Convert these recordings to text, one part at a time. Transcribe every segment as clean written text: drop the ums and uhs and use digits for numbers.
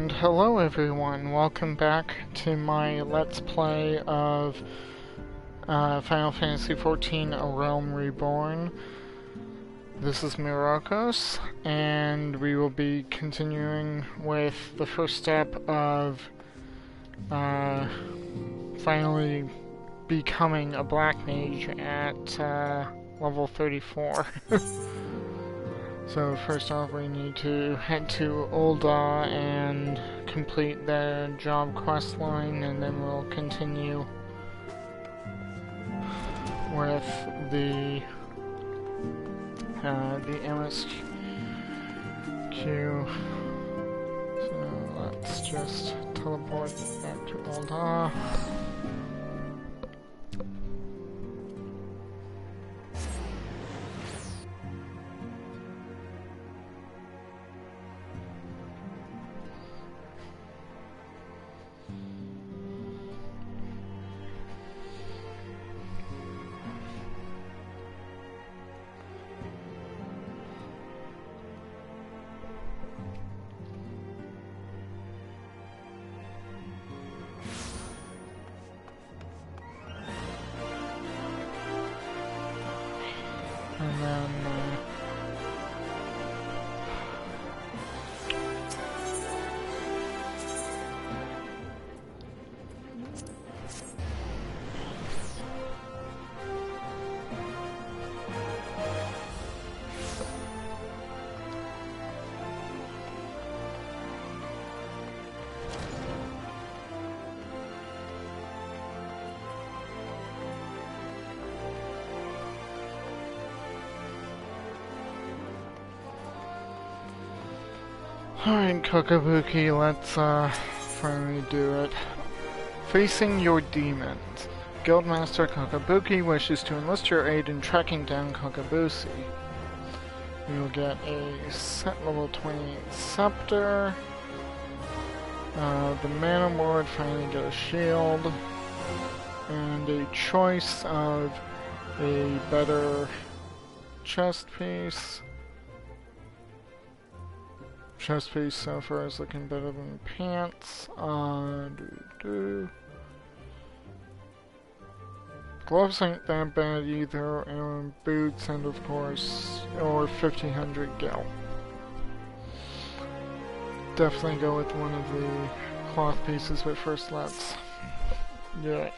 And hello everyone, welcome back to my Let's Play of Final Fantasy XIV A Realm Reborn. This is Myrokos, and we will be continuing with the first step of finally becoming a black mage at level 34. So first off, we need to head to Ul'dah and complete the job quest line, and then we'll continue with the MSQ. So let's just teleport back to Ul'dah. And then, alright, Kokabuki, let's finally do it. Facing your demons. Guildmaster Kokabuki wishes to enlist your aid in tracking down Kokabusi. You will get a set level 28 scepter. The Mana Lord finally got a shield. And a choice of a better chest piece. Chest piece so far is looking better than pants. Gloves ain't that bad either, and boots, and of course, or 1500 gil. Definitely go with one of the cloth pieces, but first let's do it.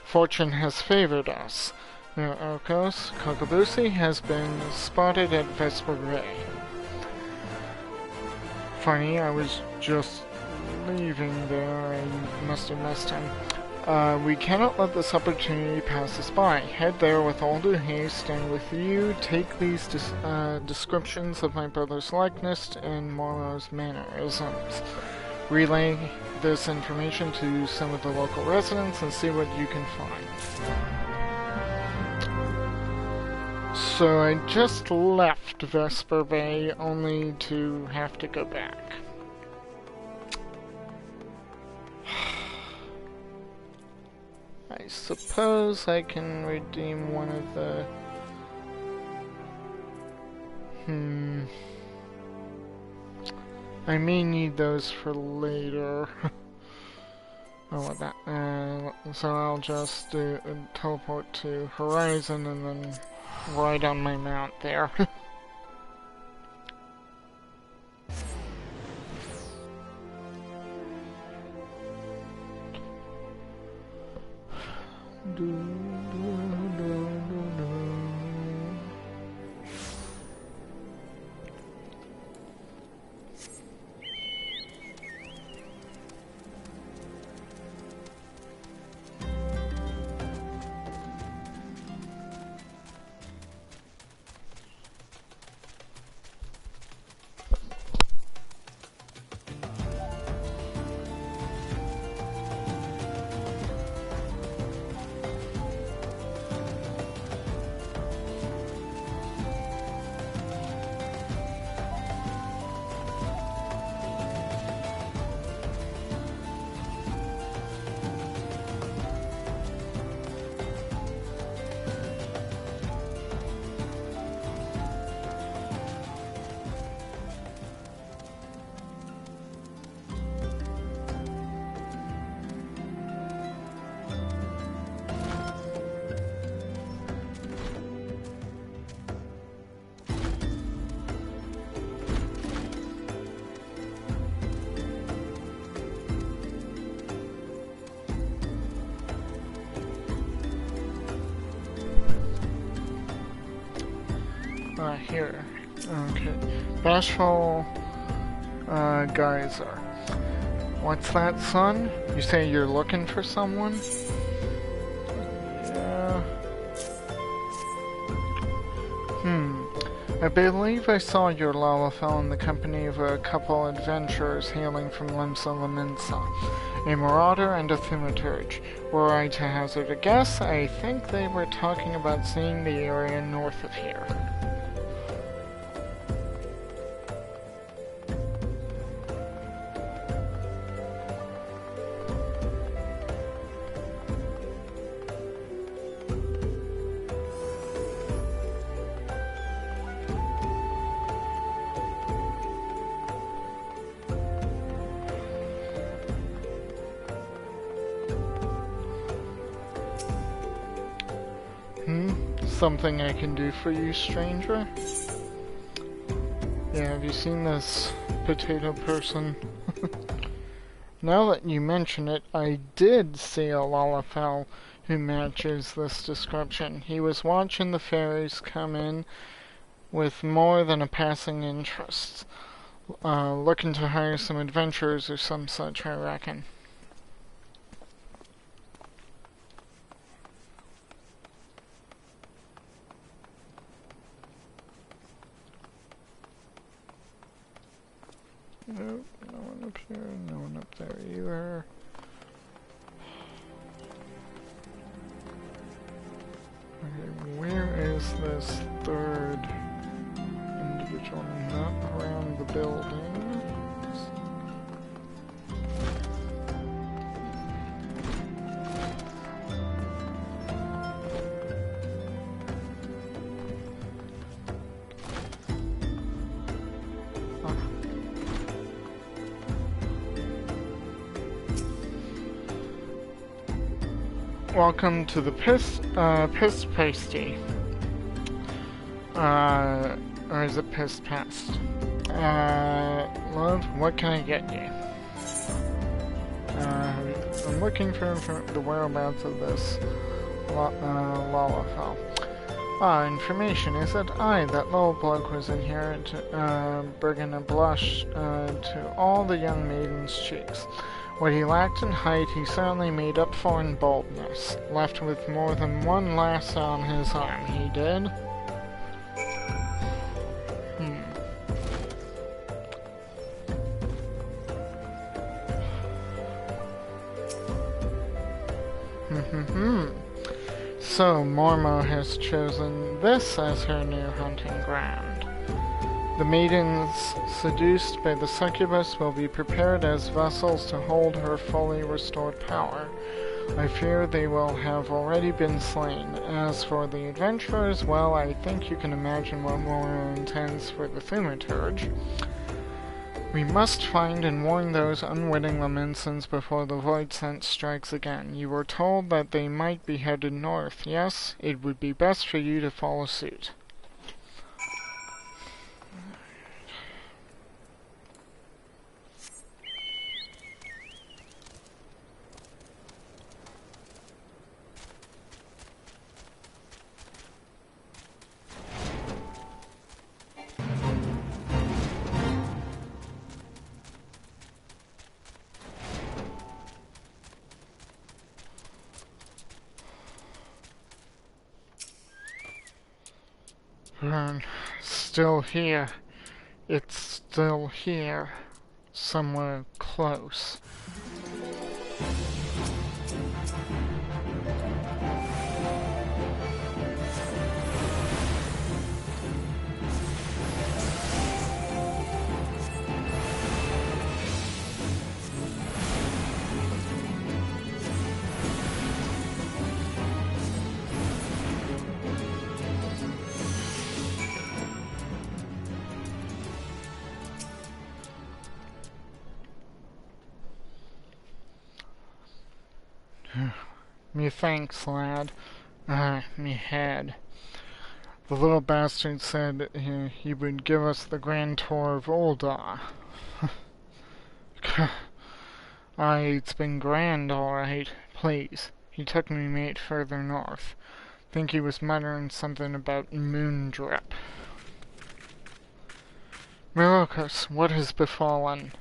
Fortune has favored us. Myrokos Kokabusi has been spotted at Vesper Bay. Funny, I was just leaving there. I must have missed him. We cannot let this opportunity pass us by. Head there with all due haste, and with you, take these descriptions of my brother's likeness and Moro's mannerisms. Relay this information to some of the local residents and see what you can find. So I just left Vesper Bay only to have to go back. I suppose I can redeem one of the... I may need those for later. Oh, what that? So I'll just teleport to Horizon and then ride on my mount there. Here. Okay. Bashful, Geyser. What's that, son? You say you're looking for someone? Yeah. I believe I saw your Lalafell in the company of a couple adventurers hailing from Limsa Laminsa. A marauder and a thaumaturge. Were I to hazard a guess, I think they were talking about seeing the area north of here. Something I can do for you, stranger? Yeah, have you seen this potato person? Now that you mention it, I did see a Lalafell who matches this description. He was watching the ferries come in with more than a passing interest. Looking to hire some adventurers or some such, I reckon. Nope, no one up here, no one up there either. Okay, where is this third individual? Not around the building. Welcome to the Piss Pasty. Or is it Piss Past? Love, what can I get you? I'm looking for the whereabouts of this Lalafell. Information. Is it I, that little bloke was in here, bringing a blush to all the young maiden's cheeks. What he lacked in height, he certainly made up for in boldness. Left with more than one lasso on his arm, he did. So, Mormo has chosen this as her new hunting ground. The maidens seduced by the succubus will be prepared as vessels to hold her fully restored power. I fear they will have already been slain. As for the adventurers, well, I think you can imagine what Mormo intends for the thaumaturge. We must find and warn those unwitting Laminsans before the void sense strikes again. You were told that they might be headed north. Yes, it would be best for you to follow suit. Still here. It's still here. Somewhere close. Me thanks, lad. Me head. The little bastard said he would give us the grand tour of Ul'dah. Aye, it's been grand, alright. Please. He took me mate further north. Think he was muttering something about moon drip. Myrokos, what has befallen?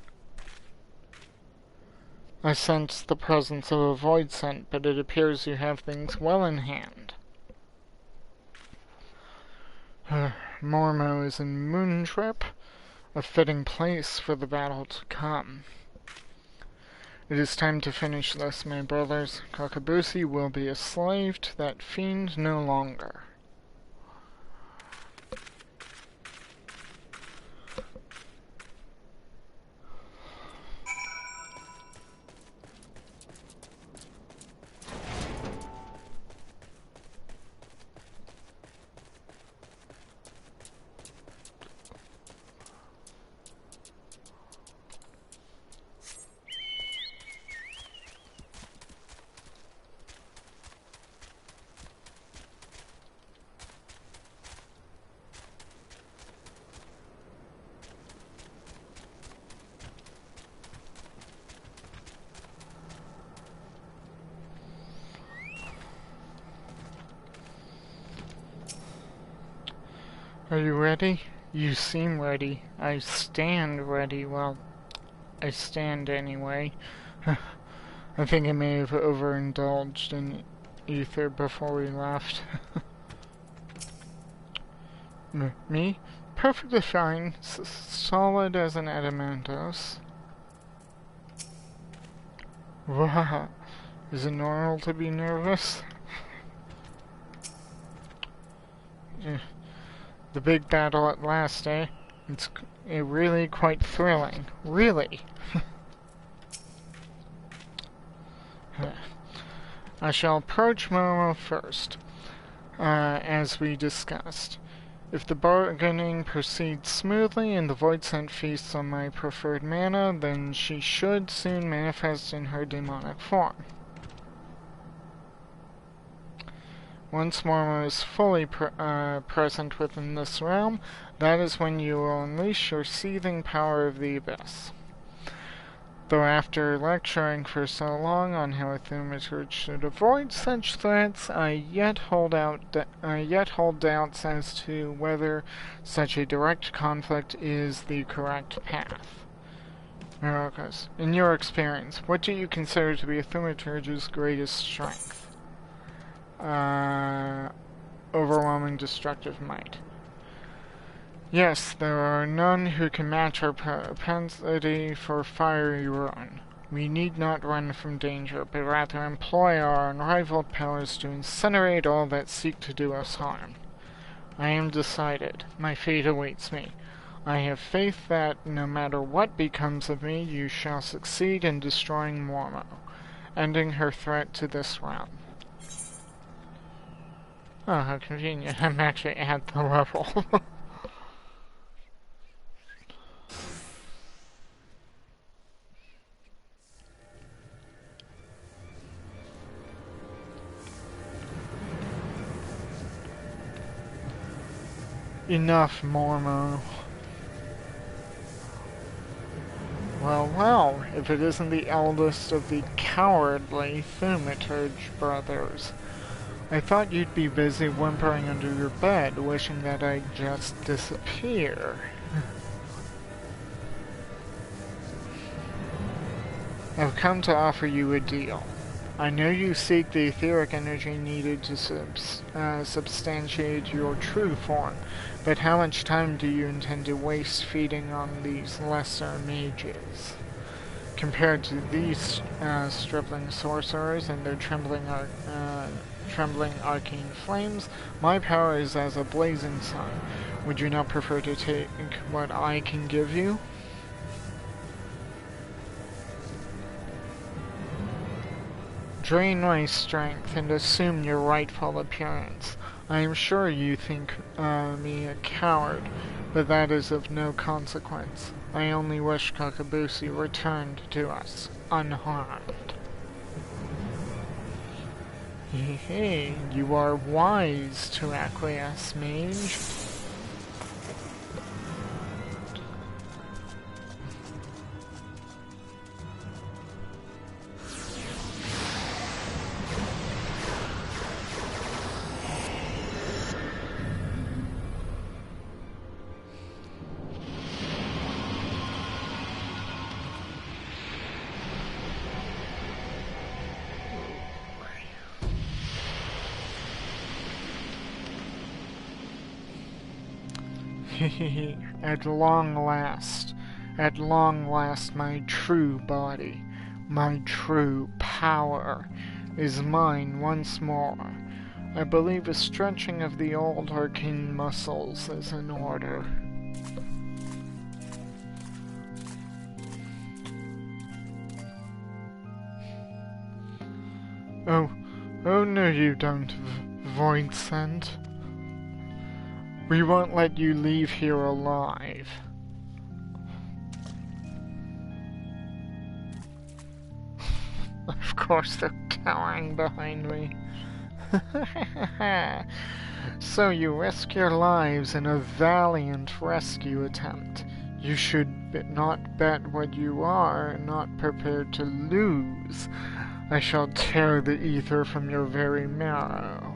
I sense the presence of a void scent, but it appears you have things well in hand. Mormo is in Moontrip, a fitting place for the battle to come. It is time to finish this, my brothers. Kakabusi will be a slave to that fiend no longer. Are you ready? You seem ready. I stand ready. Well, I stand anyway. I think I may have overindulged in ether before we left. Me? Perfectly fine. Solid as an adamantos. Wow. Is it normal to be nervous? The big battle at last, eh? It's really quite thrilling. Really. I shall approach Momo first, as we discussed. If the bargaining proceeds smoothly and the void scent feasts on my preferred mana, then she should soon manifest in her demonic form. Once Mormo is fully present within this realm, that is when you will unleash your seething power of the abyss. Though after lecturing for so long on how a thaumaturge should avoid such threats, I yet hold doubts as to whether such a direct conflict is the correct path. Myrokos, in your experience, what do you consider to be a thaumaturge's greatest strength? Overwhelming destructive might. Yes, there are none who can match our propensity for fiery ruin. We need not run from danger, but rather employ our unrivaled powers to incinerate all that seek to do us harm. I am decided. My fate awaits me. I have faith that, no matter what becomes of me, you shall succeed in destroying Mormo, ending her threat to this realm. Oh, how convenient. I'm actually at the level. Enough, Mormo. Well, if it isn't the eldest of the cowardly thaumaturge brothers. I thought you'd be busy whimpering under your bed, wishing that I'd just disappear. I've come to offer you a deal. I know you seek the etheric energy needed to substantiate your true form, but how much time do you intend to waste feeding on these lesser mages? Compared to these stripling sorcerers and their trembling arcane flames, my power is as a blazing sun. Would you not prefer to take what I can give you? Drain my strength and assume your rightful appearance. I am sure you think me a coward, but that is of no consequence. I only wish Kakabusi returned to us, unharmed. Hey, you are wise to acquiesce, mage. At long last, my true body, my true power, is mine once more. I believe a stretching of the old arcane muscles is in order. Oh no you don't, Void Scent. We won't let you leave here alive. Of course they're cowering behind me. So you risk your lives in a valiant rescue attempt. You should not bet what you are not prepared to lose. I shall tear the ether from your very marrow.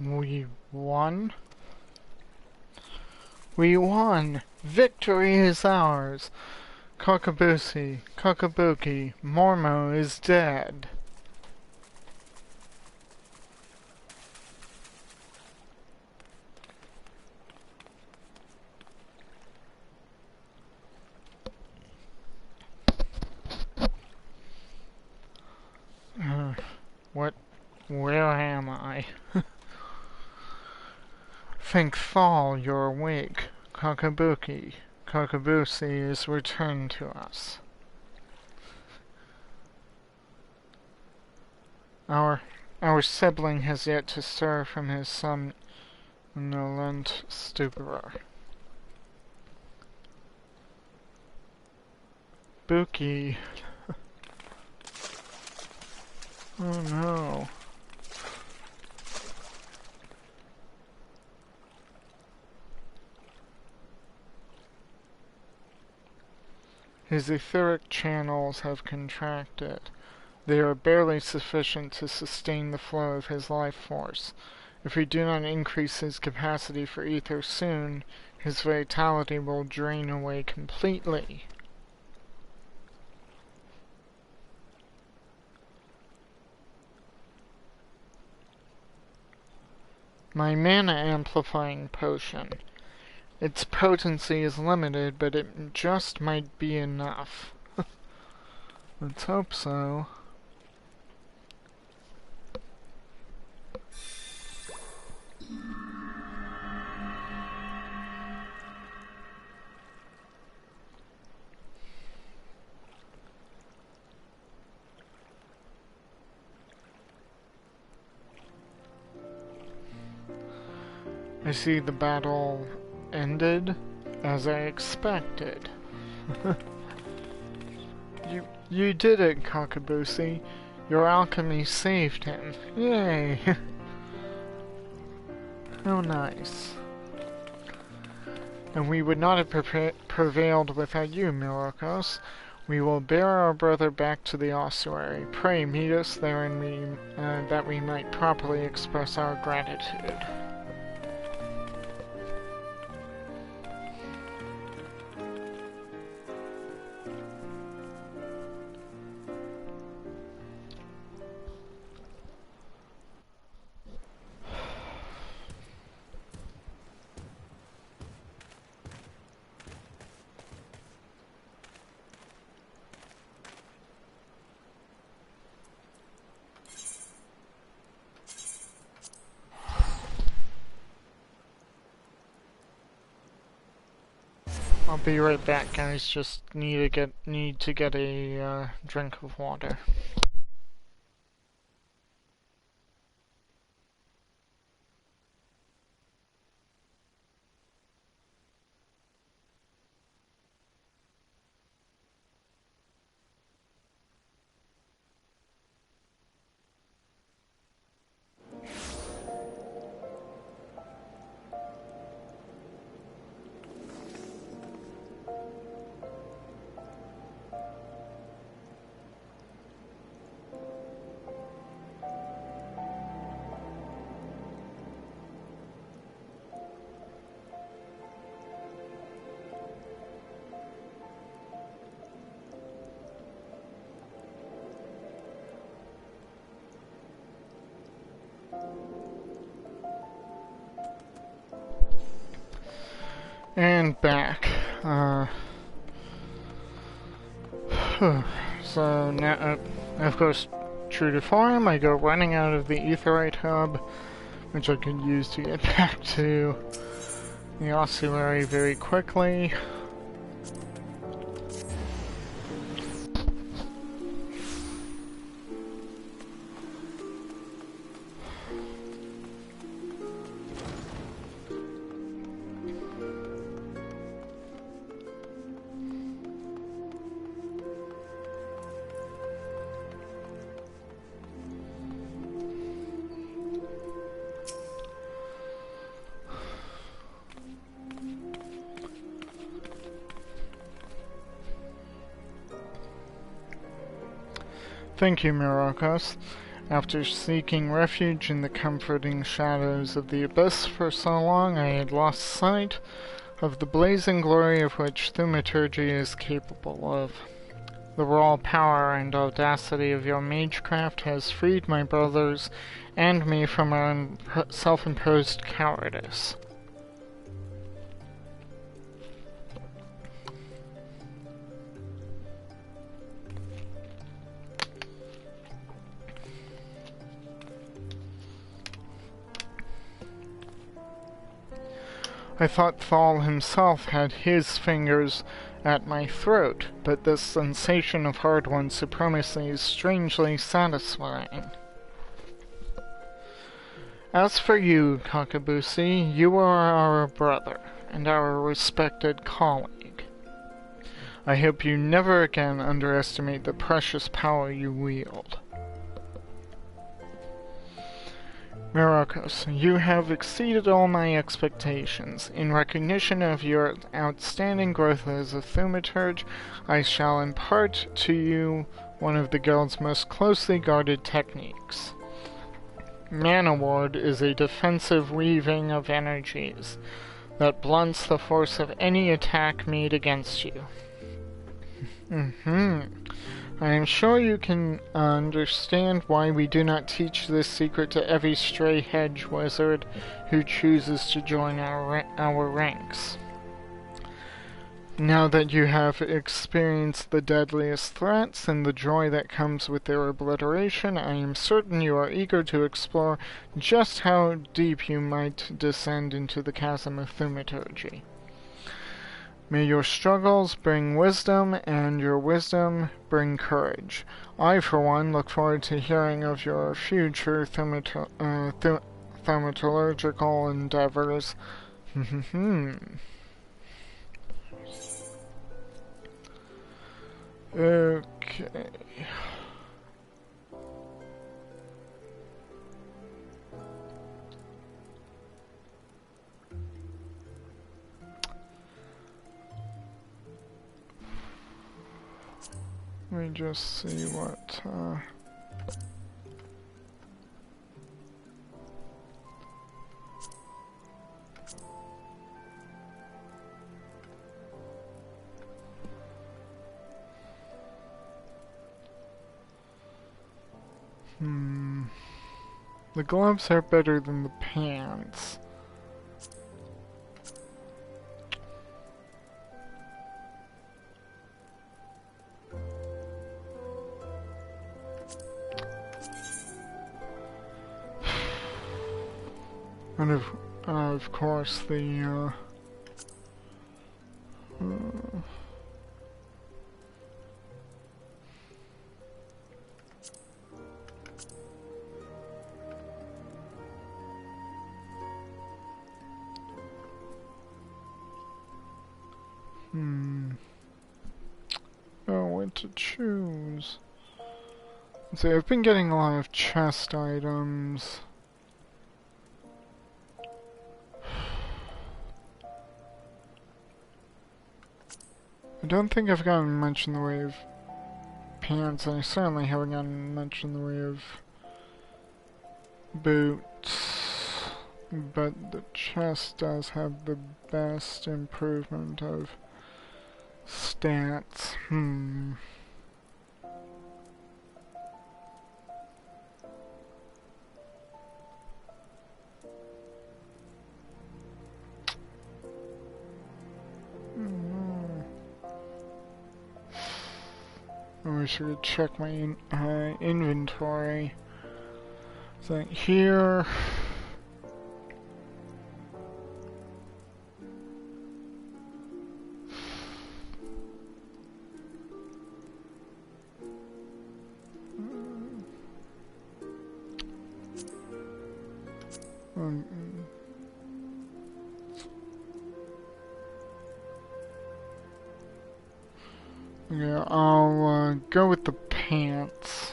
We won? We won! Victory is ours! Kakabuki, Mormo is dead. Where am I? Thank fall you're awake. Kakabuki is returned to us. Our sibling has yet to stir from his somnolent stupor. Buki. Oh no. His etheric channels have contracted. They are barely sufficient to sustain the flow of his life force. If we do not increase his capacity for ether soon, his vitality will drain away completely. My mana amplifying potion. Its potency is limited, but it just might be enough. Let's hope so. I see the battle ended as I expected. You did it, Kakabusi. Your alchemy saved him. Yay! How nice. And we would not have prevailed without you, Myrokos. We will bear our brother back to the ossuary. Pray meet us there and that we might properly express our gratitude. I'll be right back, guys. Just need to get a drink of water. And back. So now, of course, true to form, I go running out of the Aetherite hub, which I can use to get back to the ossuary very quickly. Thank you, Myrokos. After seeking refuge in the comforting shadows of the abyss for so long, I had lost sight of the blazing glory of which thaumaturgy is capable of. The raw power and audacity of your magecraft has freed my brothers and me from our self-imposed cowardice. I thought Thal himself had his fingers at my throat, but this sensation of hard-won supremacy is strangely satisfying. As for you, Kakabusi, you are our brother, and our respected colleague. I hope you never again underestimate the precious power you wield. Myrokos, you have exceeded all my expectations. In recognition of your outstanding growth as a thaumaturge, I shall impart to you one of the guild's most closely guarded techniques. Mana Ward is a defensive weaving of energies that blunts the force of any attack made against you. I am sure you can understand why we do not teach this secret to every stray hedge wizard who chooses to join our ranks. Now that you have experienced the deadliest threats and the joy that comes with their obliteration, I am certain you are eager to explore just how deep you might descend into the chasm of thaumaturgy. May your struggles bring wisdom, and your wisdom bring courage. I, for one, look forward to hearing of your future thaumatological endeavors. Okay. Let me just see what, The gloves are better than the pants. And of course the, oh, what to choose? So I've been getting a lot of chest items. I don't think I've gotten much in the way of pants, and I certainly haven't gotten much in the way of boots. But the chest does have the best improvement of stats. I wish I could check my inventory. So here. Yeah, I'll go with the pants.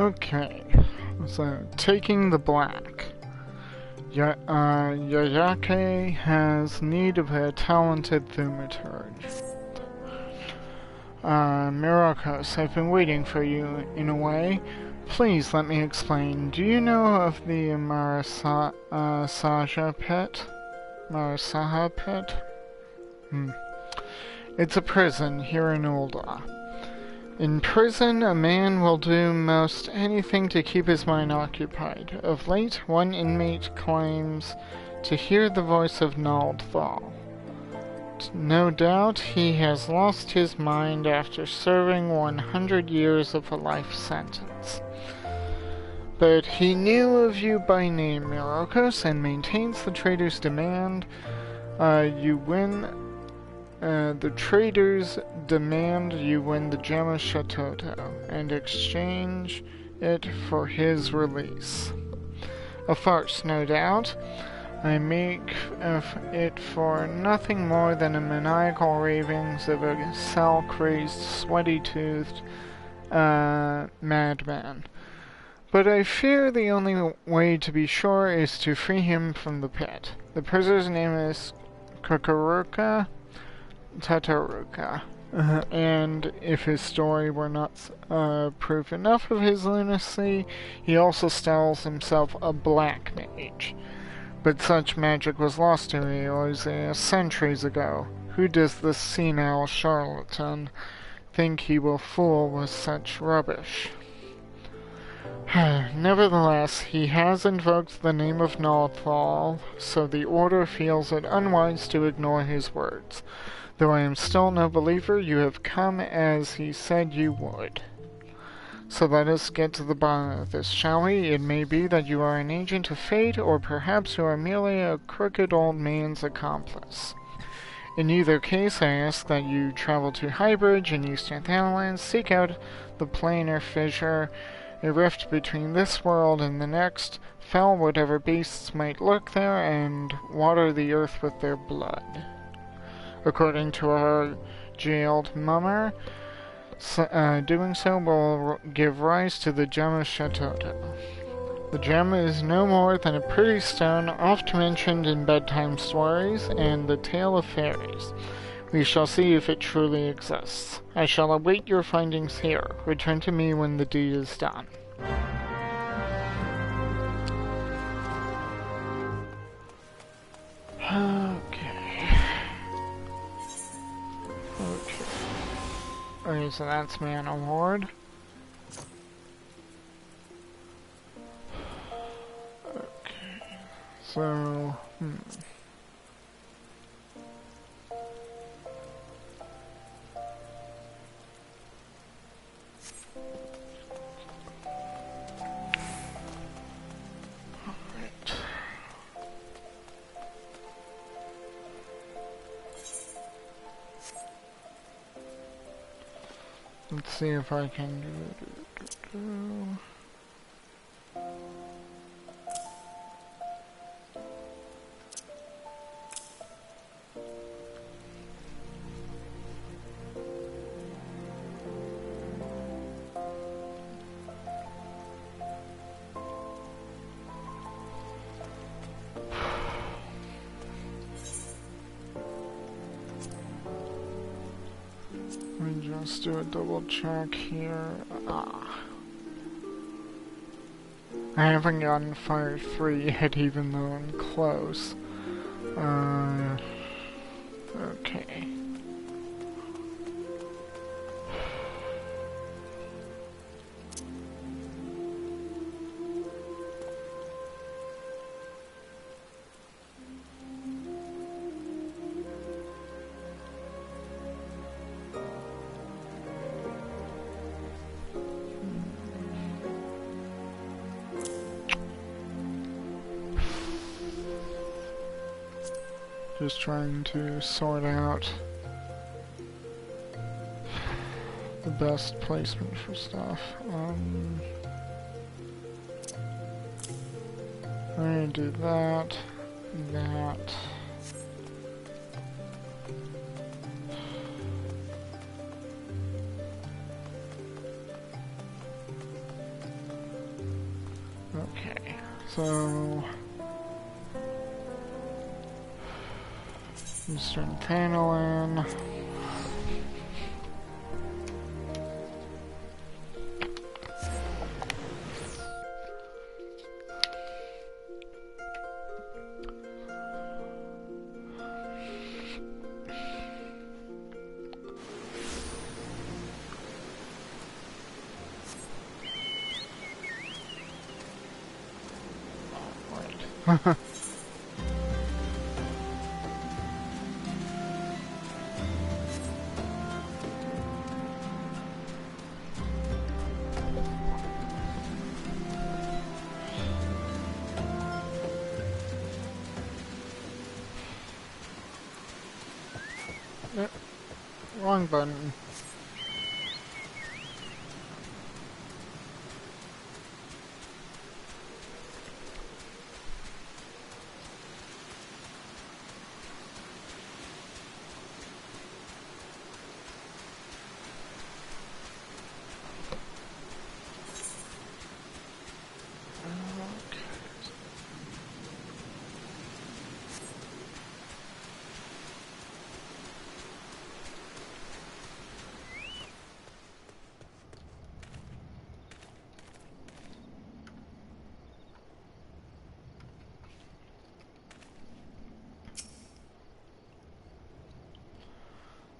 Okay, so taking the black. Yayake has need of a talented thaumaturge. Myrokos, I've been waiting for you, in a way. Please let me explain. Do you know of the Marasaja pit? Marasaha pit? It's a prison here in Ulda. In prison, a man will do most anything to keep his mind occupied. Of late, one inmate claims to hear the voice of Naldthal. No doubt he has lost his mind after serving 100 years of a life sentence. But he knew of you by name, Myrokos, and maintains the trader's demand. The traders demand you win the gem of Shatoto and exchange it for his release. A farce, no doubt. I make it for nothing more than a maniacal ravings of a cell-crazed, sweaty-toothed madman. But I fear the only way to be sure is to free him from the pit. The prisoner's name is Kukuruka Tataruka, and if his story were not proof enough of his lunacy, he also styles himself a black mage. But such magic was lost to Eorzea centuries ago. Who does this senile charlatan think he will fool with such rubbish? Nevertheless, he has invoked the name of Naldthal, so the Order feels it unwise to ignore his words. Though I am still no believer, you have come as he said you would. So let us get to the bottom of this, shall we? It may be that you are an agent of fate, or perhaps you are merely a crooked old man's accomplice. In either case, I ask that you travel to Highbridge in Eastern Thanalands, seek out the planar fissure, a rift between this world and the next, fell whatever beasts might lurk there, and water the earth with their blood. According to our jailed mummer, doing so will give rise to the gem of Shatoto. The gem is no more than a pretty stone oft mentioned in bedtime stories and the tale of fairies. We shall see if it truly exists. I shall await your findings here. Return to me when the deed is done. Okay, so that's Man Award. Okay, so, Alright. Let's see if I can do it. Let me just do a double check here. I haven't gotten Fire 3 yet, even though I'm close. Okay. Just trying to sort out the best placement for stuff. I'm gonna do that, that. So Eastern Panelin. Wrong button.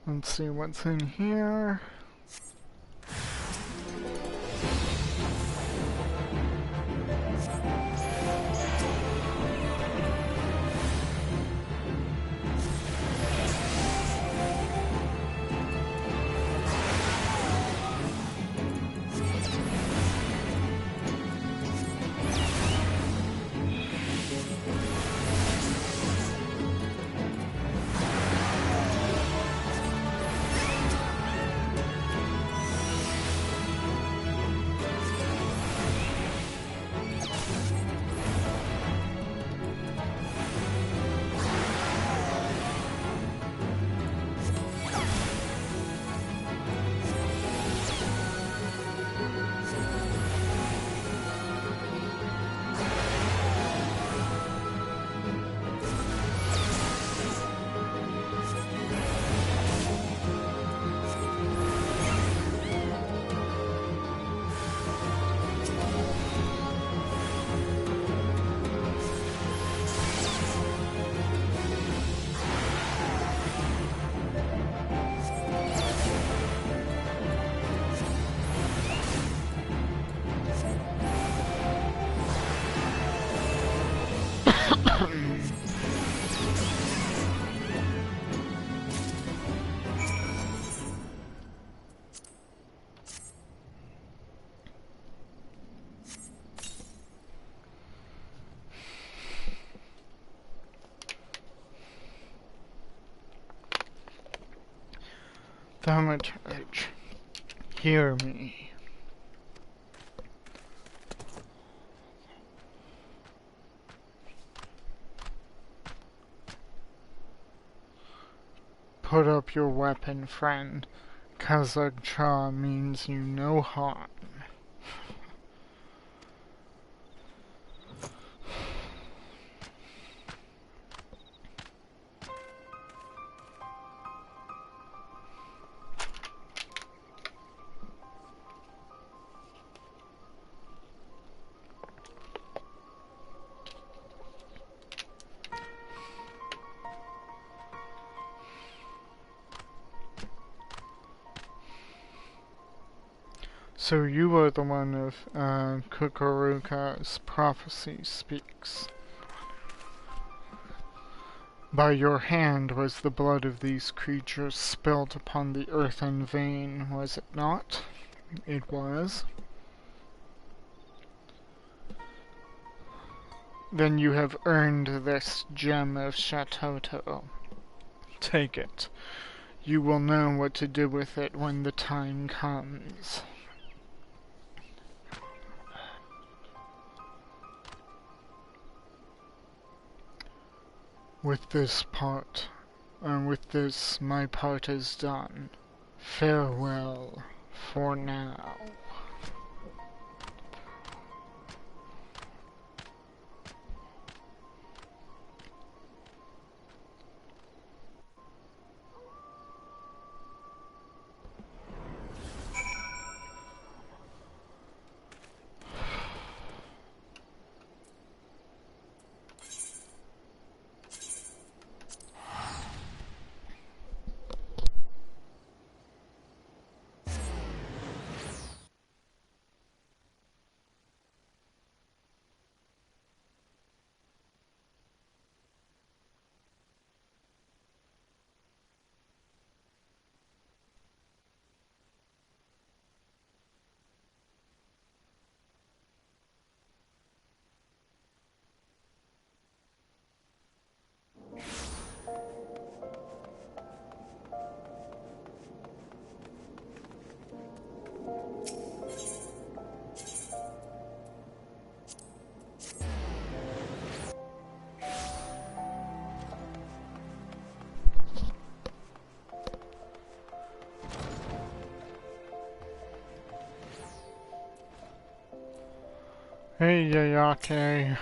Let's see what's in here. Thaumaturge, hear me. Put up your weapon, friend. Kazakcha means you no harm. So you are the one of Kukuruka's prophecy speaks. By your hand was the blood of these creatures spilled upon the earthen vein, was it not? It was. Then you have earned this gem of Shatoto. Take it. You will know what to do with it when the time comes. With this, my part is done. Farewell, for now. Hey, Yayake.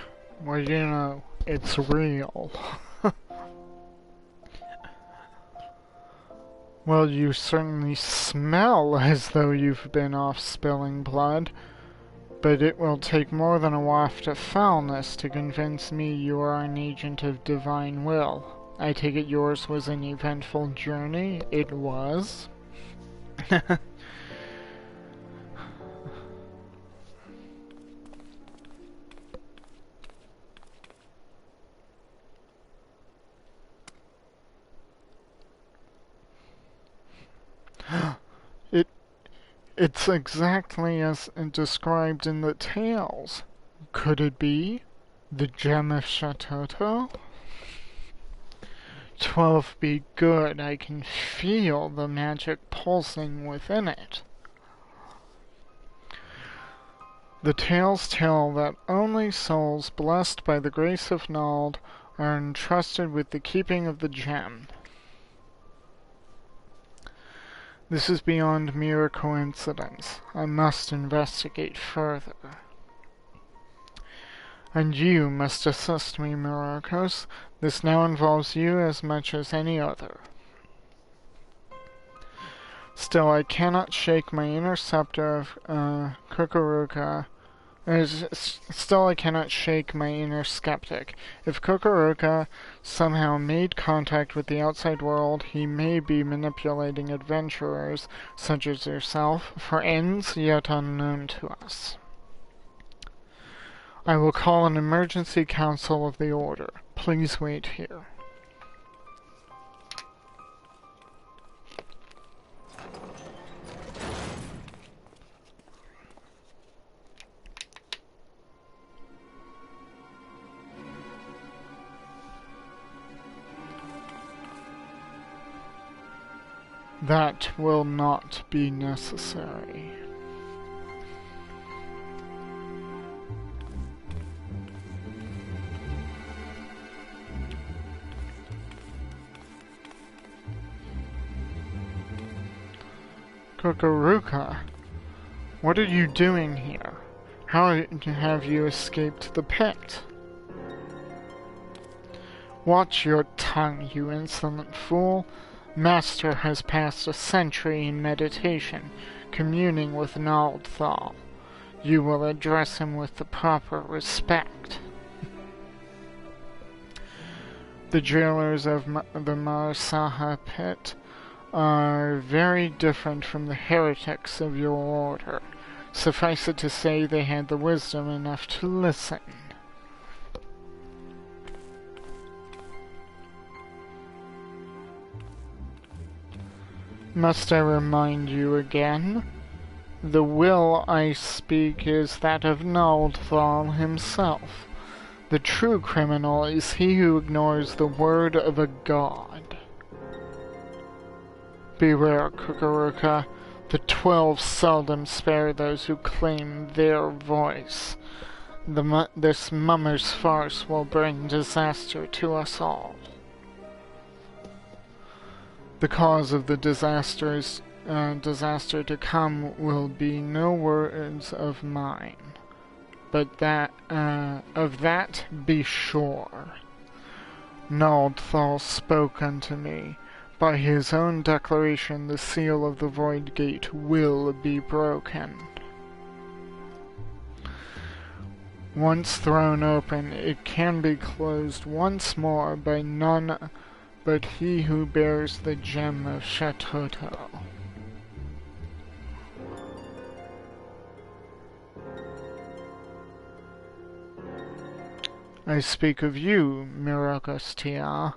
Well, you know, it's real. Well, you certainly smell as though you've been off spilling blood, but it will take more than a waft of foulness to convince me you are an agent of divine will. I take it yours was an eventful journey? It was? It's exactly as described in the tales. Could it be the gem of Shatoto? 12 be good, I can feel the magic pulsing within it. The tales tell that only souls blessed by the grace of Nald are entrusted with the keeping of the gem. This is beyond mere coincidence. I must investigate further. And you must assist me, Myrokos. This now involves you as much as any other. Still, I cannot shake my inner scepter of Kukuruka. Still, I cannot shake my inner skeptic. If Kukuruka somehow made contact with the outside world, he may be manipulating adventurers, such as yourself, for ends yet unknown to us. I will call an emergency council of the Order. Please wait here. That will not be necessary. Kukuruka, what are you doing here? How have you escaped the pit? Watch your tongue, you insolent fool. Master has passed a century in meditation, communing with Naldthal. You will address him with the proper respect. The jailers of the Marasaha pit are very different from the heretics of your order. Suffice it to say they had the wisdom enough to listen. Must I remind you again? The will I speak is that of Naldthal himself. The true criminal is he who ignores the word of a god. Beware, Kukuruka. The 12 seldom spare those who claim their voice. This mummer's farce will bring disaster to us all. The cause of the disaster to come will be no words of mine, but of that be sure. Naldthal spoke unto me. By his own declaration, the seal of the Void Gate will be broken. Once thrown open, it can be closed once more by none but he who bears the gem of Shatoto. I speak of you, Myrokos Tia.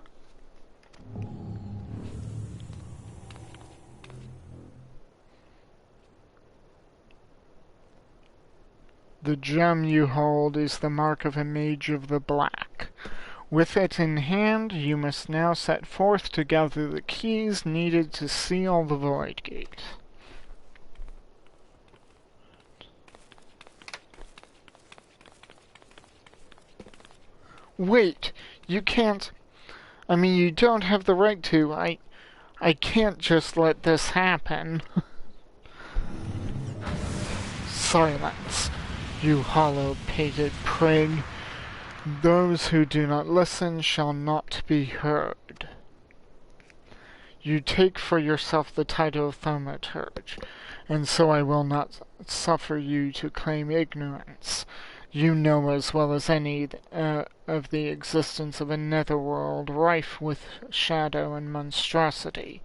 The gem you hold is the mark of a mage of the black. With it in hand, you must now set forth to gather the keys needed to seal the Void Gate. Wait! You can't... I mean, you don't have the right to. I can't just let this happen. Silence. You hollow-pated prig. Those who do not listen shall not be heard. You take for yourself the title of thaumaturge, and so I will not suffer you to claim ignorance. You know as well as any of the existence of a netherworld rife with shadow and monstrosity,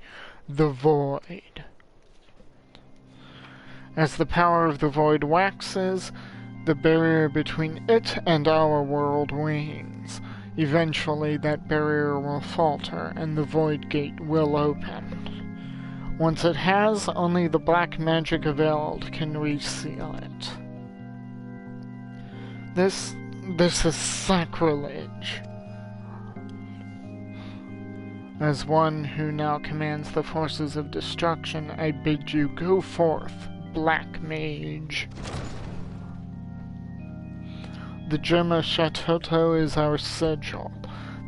the Void. As the power of the Void waxes, the barrier between it and our world wanes. Eventually that barrier will falter and the Void Gate will open. Once it has, only the black magic of Eld can reseal it. This is sacrilege. As one who now commands the forces of destruction, I bid you go forth, Black Mage. The gem of Shatoto is our sigil,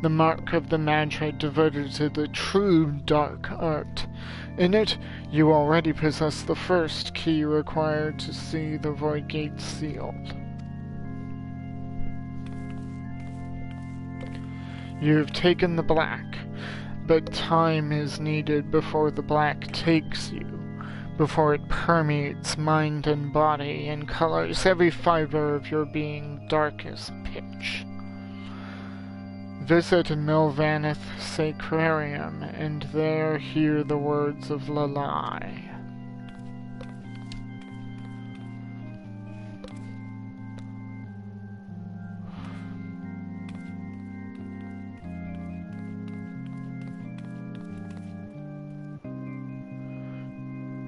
the mark of the Magi devoted to the true dark art. In it, you already possess the first key required to see the Void Gate sealed. You have taken the black, but time is needed before the black takes you, before it permeates mind and body and colors every fiber of your being dark as pitch. Visit Milvaneth Sacrarium, and there hear the words of Lalai.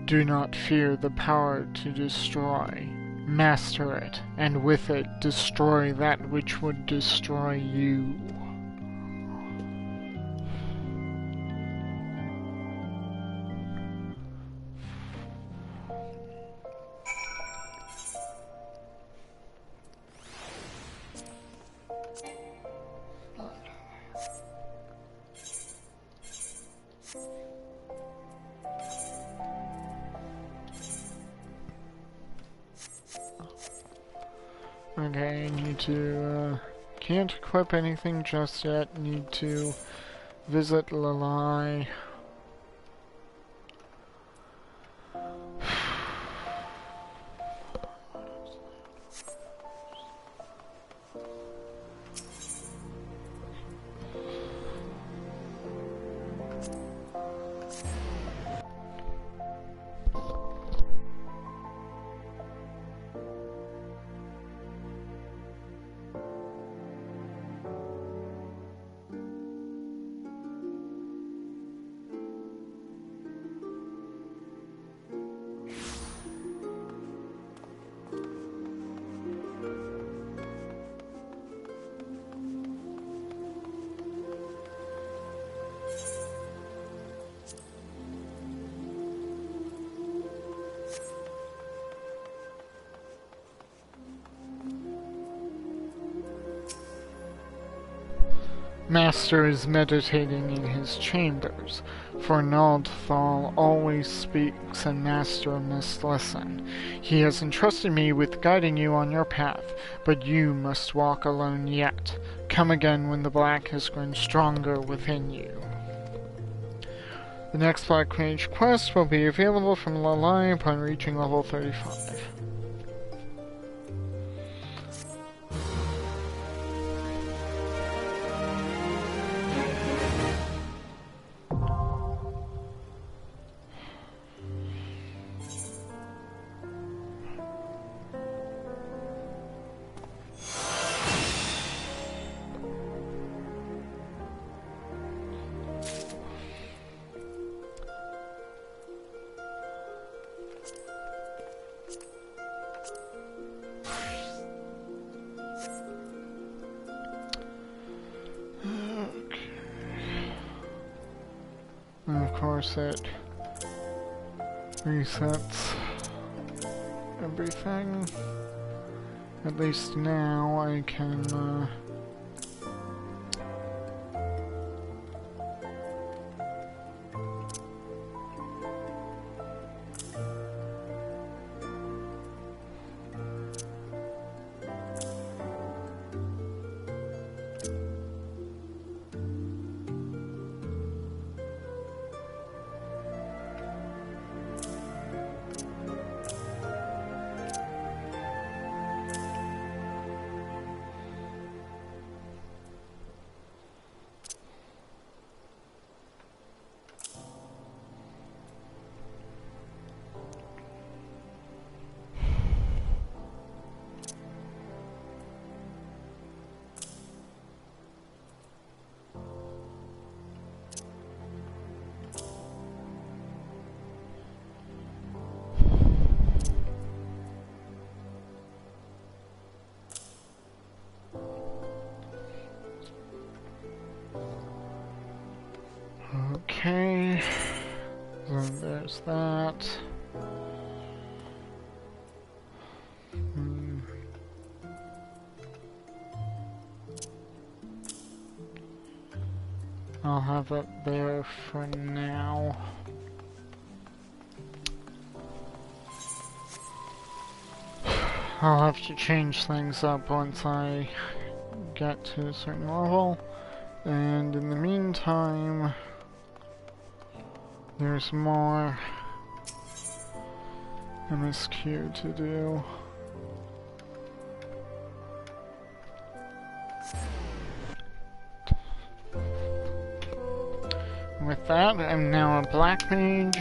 Do not fear the power to destroy. Master it, and with it destroy that which would destroy you. Okay, need to, can't equip anything just yet. Need to visit Lalai. Master is meditating in his chambers, for Naldthal always speaks and Master must listen. He has entrusted me with guiding you on your path, but you must walk alone yet. Come again when the black has grown stronger within you. The next Black Mage quest will be available from Lalai upon reaching level 35. And of course it resets everything. At least now I can There's that. I'll have it there for now. I'll have to change things up once I get to a certain level, and in the meantime, there's more MSQ to do. With that, I'm now a black mage.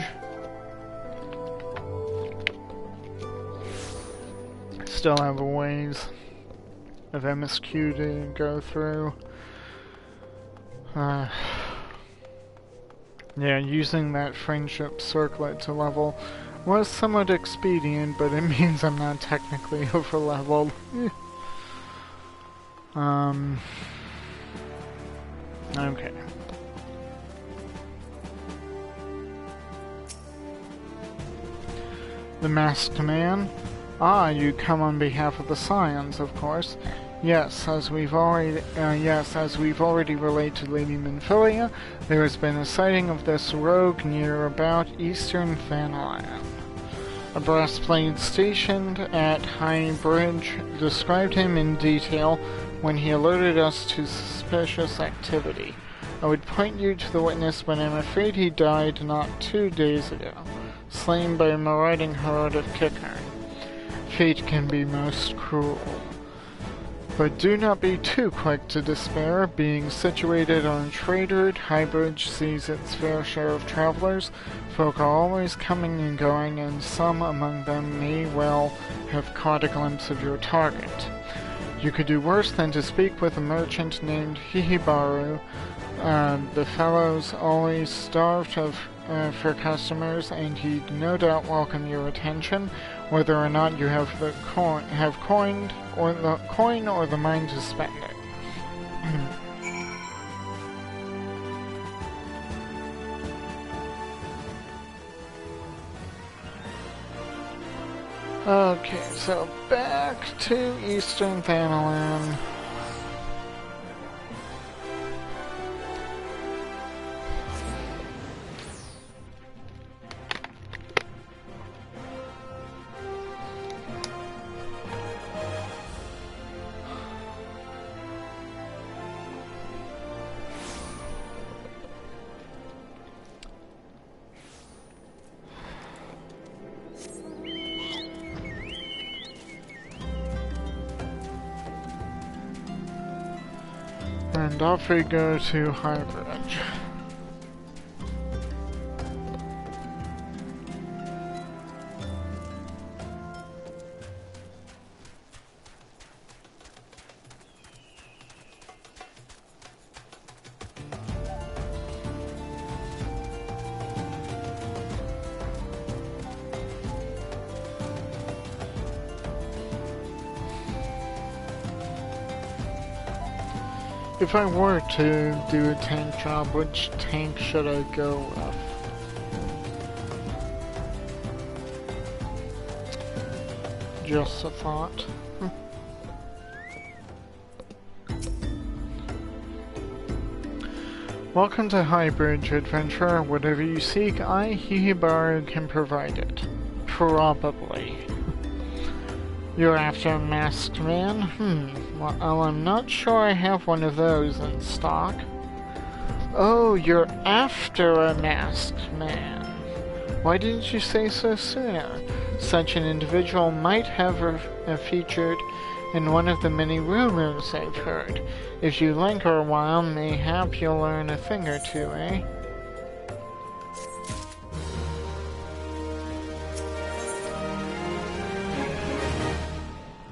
Still have a ways of MSQ to go through. Yeah, using that friendship circlet to level was somewhat expedient, but it means I'm not technically over-leveled. Okay. The Masked Man. Ah, you come on behalf of the Scions, of course. Yes, as we've already relayed to Lady Minfilia, there has been a sighting of this rogue near about eastern Thanalan. A breastplate stationed at High Bridge described him in detail when he alerted us to suspicious activity. I would point you to the witness, but I'm afraid he died not 2 days ago, slain by a marauding horde of Kickern. Fate can be most cruel. But do not be too quick to despair. Being situated on trade route, Highbridge sees its fair share of travelers. Folk are always coming and going, and some among them may well have caught a glimpse of your target. You could do worse than to speak with a merchant named Hihibaru. The fellow's always starved for customers, and he'd no doubt welcome your attention, whether or not you have the coin or the mind to spend it. Okay, so back to Eastern Thanalan. And off we go to Highbridge. If I were to do a tank job, which tank should I go with? Just a thought. Welcome to Highbridge, adventurer. Whatever you seek, I, Hihibaru, can provide it. Probably. You're after a masked man? Well, I'm not sure I have one of those in stock. Oh, you're after a masked man. Why didn't you say so sooner? Such an individual might have featured in one of the many rumors I've heard. If you linger a while, mayhap you'll learn a thing or two, eh?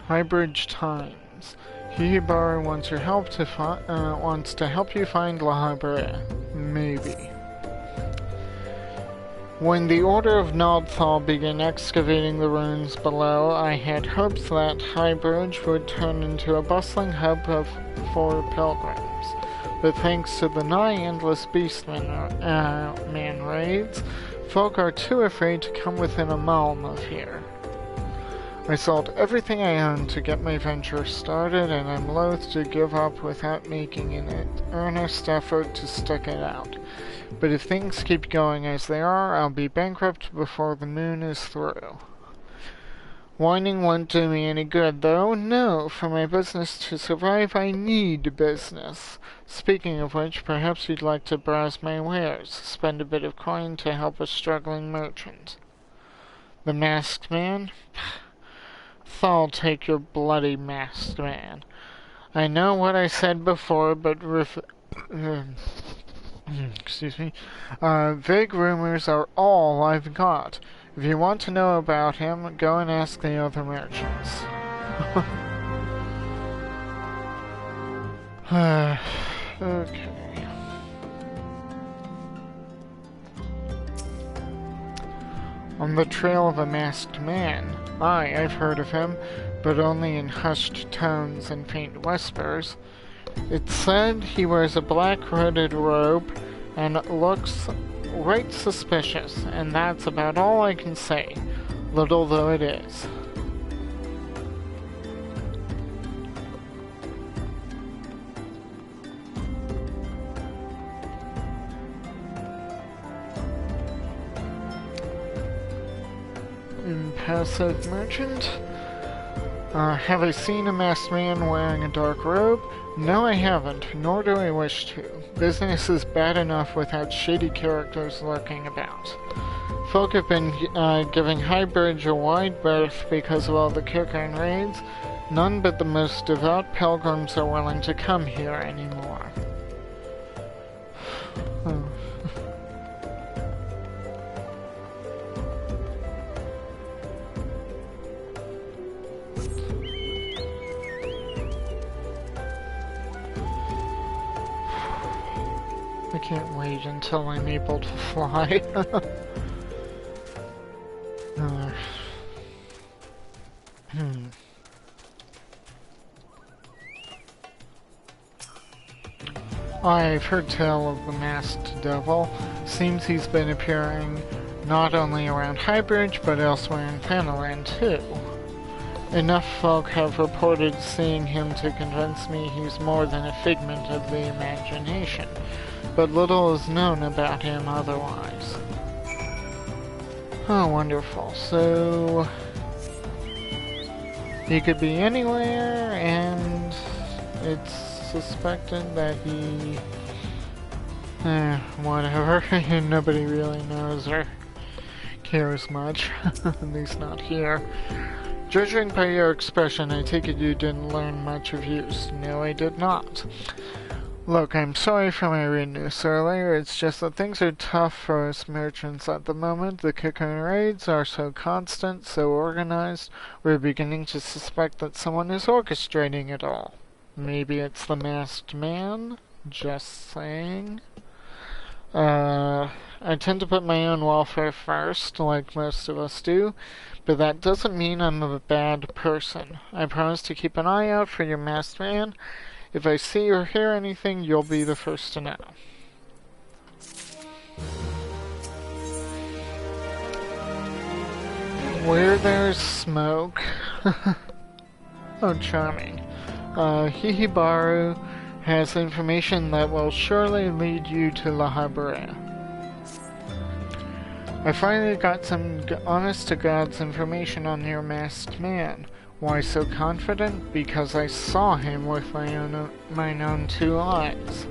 Highbridge Times. Hihibaru wants your help to wants to help you find La Habrea. Maybe. When the Order of Nodthal began excavating the ruins below, I had hopes that Highbridge would turn into a bustling hub for pilgrims. But thanks to the nigh-endless Beastman man raids, Folk are too afraid to come within a mile of here. I sold everything I owned to get my venture started, and I'm loath to give up without making an earnest effort to stick it out. But if things keep going as they are, I'll be bankrupt before the moon is through. Whining won't do me any good, though. No, for my business to survive, I need business. Speaking of which, perhaps you'd like to browse my wares, spend a bit of coin to help a struggling merchant. The masked man? I'll take your bloody masked man. I know what I said before, but excuse me. Vague rumors are all I've got. If you want to know about him, go and ask the other merchants. Okay. On the trail of a masked man. Aye, I've heard of him, but only in hushed tones and faint whispers. It's said he wears a black hooded robe and looks right suspicious, and that's about all I can say, little though it is. Impassive merchant. Have I seen a masked man wearing a dark robe? No, I haven't, nor do I wish to. Business is bad enough without shady characters lurking about. Folk have been giving Highbridge a wide berth because of all the kicker raids. None but the most devout pilgrims are willing to come here anymore. I can't wait until I'm able to fly. I've heard tell of the masked devil. Seems he's been appearing not only around Highbridge, but elsewhere in Thanaland too. Enough folk have reported seeing him to convince me he's more than a figment of the imagination, but little is known about him otherwise. Oh, wonderful. So he could be anywhere, and it's suspected that he... whatever. Nobody really knows or cares much. At least not here. Judging by your expression, I take it you didn't learn much of use. No, I did not. Look, I'm sorry for my rudeness earlier. It's just that things are tough for us merchants at the moment. The kicker raids are so constant, so organized, we're beginning to suspect that someone is orchestrating it all. Maybe it's the masked man? Just saying. I tend to put my own welfare first, like most of us do, but that doesn't mean I'm a bad person. I promise to keep an eye out for your masked man. If I see or hear anything, you'll be the first to know. Where there's smoke... Oh, charming. Hihibaru has information that will surely lead you to La Habrea. I finally got some honest-to-God's information on your masked man. Why so confident? Because I saw him with mine own two eyes.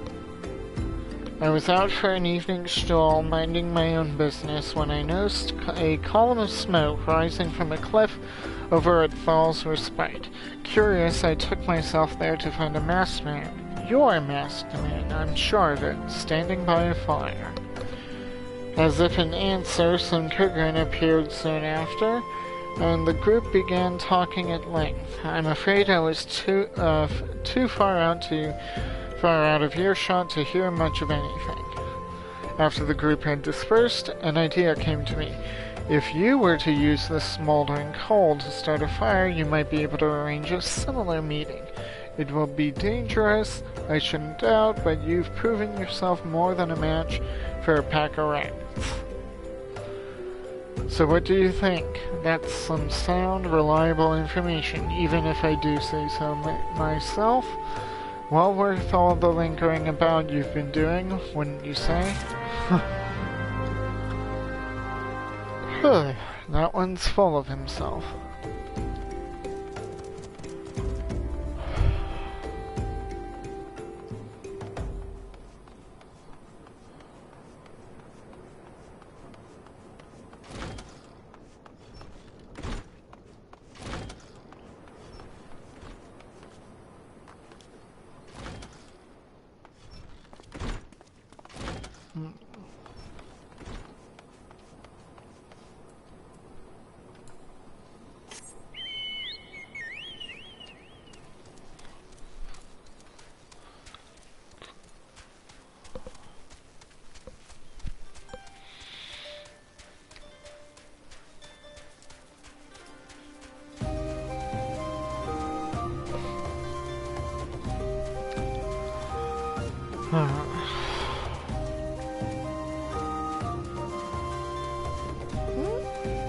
I was out for an evening stroll, minding my own business, when I noticed a column of smoke rising from a cliff over at Falls Respite. Curious, I took myself there to find a masked man. Your masked man, I'm sure of it, standing by a fire. As if in answer, some Kugrin appeared soon after, and the group began talking at length. I'm afraid I was too far out of earshot to hear much of anything. After the group had dispersed, an idea came to me. If you were to use this smoldering coal to start a fire, you might be able to arrange a similar meeting. It will be dangerous, I shouldn't doubt, but you've proven yourself more than a match for a pack of rabbits. So what do you think? That's some sound, reliable information, even if I do say so myself. Well worth all the lingering about you've been doing, wouldn't you say? That one's full of himself.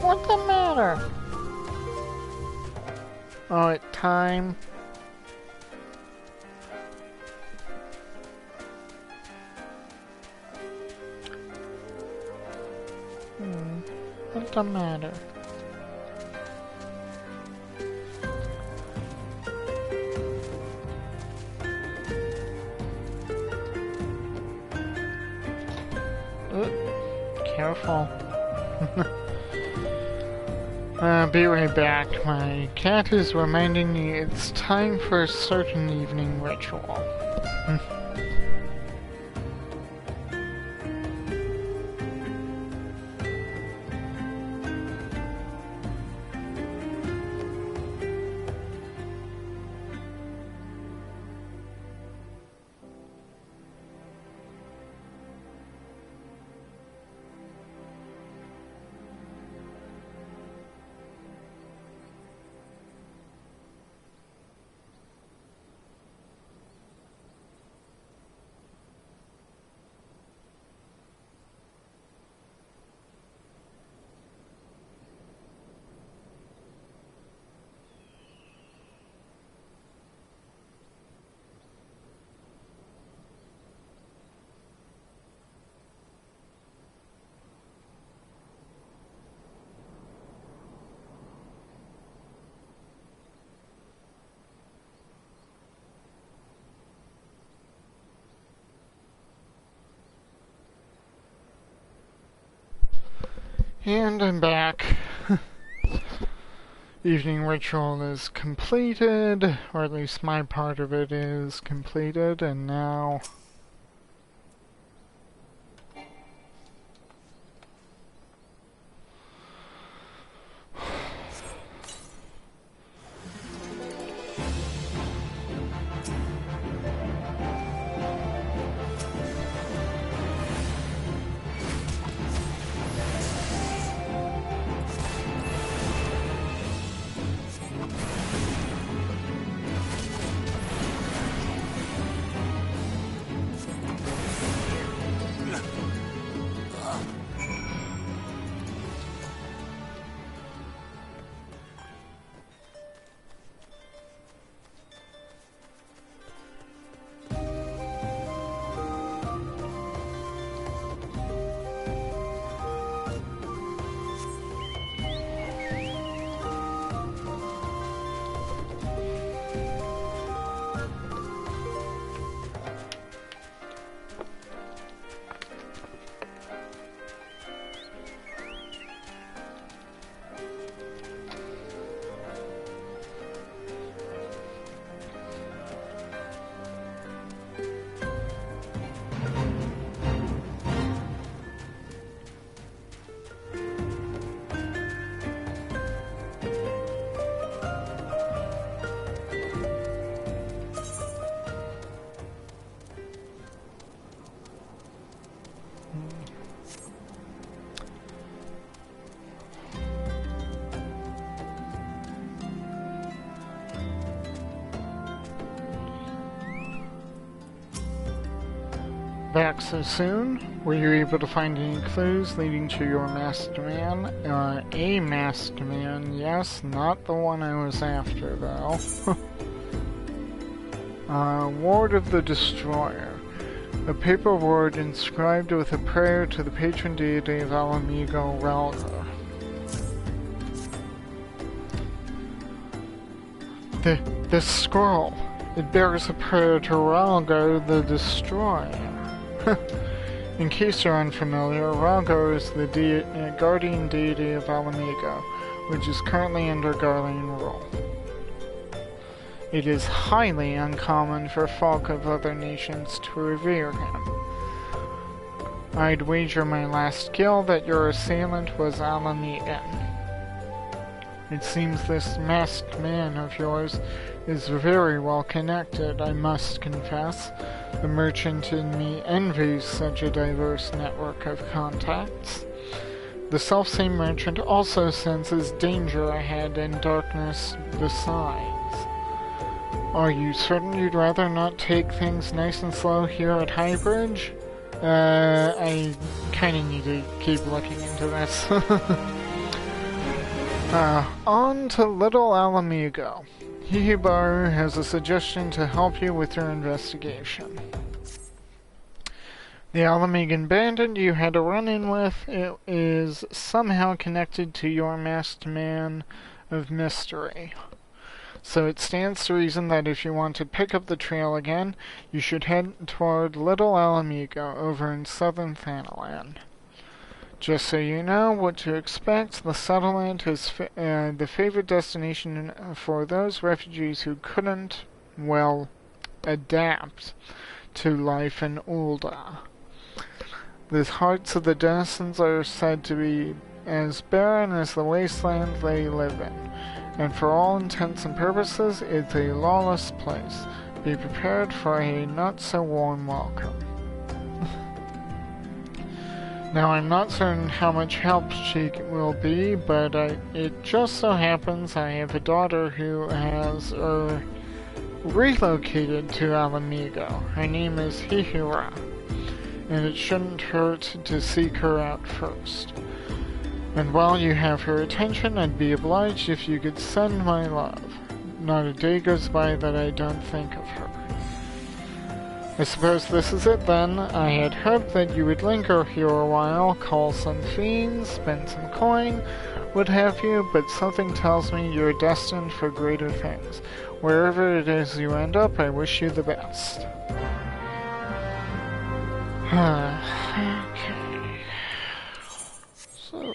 What's the matter? Oh, it's time. What's the matter? Careful. Be right back. My cat is reminding me it's time for a certain evening ritual. And I'm back. Evening ritual is completed, or at least my part of it is completed, and now... Back so soon? Were you able to find any clues leading to your masked man? A masked man, yes, not the one I was after, though. Ward of the Destroyer. A paper word inscribed with a prayer to the patron deity of Alamigo Ralga. This scroll. It bears a prayer to Ralgo the Destroyer. In case you're unfamiliar, Ralgo is the guardian deity of Alamigo, which is currently under Garlean rule. It is highly uncommon for folk of other nations to revere him. I'd wager my last kill that your assailant was Alamigan. It seems this masked man of yours is very well connected, I must confess. The merchant in me envies such a diverse network of contacts. The selfsame merchant also senses danger ahead and darkness besides. Are you certain you'd rather not take things nice and slow here at Highbridge? I kinda need to keep looking into this. On to Little Alamigo. Hihibaru has a suggestion to help you with your investigation. The Alamigan bandit you had a run-in with is somehow connected to your masked man of mystery. So it stands to reason that if you want to pick up the trail again, you should head toward Little Alamigo over in southern Thanalan. Just so you know what to expect, the settlement is the favorite destination for those refugees who couldn't, well, adapt to life in Ulda. The hearts of the denizens are said to be as barren as the wasteland they live in, and for all intents and purposes, it's a lawless place. Be prepared for a not-so-warm welcome. Now, I'm not certain how much help she will be, but it just so happens I have a daughter who has relocated to Alamigo. Her name is Hihira, and it shouldn't hurt to seek her out first. And while you have her attention, I'd be obliged if you could send my love. Not a day goes by that I don't think of her. I suppose this is it then. I had hoped that you would linger here a while, call some fiends, spend some coin, what have you, but something tells me you're destined for greater things. Wherever it is you end up, I wish you the best. Okay. So...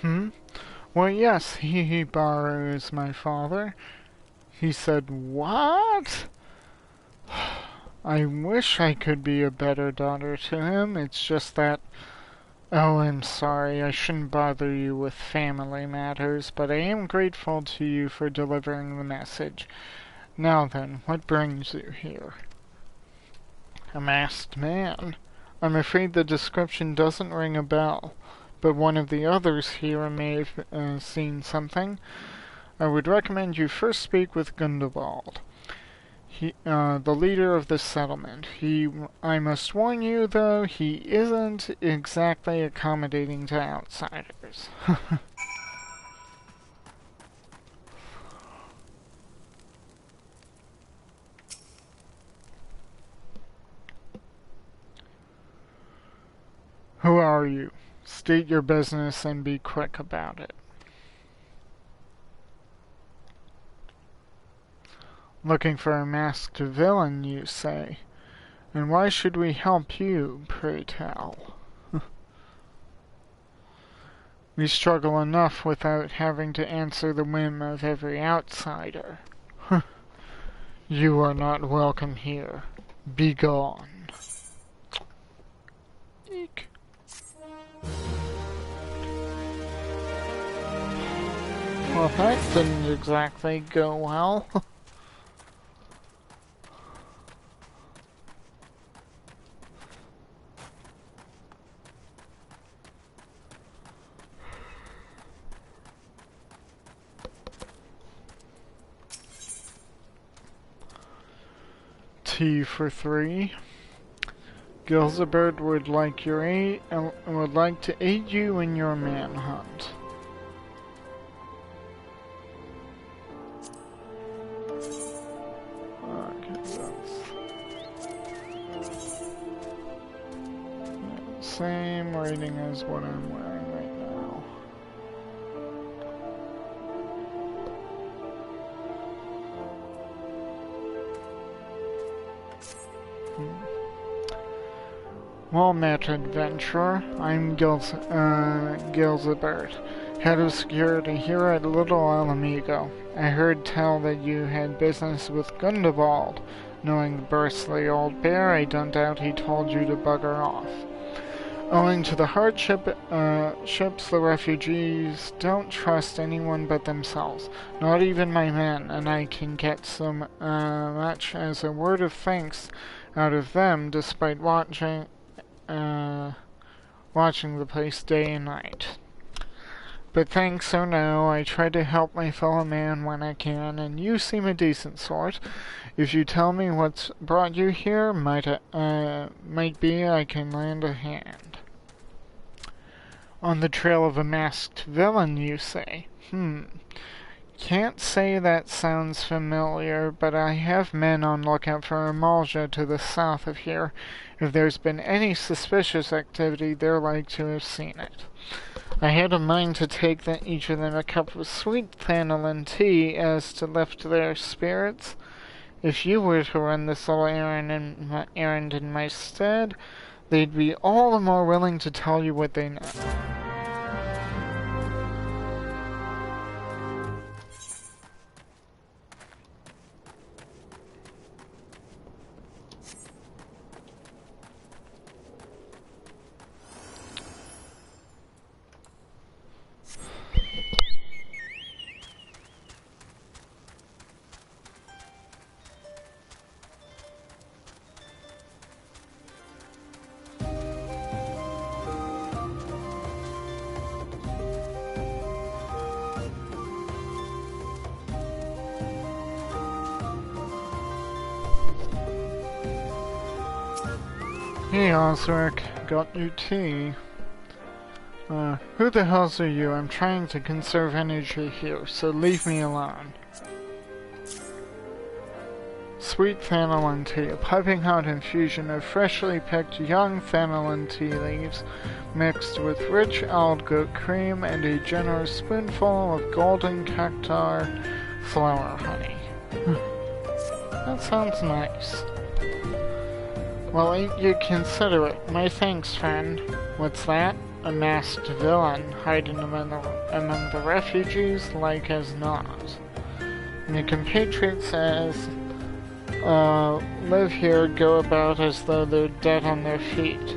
Hmm? Well, yes, he borrows my father. He said, what? I wish I could be a better daughter to him. It's just that... Oh, I'm sorry. I shouldn't bother you with family matters, but I am grateful to you for delivering the message. Now then, what brings you here? A masked man. I'm afraid the description doesn't ring a bell, but one of the others here may have seen something. I would recommend you first speak with Gundobald. The leader of this settlement. I must warn you, though, he isn't exactly accommodating to outsiders. Who are you? State your business and be quick about it. Looking for a masked villain, you say? And why should we help you, pray tell? We struggle enough without having to answer the whim of every outsider. You are not welcome here. Be gone. Eek. Well, that didn't exactly go well. Tea for 3. Gilzebert would like to aid you in your manhunt. Okay, that's same rating as what I'm wearing right now. Well met, adventurer. I'm Gilzebert, head of security here at Little Alamigo. I heard tell that you had business with Gundobald. Knowing the burstly old bear, I don't doubt he told you to bugger off. Owing to the hardship, the refugees don't trust anyone but themselves, not even my men, and I can get so much as a word of thanks out of them despite watching the place day and night. But thanks or no, I try to help my fellow man when I can, and you seem a decent sort. If you tell me what's brought you here, might be I can lend a hand. On the trail of a masked villain, you say? Can't say that sounds familiar, but I have men on lookout for Amalja to the south of here. If there's been any suspicious activity, they're like to have seen it. I had a mind to take each of them a cup of sweet thanalan tea as to lift their spirits. If you were to run this little errand in my stead, they'd be all the more willing to tell you what they know. Hey, Osric, got you tea. Who the hells are you? I'm trying to conserve energy here, so leave me alone. Sweet thanalan tea, a piping hot infusion of freshly picked young thanalan tea leaves, mixed with rich goat cream and a generous spoonful of golden cactar flower honey. That sounds nice. Well, ain't you considerate? My thanks, friend. What's that? a masked villain hiding among the refugees like as not. My compatriot says, live here, go about as though they're dead on their feet.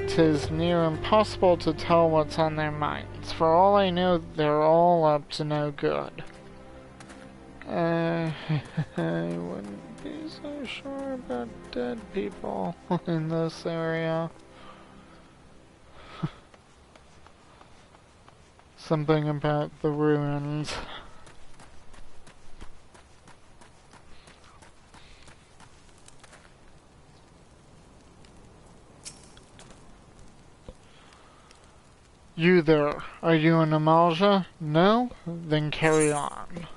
'Tis near impossible to tell what's on their minds. For all I know, they're all up to no good. I wouldn't be so sure about dead people in this area. Something about the ruins. You there, are you an Amalja? No? Then carry on.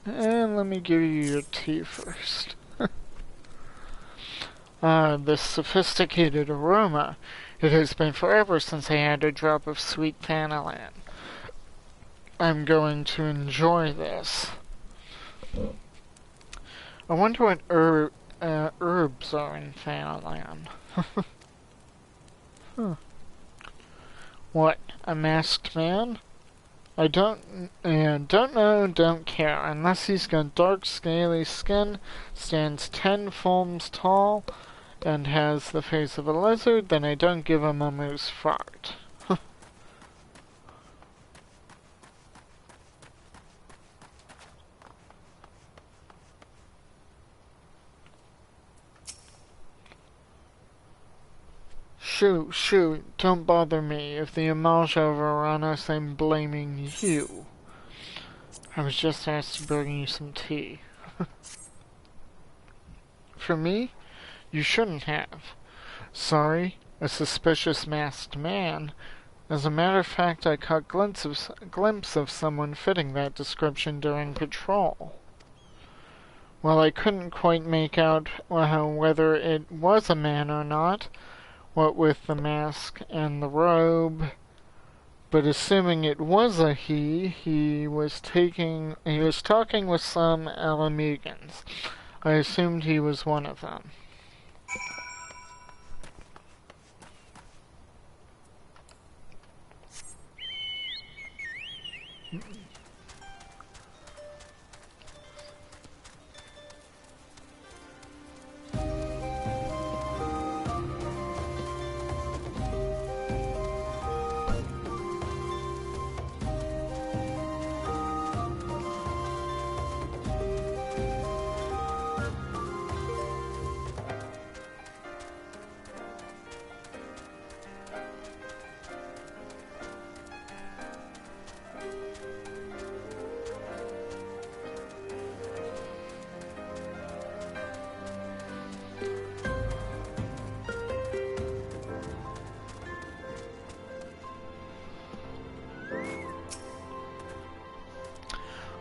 And let me give you your tea first. This sophisticated aroma. It has been forever since I had a drop of sweet vanillin. I'm going to enjoy this. I wonder what herbs are in vanillin. Huh. What, a masked man? I don't know, don't care, unless he's got dark, scaly skin, stands 10 fulms tall, and has the face of a lizard, then I don't give him a moose fart. Shoot, don't bother me. If the Amalja overrun us, I'm blaming you. I was just asked to bring you some tea. For me? You shouldn't have. Sorry, a suspicious masked man. As a matter of fact, I caught glimpse of someone fitting that description during patrol. Well, I couldn't quite make out whether it was a man or not, what with the mask and the robe, but assuming it was a he was talking with some Alamegans. I assumed he was one of them.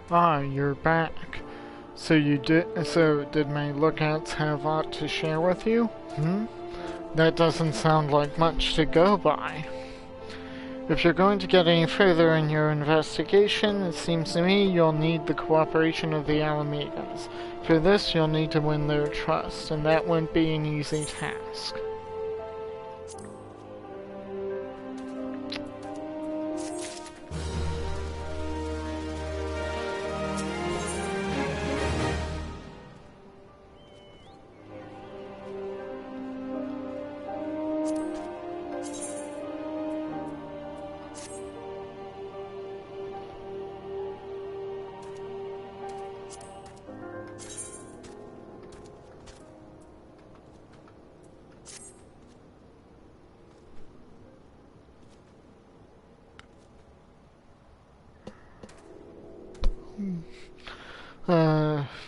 Ah, you're back. So did my lookouts have aught to share with you? That doesn't sound like much to go by. If you're going to get any further in your investigation, it seems to me you'll need the cooperation of the Alamegans. For this, you'll need to win their trust, and that won't be an easy task.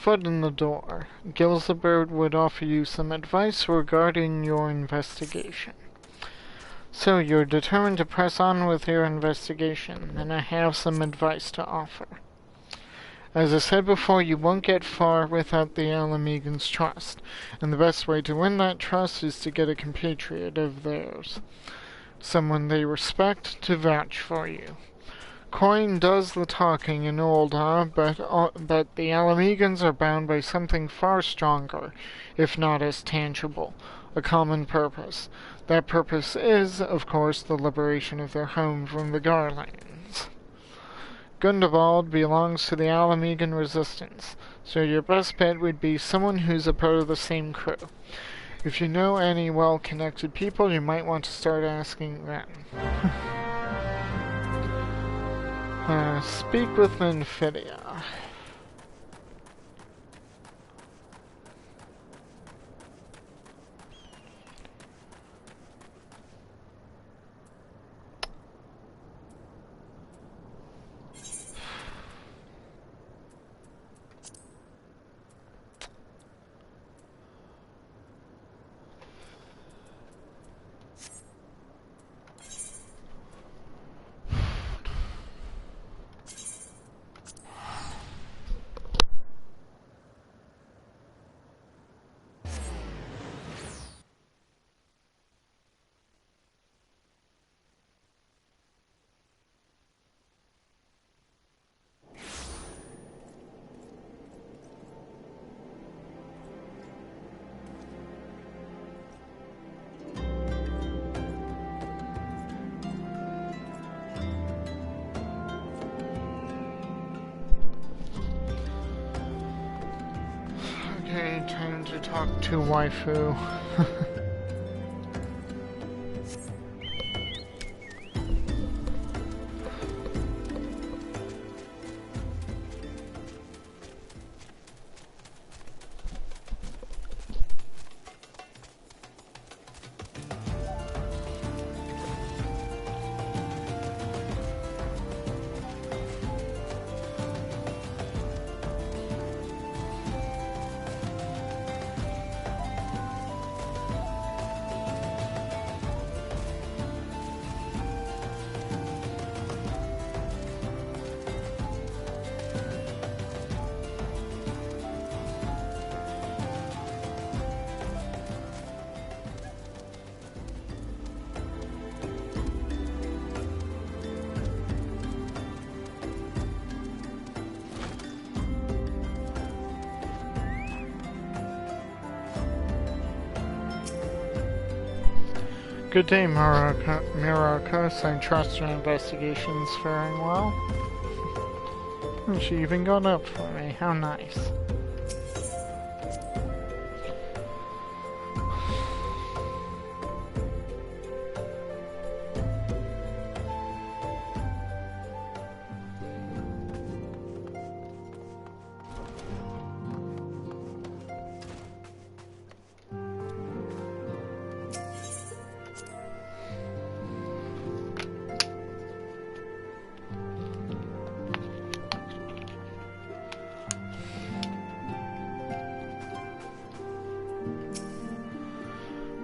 Foot in the door. Gilzebert would offer you some advice regarding your investigation. So you're determined to press on with your investigation, and I have some advice to offer. As I said before, you won't get far without the Alamegans' trust, and the best way to win that trust is to get a compatriot of theirs. Someone they respect to vouch for you. Coin does the talking in Olda, but the Alamegans are bound by something far stronger, if not as tangible, a common purpose. That purpose is, of course, the liberation of their home from the Garlands. Gundevald belongs to the Alamegan resistance, so your best bet would be someone who's a part of the same crew. If you know any well-connected people, you might want to start asking them. Speak with Nymphidia. Okay, time to talk to waifu. Good day, Myrokos. I trust your investigation's faring well. And she even got up for me. How nice.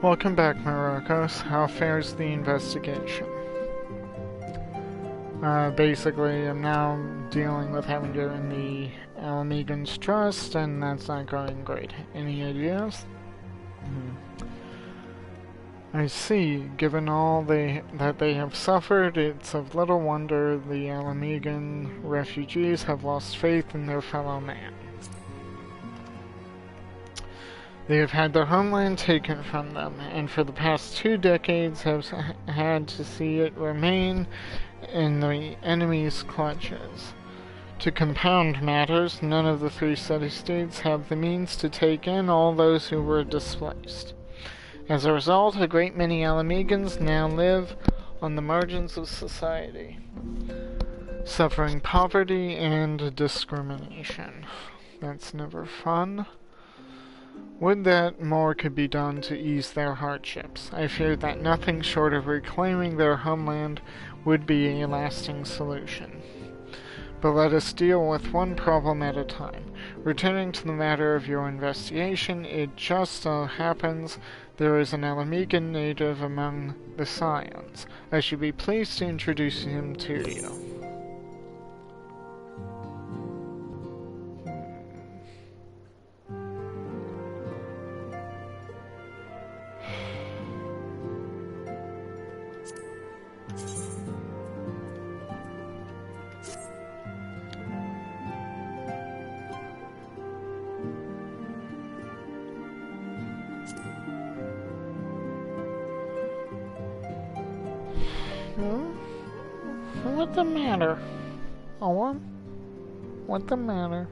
Welcome back, Myrokos. How fares the investigation? Basically, I'm now dealing with having to earn the Alamegans' trust, and that's not going great. Any ideas? I see. Given all that they have suffered, it's of little wonder the Alamegan refugees have lost faith in their fellow man. They have had their homeland taken from them, and for the past 2 decades have had to see it remain in the enemy's clutches. To compound matters, none of the 3 city-states have the means to take in all those who were displaced. As a result, a great many Alamegans now live on the margins of society, suffering poverty and discrimination. That's never fun. Would that more could be done to ease their hardships. I fear that nothing short of reclaiming their homeland would be a lasting solution. But let us deal with one problem at a time. Returning to the matter of your investigation, it just so happens there is an Alamegan native among the Scions. I should be pleased to introduce him to you. What the matter? Owen? What the matter?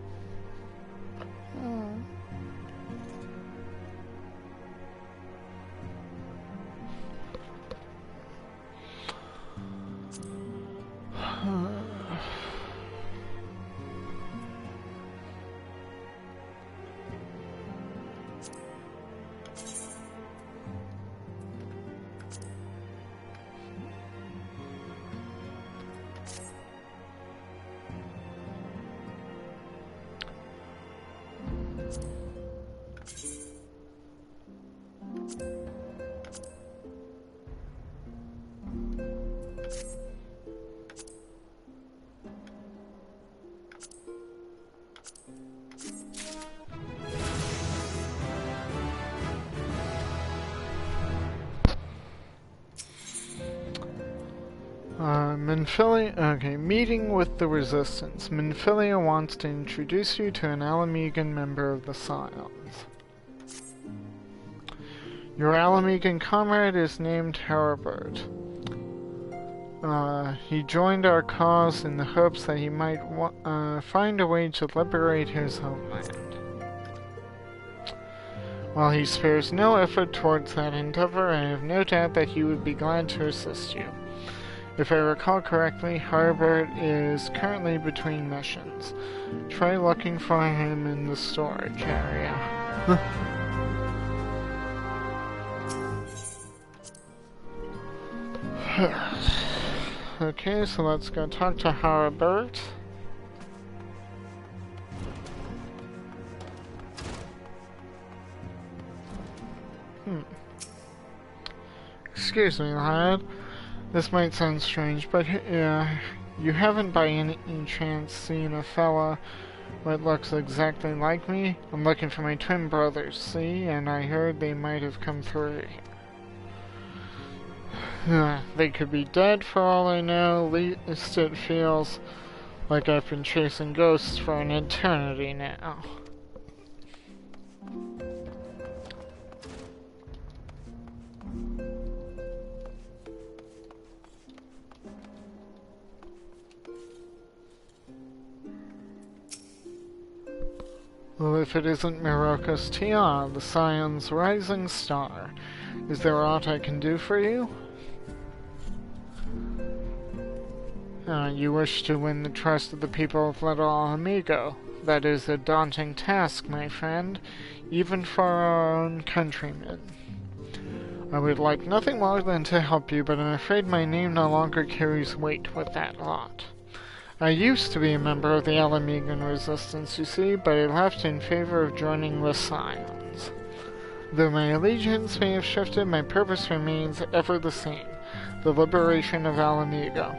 Okay, meeting with the Resistance. Minfilia wants to introduce you to an Alamegan member of the Scions. Your Alamegan comrade is named Haribert. He joined our cause in the hopes that he might find a way to liberate his homeland. While he spares no effort towards that endeavor, I have no doubt that he would be glad to assist you. If I recall correctly, Haribert is currently between missions. Try looking for him in the storage area. Okay, so let's go talk to Haribert. Excuse me, lad. This might sound strange, but you haven't by any chance seen a fella that looks exactly like me? I'm looking for my twin brothers, see? And I heard they might have come through. They could be dead for all I know. At least it feels like I've been chasing ghosts for an eternity now. Well, if it isn't Myrokos Tia, the Scion's rising star, is there aught I can do for you? You wish to win the trust of the people of Little Amigo. That is a daunting task, my friend, even for our own countrymen. I would like nothing more than to help you, but I'm afraid my name no longer carries weight with that lot. I used to be a member of the Alamegan Resistance, you see, but I left in favor of joining the Scions. Though my allegiance may have shifted, my purpose remains ever the same, the liberation of Alamego.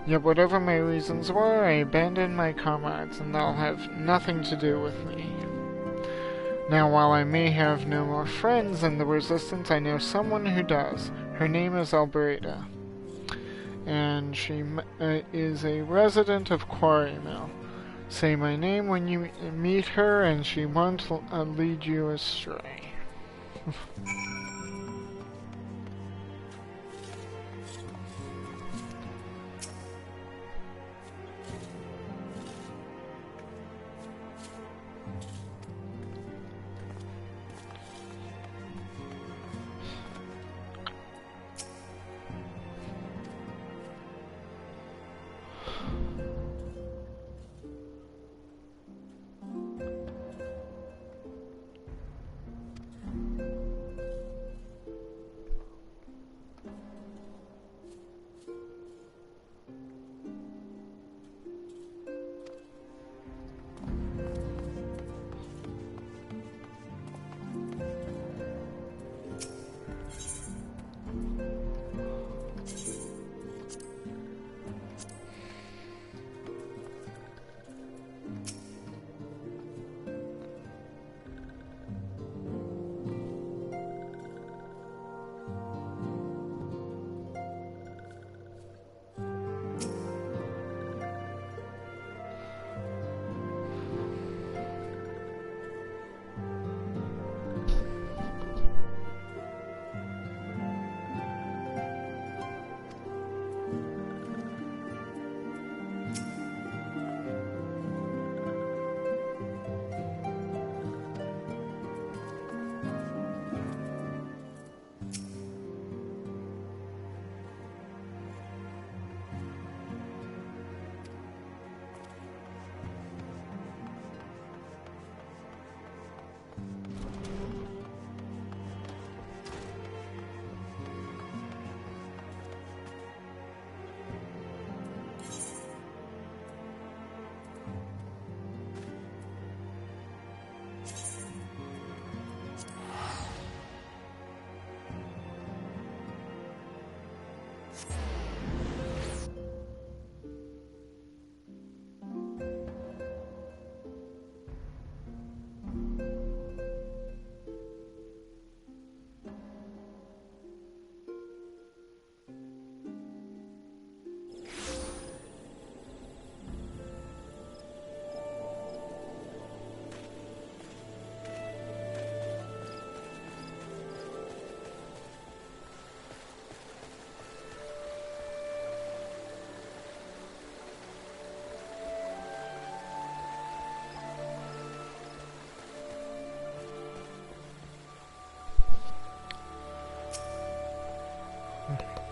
Yet whatever my reasons were, I abandoned my comrades, and they'll have nothing to do with me. Now, while I may have no more friends in the Resistance, I know someone who does. Her name is Albreda, and she is a resident of Quarry Mill. Say my name when you meet her, and she won't lead you astray.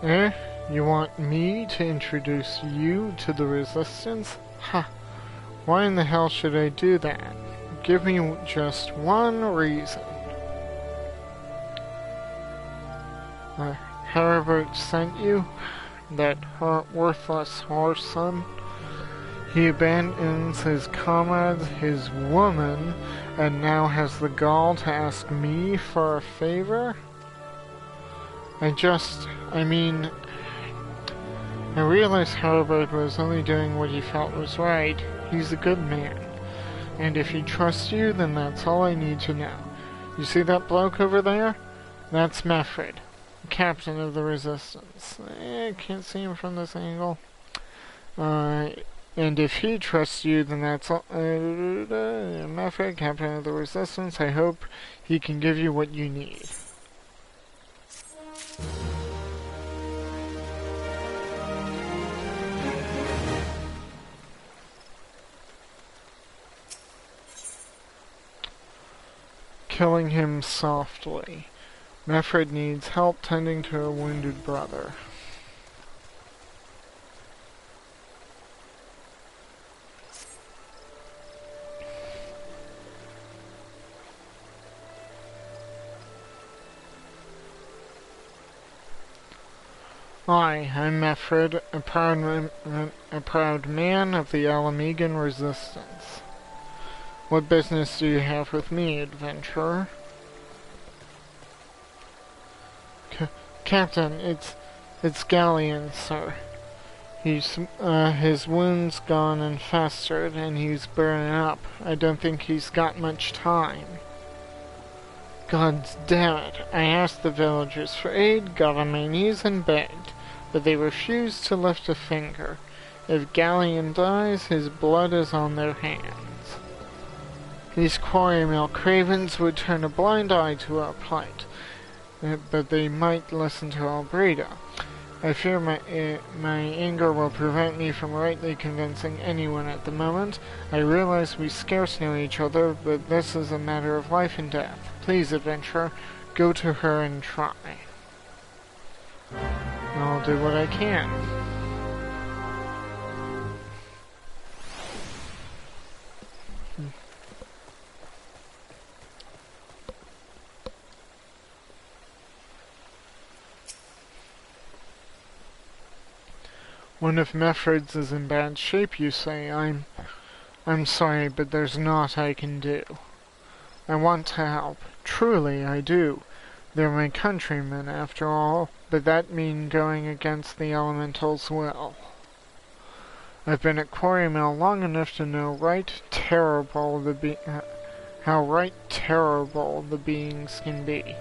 Eh? You want me to introduce you to the Resistance? Ha! Why in the hell should I do that? Give me just one reason. Herbert sent you? That worthless horse son? He abandons his comrades, his woman, and now has the gall to ask me for a favor? I realize Herbert was only doing what he felt was right. He's a good man. And if he trusts you, then that's all I need to know. You see that bloke over there? That's Meffred, captain of the Resistance. I can't see him from this angle. And if he trusts you, then that's all. Meffred, captain of the Resistance, I hope he can give you what you need. Killing him softly. Meffred needs help tending to a wounded brother. I'm Meffred, a proud man of the Alamegan Resistance. What business do you have with me, adventurer? Captain, it's Galleon, sir. His wound's gone and festered, and he's burning up. I don't think he's got much time. God damn it. I asked the villagers for aid, got on my knees and begged, but they refused to lift a finger. If Galleon dies, his blood is on their hands. These quarry mill cravens would turn a blind eye to our plight, but they might listen to Albreda. I fear my anger will prevent me from rightly convincing anyone at the moment. I realize we scarce know each other, but this is a matter of life and death. Please, adventurer, go to her and try. I'll do what I can. One of Meffred's is in bad shape, you say. I'm sorry, but there's naught I can do. I want to help. Truly, I do. They're my countrymen, after all, but that means going against the elemental's will. I've been at Quarry Mill long enough to know how right terrible the beings can be.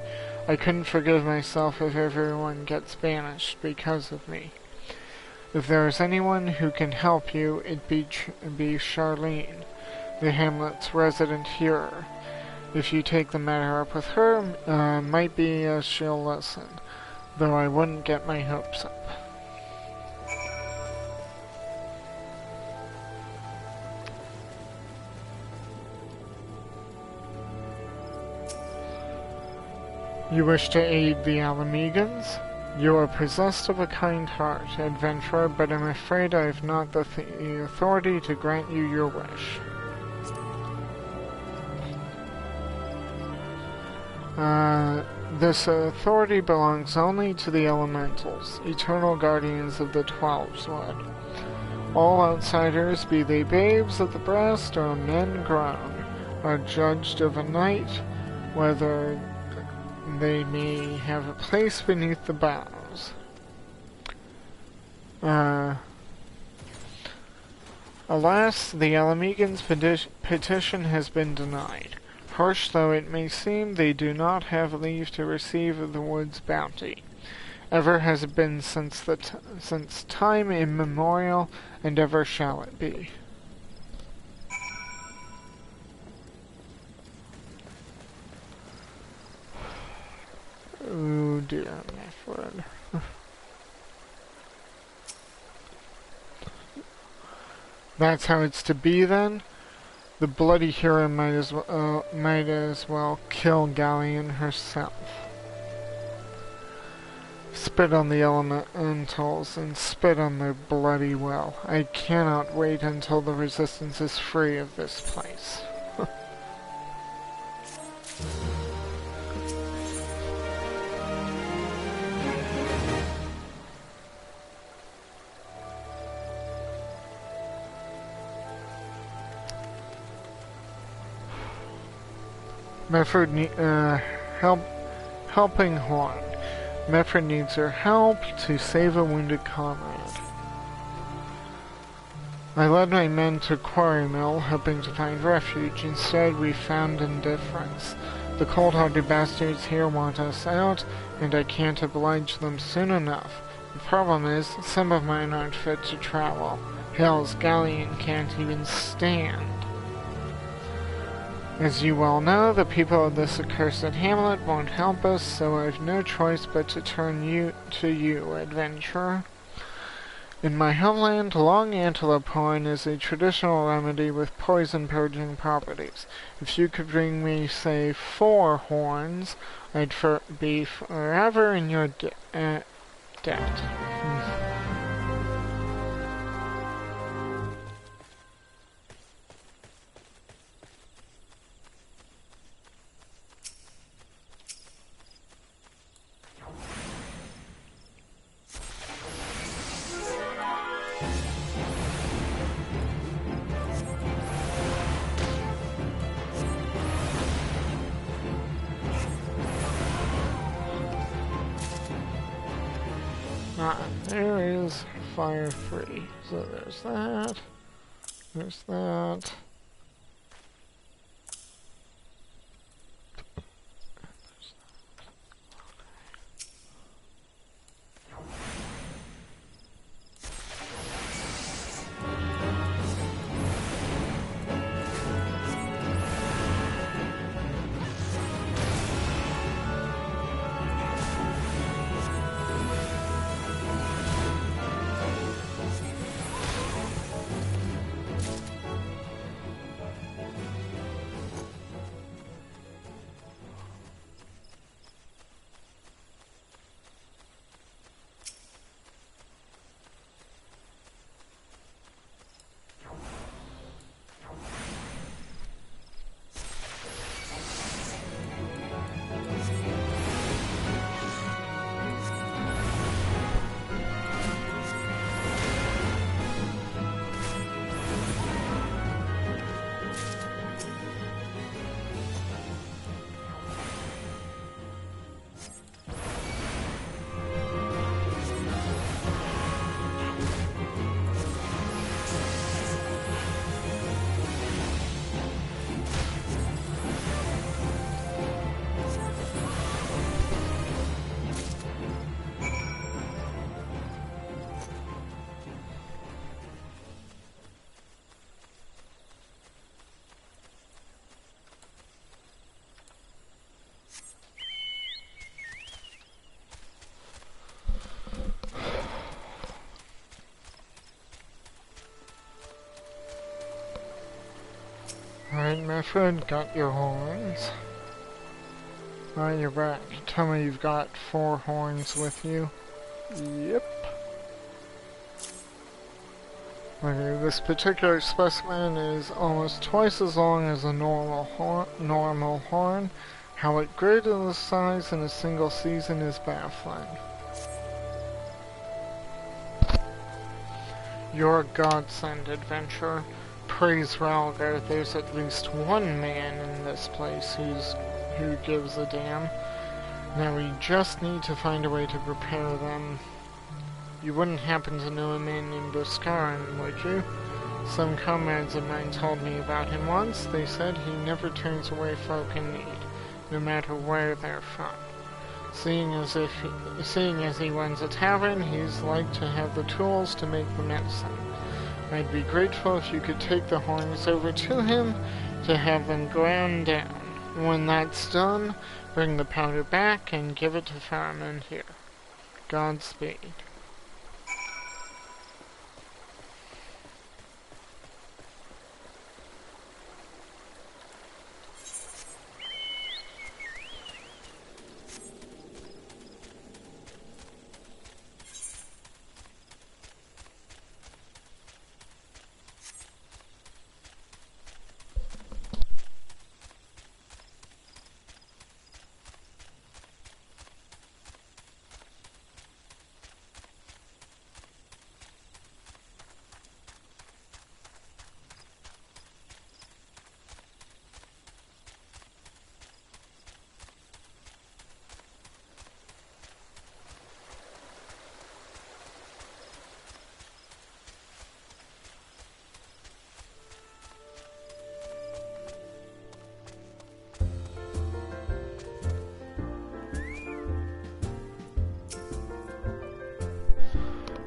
I couldn't forgive myself if everyone gets banished because of me. If there is anyone who can help you, it'd be Charlene, the hamlet's resident hearer. If you take the matter up with her, might be she'll listen, though I wouldn't get my hopes up. You wish to aid the Alamegans? You are possessed of a kind heart, adventurer, but I'm afraid I have not the authority to grant you your wish. This authority belongs only to the elementals, eternal guardians of the 12's-wood. All outsiders, be they babes at the breast or men grown, are judged of a night, whether they may have a place beneath the boughs. Alas, the Alamegan's petition has been denied. Harsh though it may seem, they do not have leave to receive the wood's bounty. Ever has it been since time immemorial, and ever shall it be. Oh dear, my friend. That's how it's to be then? The bloody hero might as well kill Galleon herself. Spit on the elementals and spit on their bloody well. I cannot wait until the resistance is free of this place. Mefford helping Horn. Mefford needs her help to save a wounded comrade. I led my men to Quarry Mill, hoping to find refuge. Instead, we found indifference. The cold-hearted bastards here want us out, and I can't oblige them soon enough. The problem is, some of mine aren't fit to travel. Hell's Galleon can't even stand. As you well know, the people of this accursed hamlet won't help us, so I've no choice but to turn to you, adventurer. In my homeland, long antelope horn is a traditional remedy with poison-purging properties. If you could bring me, say, 4 horns, I'd be forever in your debt. There is fire free. So there's that. There's that. Alright, my friend, got your horns. Alright, you're back. Tell me you've got 4 horns with you. Yep. Okay, this particular specimen is almost twice as long as a normal horn. How it grew to this size in a single season is baffling. You're a godsend, adventurer. Praise Ralgar, there's at least one man in this place who gives a damn. Now we just need to find a way to prepare them. You wouldn't happen to know a man named Boscarin, would you? Some comrades of mine told me about him once. They said he never turns away folk in need, no matter where they're from. Seeing as he runs a tavern, he's like to have the tools to make the medicine. I'd be grateful if you could take the horns over to him to have them ground down. When that's done, bring the powder back and give it to Fireman here. Godspeed.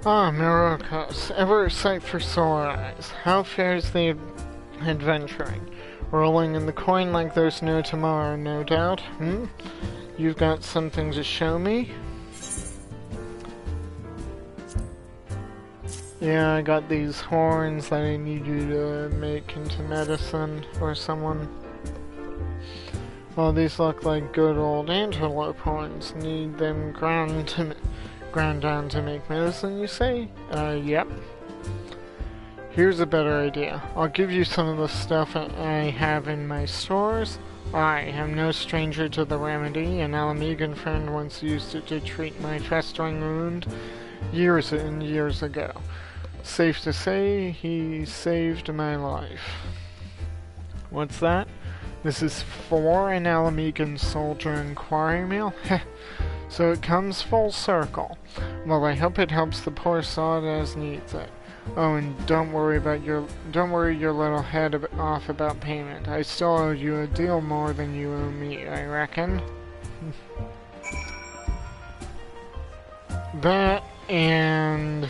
Ah, Myrokos, ever a sight for sore eyes. How fares the adventuring? Rolling in the coin like there's no tomorrow, no doubt, hmm? You've got something to show me? Yeah, I got these horns that I need you to make into medicine for someone. Oh, these look like good old antelope horns. Need them ground down to make medicine, you say? Yep. Here's a better idea. I'll give you some of the stuff I have in my stores. I am no stranger to the remedy. An Alamegan friend once used it to treat my festering wound years and years ago. Safe to say, he saved my life. What's that? This is for an Alamegan soldier inquiry mail? So it comes full circle. Well, I hope it helps the poor sod as needs it. Oh, and don't worry your little head off about payment. I still owe you a deal more than you owe me, I reckon. That and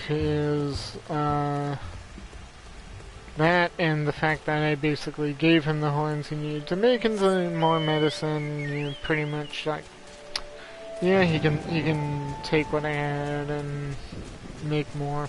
that and the fact that I basically gave him the horns he needed to make into more medicine. You pretty much like, yeah, he can take what I had and make more.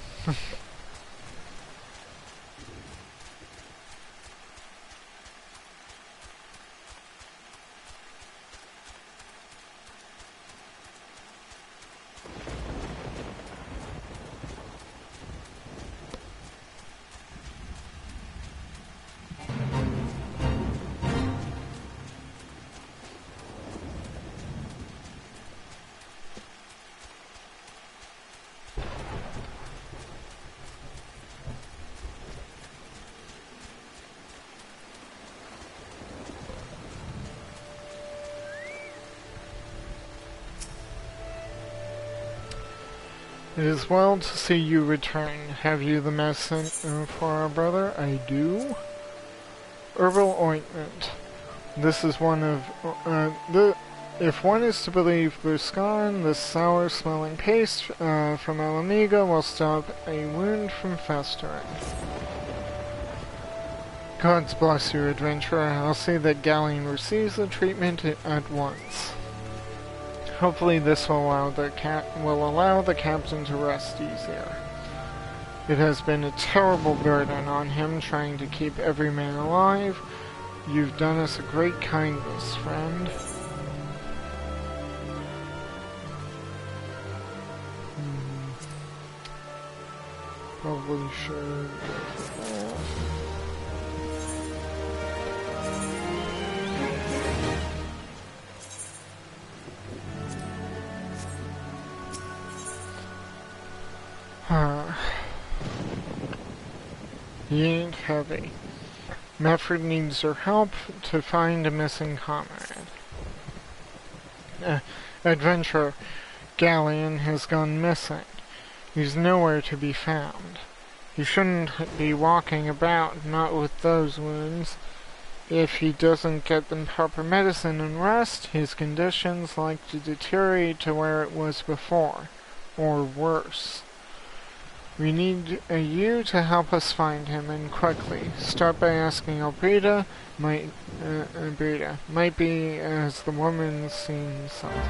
It is well to see you return. Have you the medicine for our brother? I do. Herbal ointment. This is one of if one is to believe Buscan, the sour-smelling paste from Alameda will stop a wound from festering. Gods bless you, adventurer. I'll see that Galleon receives the treatment at once. Hopefully this will allow the captain to rest easier. It has been a terrible burden on him trying to keep every man alive. You've done us a great kindness, friend. Probably should. He ain't heavy. Medford needs your help to find a missing comrade. Adventurer, Galleon has gone missing. He's nowhere to be found. He shouldn't be walking about, not with those wounds. If he doesn't get them proper medicine and rest, his condition's like to deteriorate to where it was before, or worse. We need you to help us find him, and quickly. Start by asking Albreda. Might be as the woman's seen something.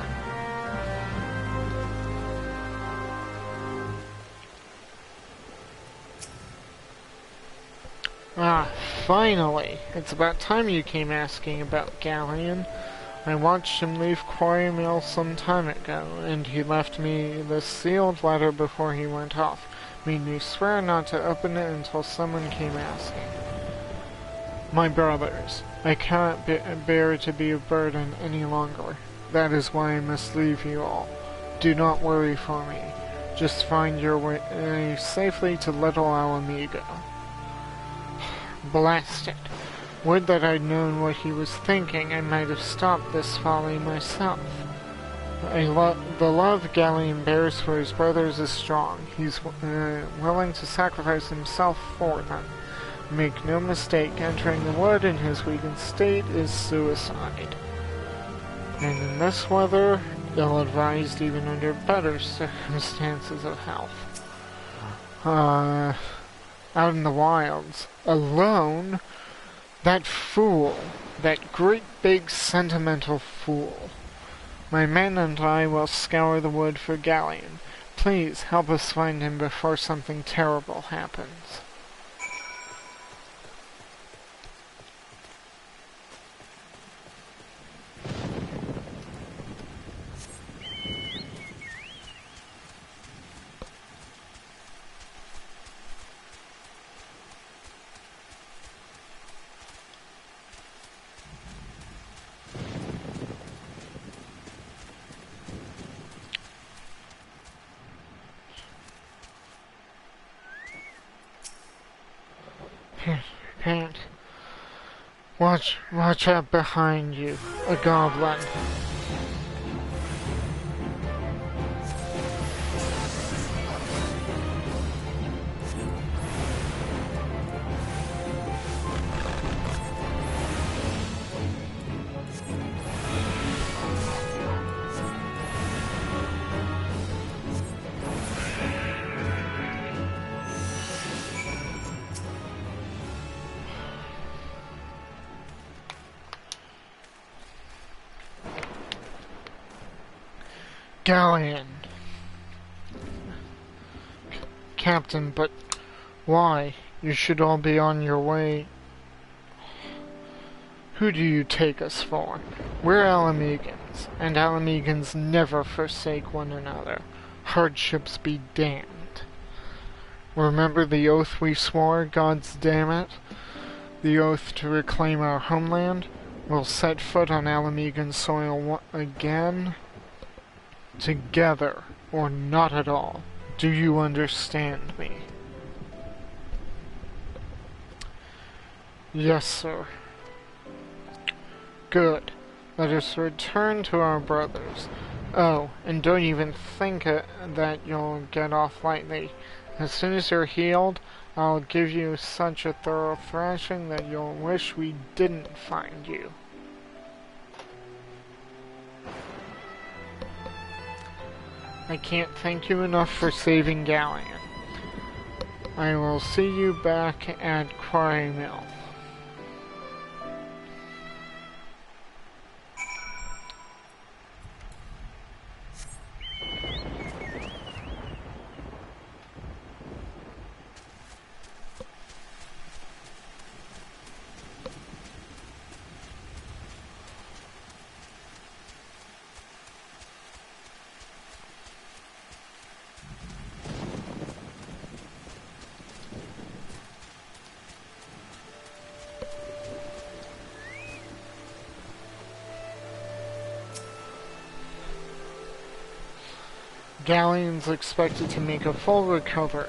Ah, finally! It's about time you came asking about Galleon. I watched him leave Quarry Mill some time ago, and he left me this sealed letter before he went off. Made me swear not to open it until someone came asking. My brothers, I cannot bear to be a burden any longer. That is why I must leave you all. Do not worry for me. Just find your way safely to Little Alameda. Blast it. Would that I'd known what he was thinking. I might have stopped this folly myself. The love Galleon bears for his brothers is strong. He's willing to sacrifice himself for them. Make no mistake, entering the wood in his weakened state is suicide. And in this weather, ill-advised even under better circumstances of health. out in the wilds, alone. That fool, that great big sentimental fool. My men and I will scour the wood for Galleon. Please help us find him before something terrible happens. Pant. Watch out behind you. A goblin. Galleon. Captain, but why? You should all be on your way. Who do you take us for? We're Alamegans, and Alamegans never forsake one another. Hardships be damned. Remember the oath we swore, gods damn it? The oath to reclaim our homeland? We'll set foot on Alamegan soil again. Together, or not at all. Do you understand me? Yes, sir. Good. Let us return to our brothers. Oh, and don't even think that you'll get off lightly. As soon as you're healed, I'll give you such a thorough thrashing that you'll wish we didn't find you. I can't thank you enough for saving Galleon. I will see you back at Quarry Mill. Galleon's expected to make a full recovery.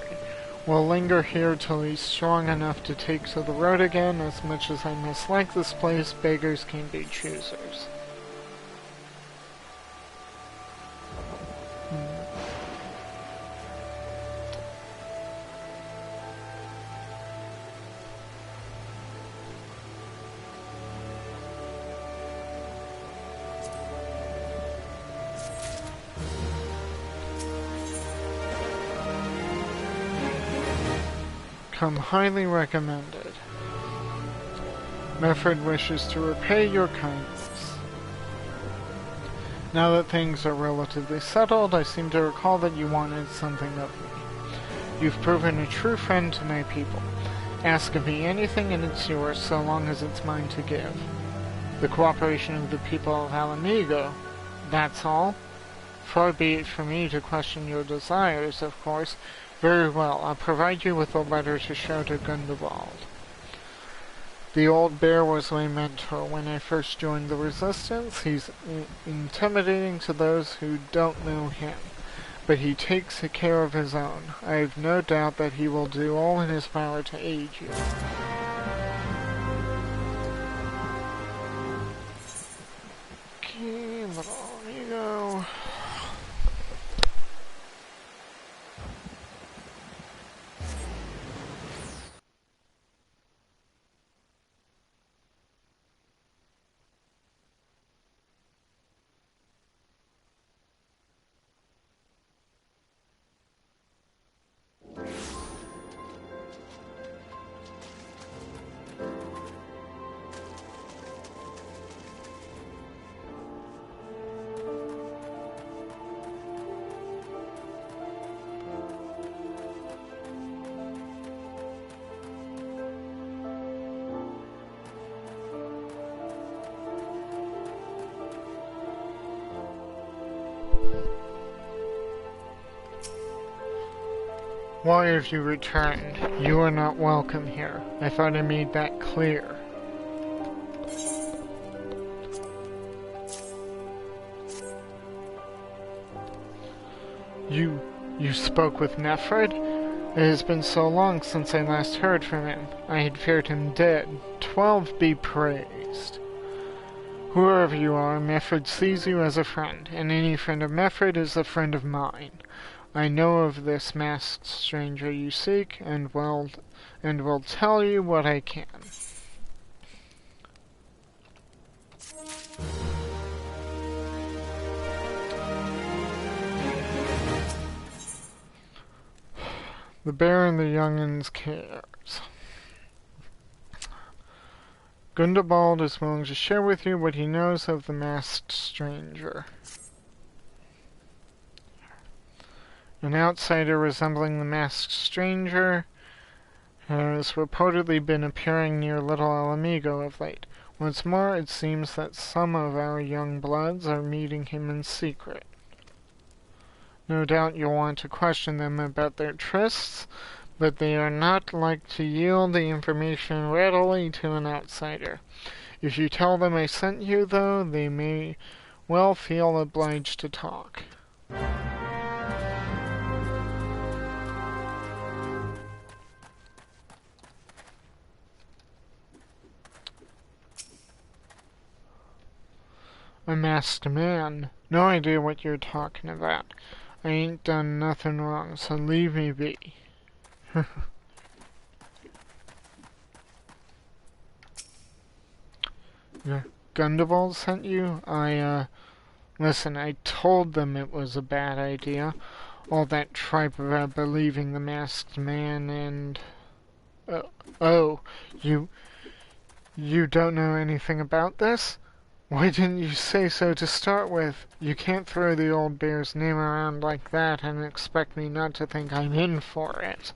We'll linger here till he's strong enough to take to the road again. As much as I mislike this place, beggars can be choosers. Come highly recommended. Mefford wishes to repay your kindness. Now that things are relatively settled, I seem to recall that you wanted something of me. You've proven a true friend to my people. Ask of me anything and it's yours, so long as it's mine to give. The cooperation of the people of Alamego, that's all. Far be it from me to question your desires, of course. Very well, I'll provide you with a letter to show to Gundewald. The old bear was my mentor when I first joined the Resistance. He's intimidating to those who don't know him, but he takes care of his own. I have no doubt that he will do all in his power to aid you. Okay, little amigo. Why have you returned? You are not welcome here. I thought I made that clear. You spoke with Nephrid? It has been so long since I last heard from him. I had feared him dead. 12 be praised. Whoever you are, Nephrid sees you as a friend, and any friend of Nephrid is a friend of mine. I know of this masked stranger you seek, and will tell you what I can. The bear in the youngin's cares. Gundabald is willing to share with you what he knows of the masked stranger. An outsider resembling the masked stranger has reportedly been appearing near Little Alamigo of late. What's more, it seems that some of our young bloods are meeting him in secret. No doubt you'll want to question them about their trysts, but they are not like to yield the information readily to an outsider. If you tell them I sent you, though, they may well feel obliged to talk. A masked man? No idea what you're talking about. I ain't done nothing wrong, so leave me be. Gundabald sent you? Listen, I told them it was a bad idea. All that tripe about believing the masked man and... you don't know anything about this? Why didn't you say so to start with? You can't throw the old bear's name around like that and expect me not to think I'm in for it.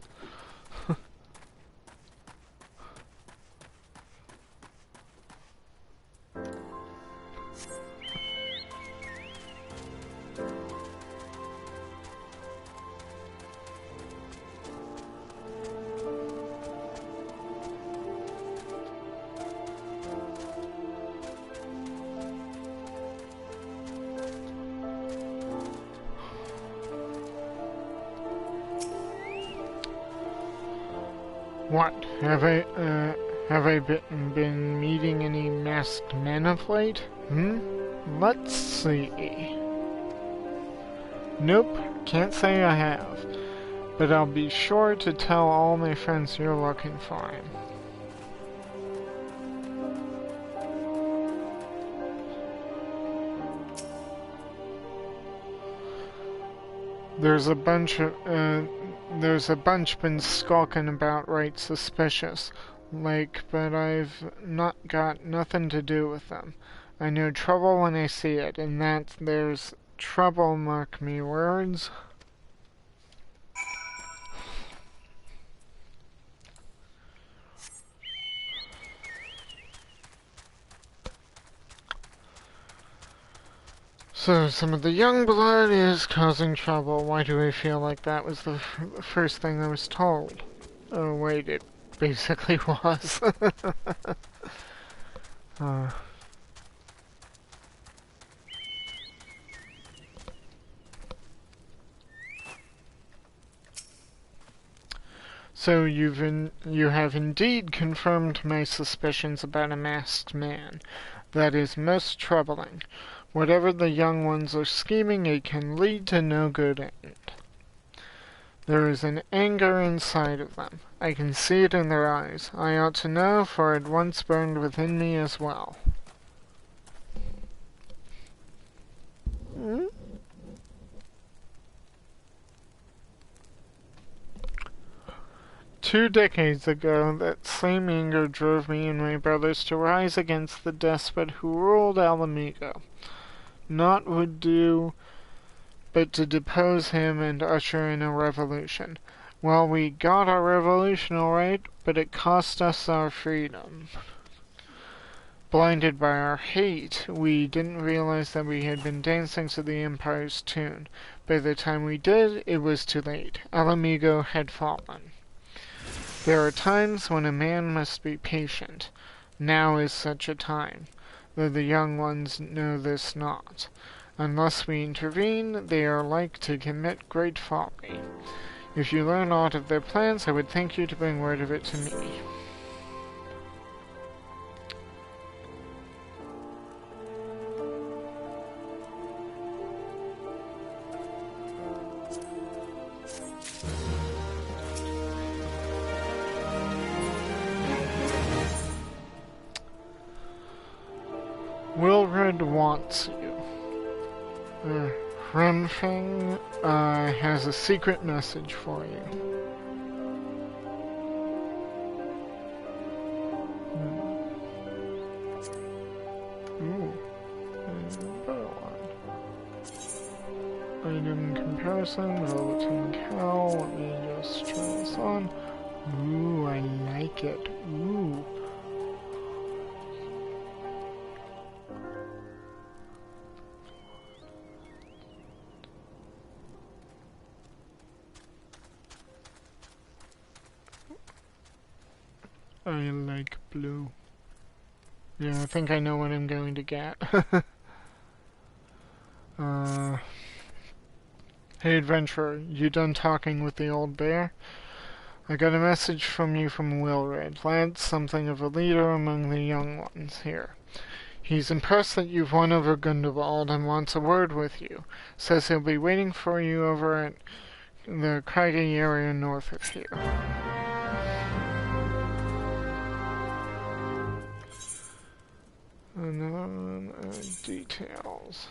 What? Have I been meeting any masked men of late? Let's see. Nope, can't say I have. But I'll be sure to tell all my friends you're looking for him. There's a bunch been skulking about right suspicious, like, but I've not got nothing to do with them. I know trouble when I see it, and that there's trouble, mark me words. So, some of the young blood is causing trouble. Why do I feel like that was the first thing I was told? Oh, wait, it basically was. So you have indeed confirmed my suspicions about a masked man. That is most troubling. Whatever the young ones are scheming, it can lead to no good end. There is an anger inside of them. I can see it in their eyes. I ought to know, for it once burned within me as well. 2 decades ago, that same anger drove me and my brothers to rise against the despot who ruled Alamigo. Naught would do but to depose him and usher in a revolution. Well, we got our revolution all right, but it cost us our freedom. Blinded by our hate, we didn't realize that we had been dancing to the Empire's tune. By the time we did, it was too late. El Amigo had fallen. There are times when a man must be patient. Now is such a time, though the young ones know this not. Unless we intervene, they are like to commit great folly. If you learn aught of their plans, I would thank you to bring word of it to me. Wilred wants you. Renfeng has a secret message for you. Ooh. Better one. Item comparison, Velveteen Cow. Let me just turn this on. Ooh, I like it. Ooh. I like blue. Yeah, I think I know what I'm going to get. Hey adventurer, you done talking with the old bear? I got a message from you from Wilred. Lad's something of a leader among the young ones here. He's impressed that you've won over Gundevald and wants a word with you. Says he'll be waiting for you over at the craggy area north of here. And then, details.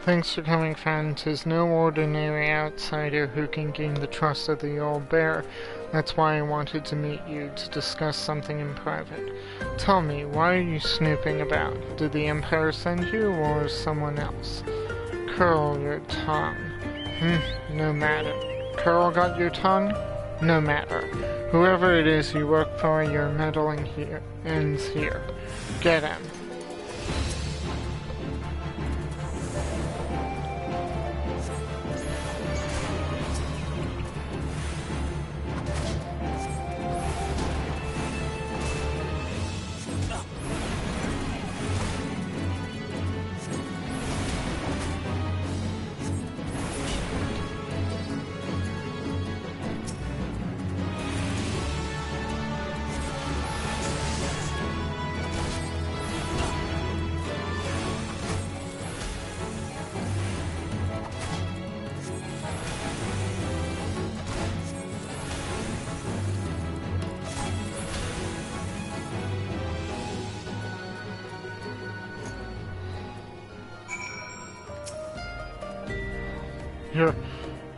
Thanks for coming, friend. 'Tis no ordinary outsider who can gain the trust of the old bear. That's why I wanted to meet you, to discuss something in private. Tell me, why are you snooping about? Did the Empire send you, or someone else? Curl your tongue. No matter. Curl got your tongue? No matter. Whoever it is you work for, your meddling here ends here. Get him.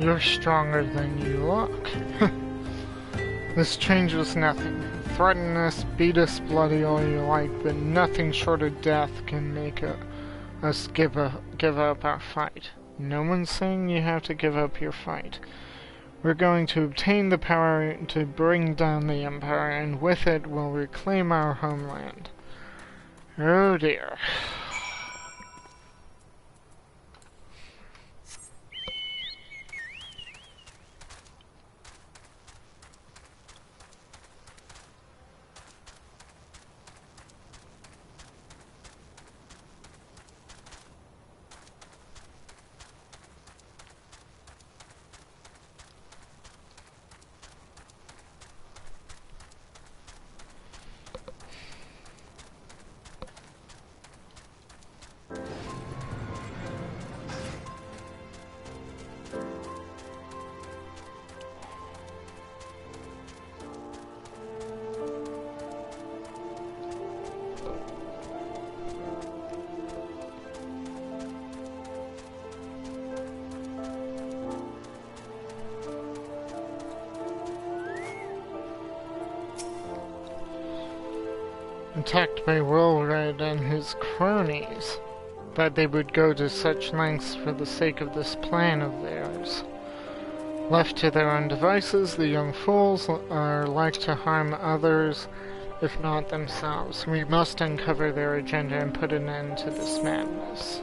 You're stronger than you look. This changes nothing. Threaten us, beat us bloody all you like, but nothing short of death can make us give up our fight. No one's saying you have to give up your fight. We're going to obtain the power to bring down the Empire, and with it we'll reclaim our homeland. Oh dear. Attacked by Wilred and his cronies, that they would go to such lengths for the sake of this plan of theirs. Left to their own devices, the young fools are like to harm others, if not themselves. We must uncover their agenda and put an end to this madness.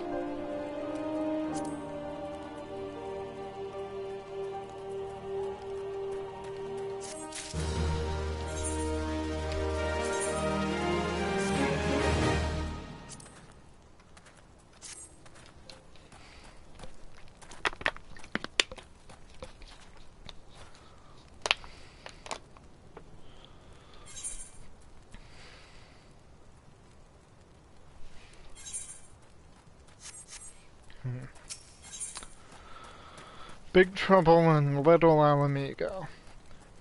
Big trouble in Little Alamigo.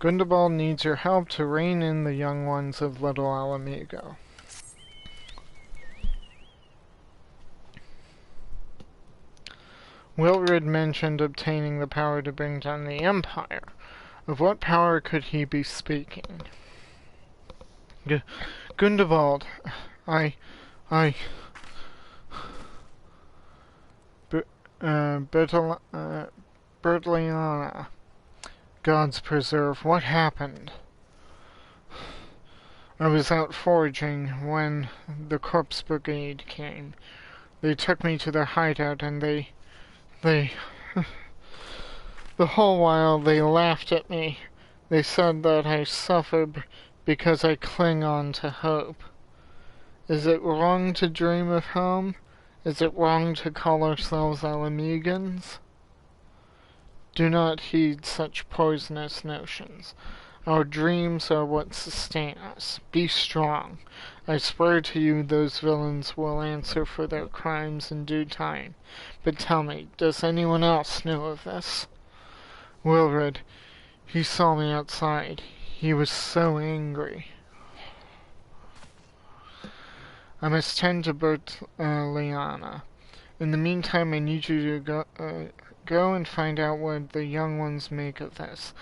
Gundabald needs your help to rein in the young ones of Little Alamigo. Wilred mentioned obtaining the power to bring down the Empire. Of what power could he be speaking? Gundabald, Bertliana, gods preserve, what happened? I was out foraging when the corpse brigade came. They took me to their hideout and they the whole while they laughed at me. They said that I suffered because I cling on to hope. Is it wrong to dream of home? Is it wrong to call ourselves Alamegans? Do not heed such poisonous notions. Our dreams are what sustain us. Be strong. I swear to you those villains will answer for their crimes in due time. But tell me, does anyone else know of this? Wilred, he saw me outside. He was so angry. I must tend to Bertliana. In the meantime, I need you to go and find out what the young ones make of this.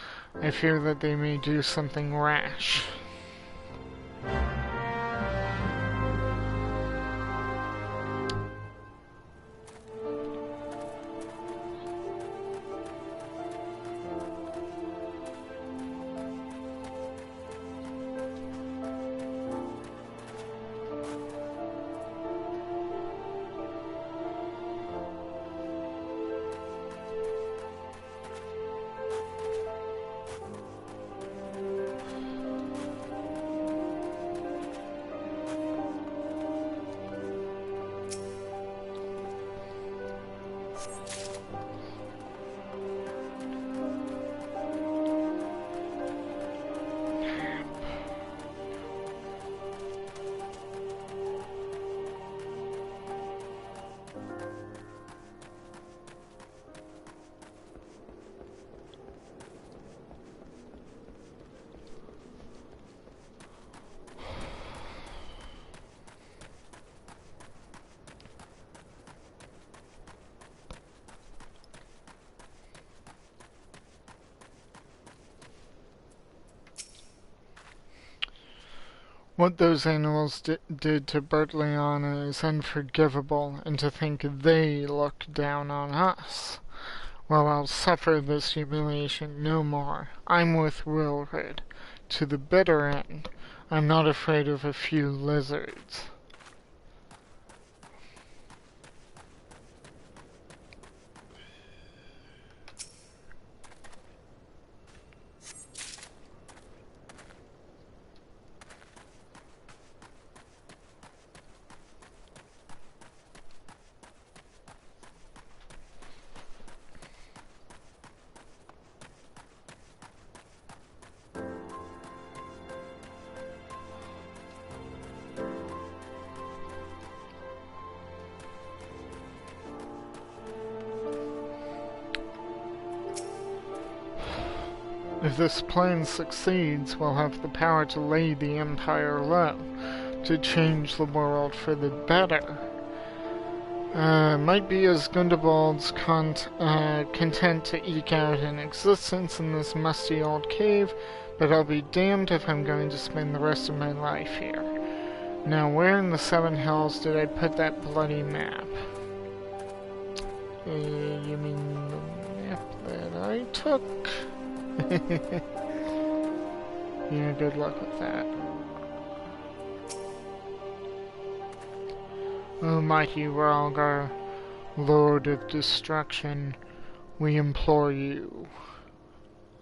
I fear that they may do something rash. What those animals did to Bertliana is unforgivable, and to think they look down on us. Well, I'll suffer this humiliation no more. I'm with Wilred, to the bitter end. I'm not afraid of a few lizards. If this plan succeeds, we'll have the power to lay the Empire low, to change the world for the better. Might be as Gundabald's content to eke out an existence in this musty old cave, but I'll be damned if I'm going to spend the rest of my life here. Now, where in the Seven Hells did I put that bloody map? You mean the map that I took? Yeah, good luck with that. O mighty Ralgar, Lord of Destruction, we implore you,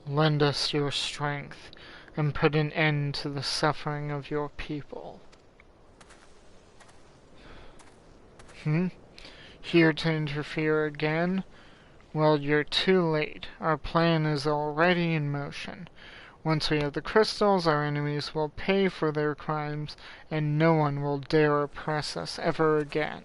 lend us your strength and put an end to the suffering of your people. Here to interfere again? Well, you're too late. Our plan is already in motion. Once we have the crystals, our enemies will pay for their crimes, and no one will dare oppress us ever again.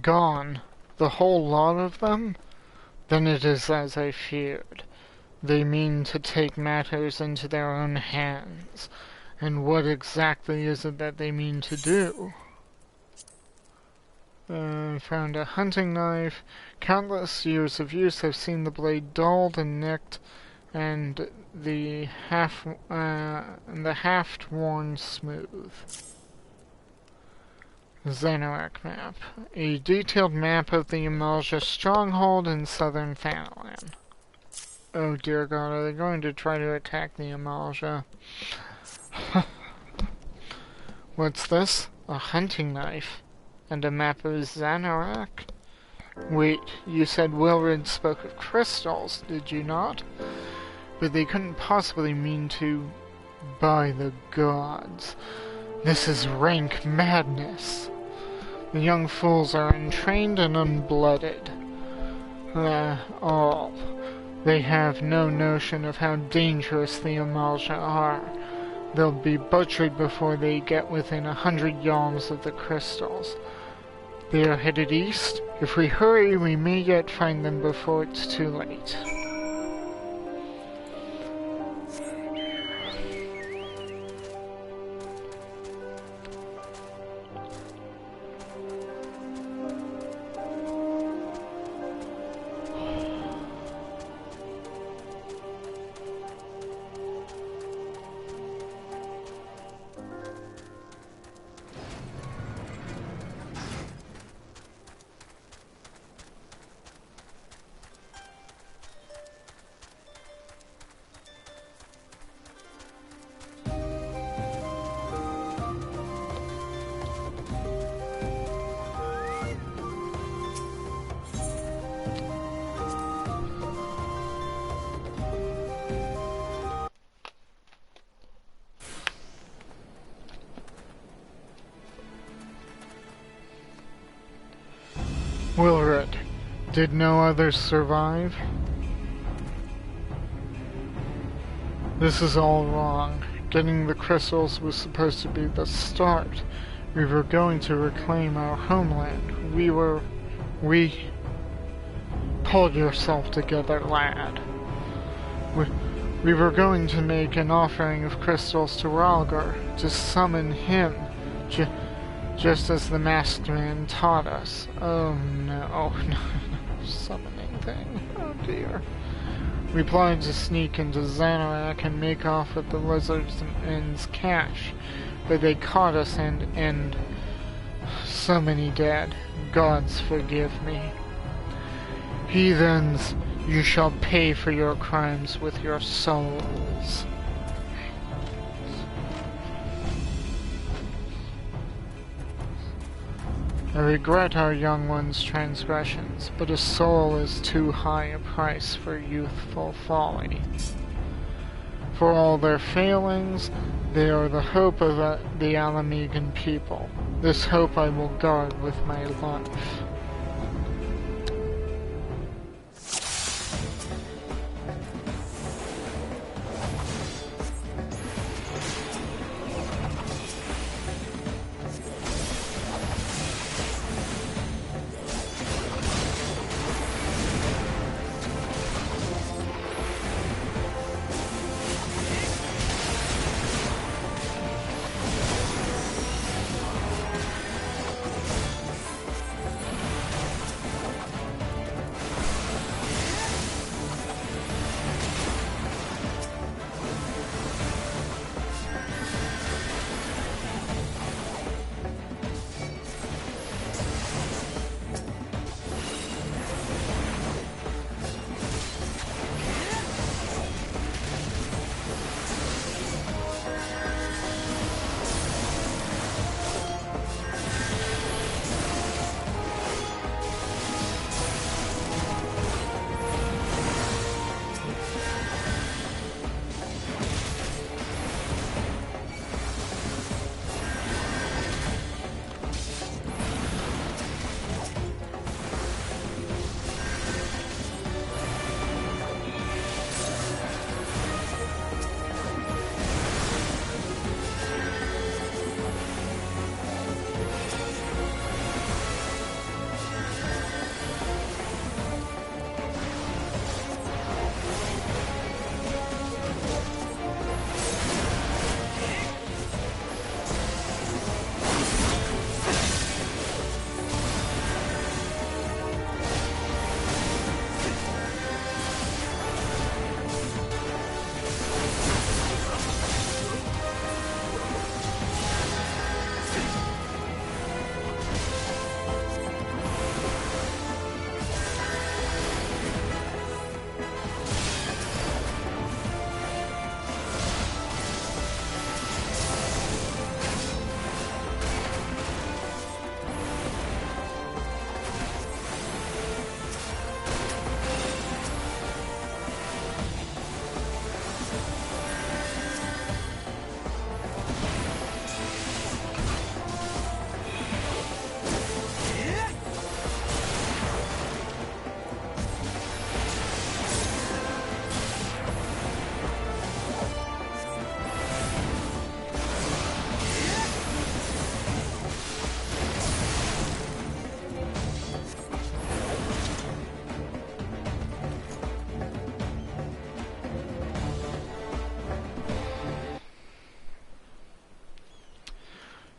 Gone? The whole lot of them? Then it is as I feared. They mean to take matters into their own hands. And what exactly is it that they mean to do? Found a hunting knife. Countless years of use have seen the blade dulled and nicked, and the haft worn smooth. Xenorak map. A detailed map of the Amalja stronghold in southern Thanalan. Oh dear god, are they going to try to attack the Amalja? What's this? A hunting knife. And a map of Xenorak? Wait, you said Wilred spoke of crystals, did you not? But they couldn't possibly mean to... By the gods. This is rank madness. The young fools are untrained and unblooded. All. They have no notion of how dangerous the Amalja are. They'll be butchered before they get within 100 yalms of the crystals. They are headed east. If we hurry, we may yet find them before it's too late. Wilred, did no others survive? This is all wrong. Getting the crystals was supposed to be the start. We were going to reclaim our homeland. We... Pull yourself together, lad. We were going to make an offering of crystals to Ralgar, to summon him, just as the masked man taught us. Oh no, no, summoning thing, oh dear. We planned to sneak into Xanarak and make off with the Lizard's End's cash, but they caught us and so many dead. Gods forgive me. Heathens, you shall pay for your crimes with your souls. I regret our young one's transgressions, but a soul is too high a price for youthful folly. For all their failings, they are the hope of the Alamegan people. This hope I will guard with my life.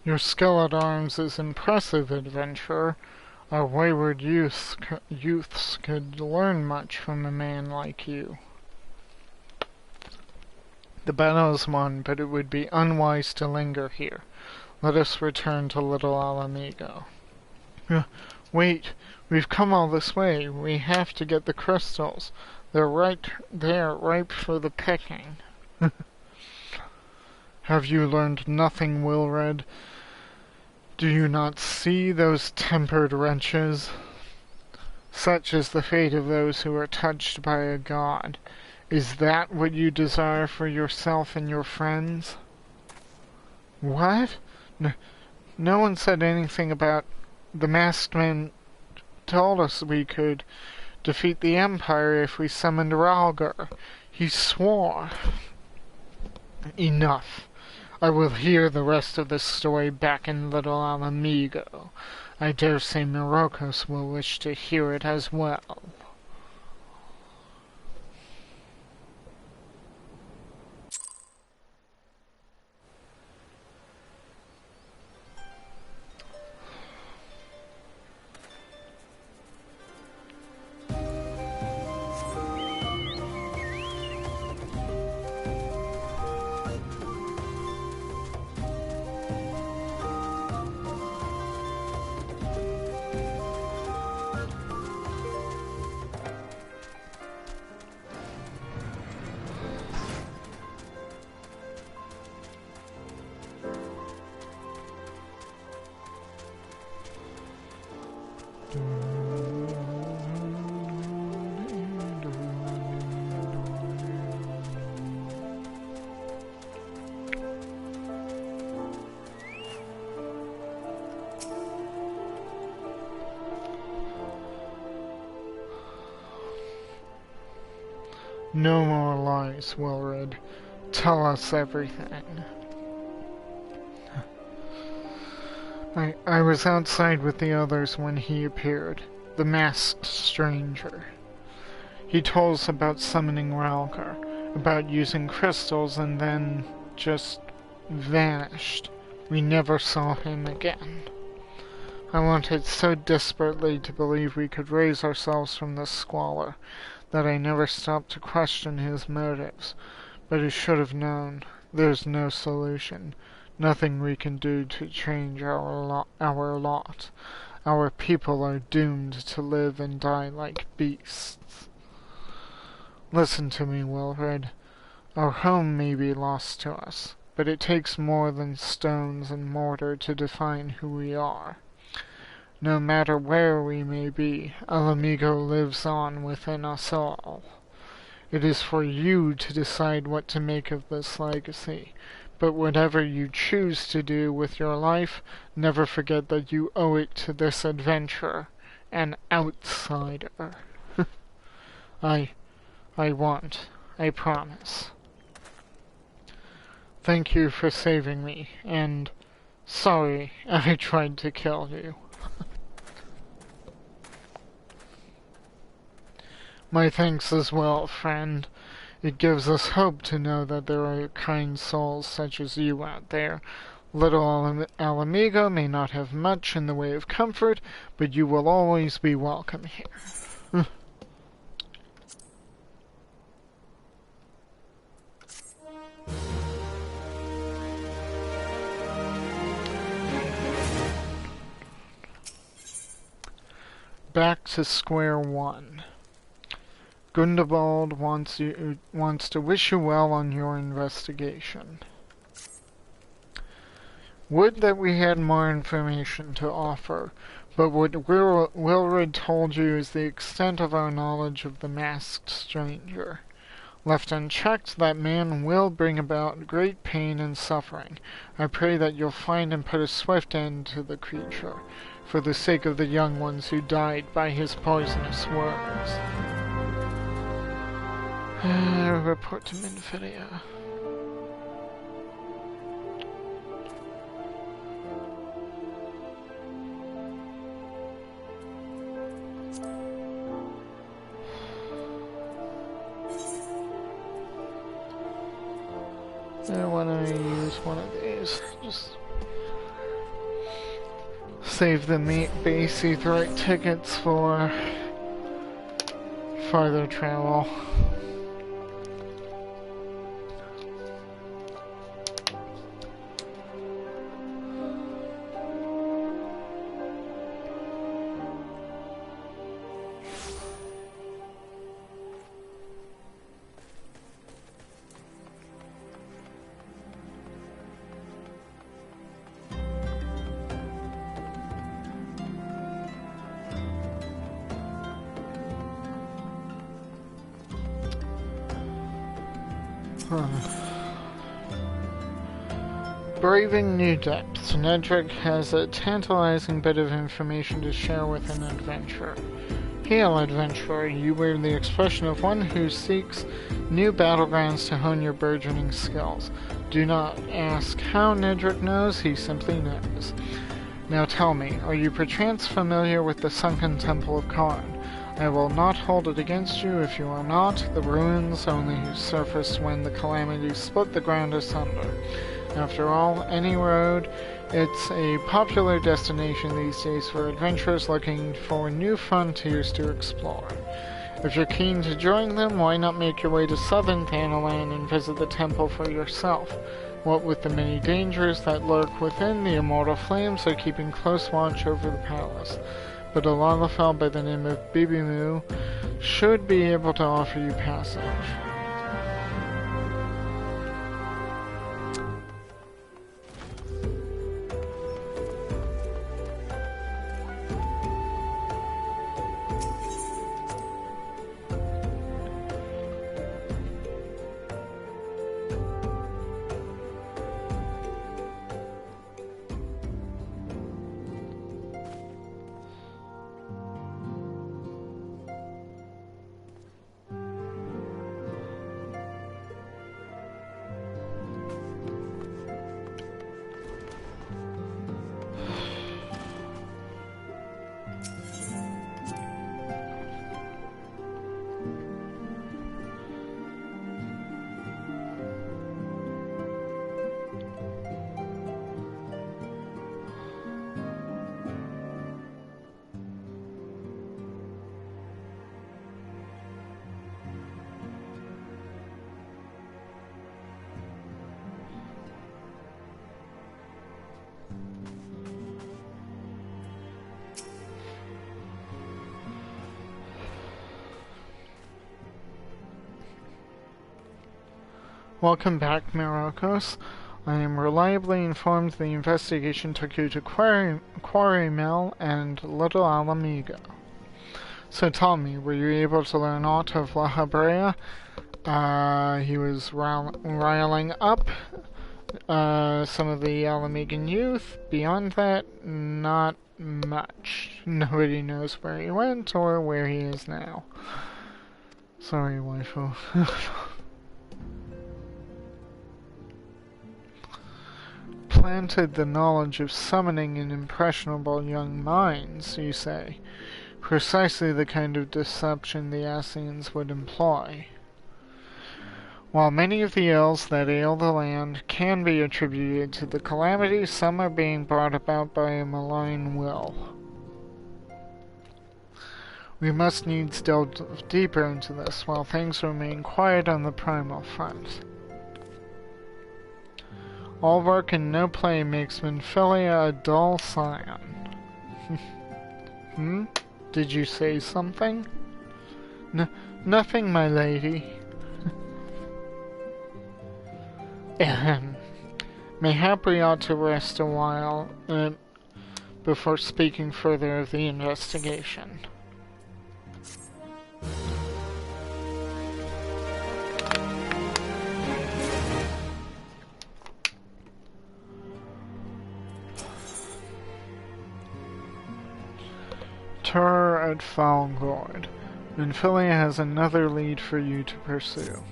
Your skill at arms is impressive, adventurer. Our wayward youths could learn much from a man like you. The battle is won, but it would be unwise to linger here. Let us return to Little Alamigo. Wait, we've come all this way. We have to get the crystals. They're right there, ripe for the picking. Have you learned nothing, Wilred? Do you not see those tempered wretches? Such is the fate of those who are touched by a god. Is that what you desire for yourself and your friends? What? No one said anything about... The masked man told us we could defeat the Empire if we summoned Ralgar. He swore. Enough. I will hear the rest of this story back in Little Alamigo. I dare say Myrokos will wish to hear it as well. No more lies, Wilred. Tell us everything. I was outside with the others when he appeared, the masked stranger. He told us about summoning Ralgar, about using crystals, and then just vanished. We never saw him again. I wanted so desperately to believe we could raise ourselves from this squalor that I never stopped to question his motives, but I should have known. There's no solution, nothing we can do to change our lot. Our people are doomed to live and die like beasts. Listen to me, Wilred. Our home may be lost to us, but it takes more than stones and mortar to define who we are. No matter where we may be, Alamigo lives on within us all. It is for you to decide what to make of this legacy, but whatever you choose to do with your life, never forget that you owe it to this adventurer, an outsider. I won't, I promise. Thank you for saving me, and sorry I tried to kill you. My thanks as well, friend. It gives us hope to know that there are kind souls such as you out there. Little Alamigo may not have much in the way of comfort, but you will always be welcome here. Back to square one. Gundabald wants to wish you well on your investigation. Would that we had more information to offer, but what Wilred told you is the extent of our knowledge of the masked stranger. Left unchecked, that man will bring about great pain and suffering. I pray that you'll find and put a swift end to the creature, for the sake of the young ones who died by his poisonous words. Report to Minfidia. Why don't I use one of these? Just save the base Aetherite tickets for farther travel. Braving new depths, Nedrick has a tantalizing bit of information to share with an adventurer. Hail, adventurer, you wear the expression of one who seeks new battlegrounds to hone your burgeoning skills. Do not ask how Nedrick knows, he simply knows. Now tell me, are you perchance familiar with the sunken temple of Karn? I will not hold it against you if you are not. The ruins only surfaced when the calamity split the ground asunder. After all, any road, it's a popular destination these days for adventurers looking for new frontiers to explore. If you're keen to join them, why not make your way to southern Thanalan and visit the temple for yourself? What with the many dangers that lurk within, the immortal flames are keeping close watch over the palace. But a Lalafell by the name of Bibimu should be able to offer you passage. Welcome back, Myrokos. I am reliably informed the investigation took you to Quarry Mill and Little Alamigo. So tell me, were you able to learn aught of La Habrea? He was riling up some of the Alamigan youth. Beyond that, not much. Nobody knows where he went or where he is now. Sorry, waifu. Planted the knowledge of summoning in impressionable young minds, you say. Precisely the kind of deception the Ascians would employ. While many of the ills that ail the land can be attributed to the calamity, some are being brought about by a malign will. We must needs delve deeper into this while things remain quiet on the primal front. All work and no play makes Minfilia a dull scion. Did you say something? Nothing, my lady. Mayhap we ought to rest a while before speaking further of the investigation. Terror at Falgord. Minfilia has another lead for you to pursue.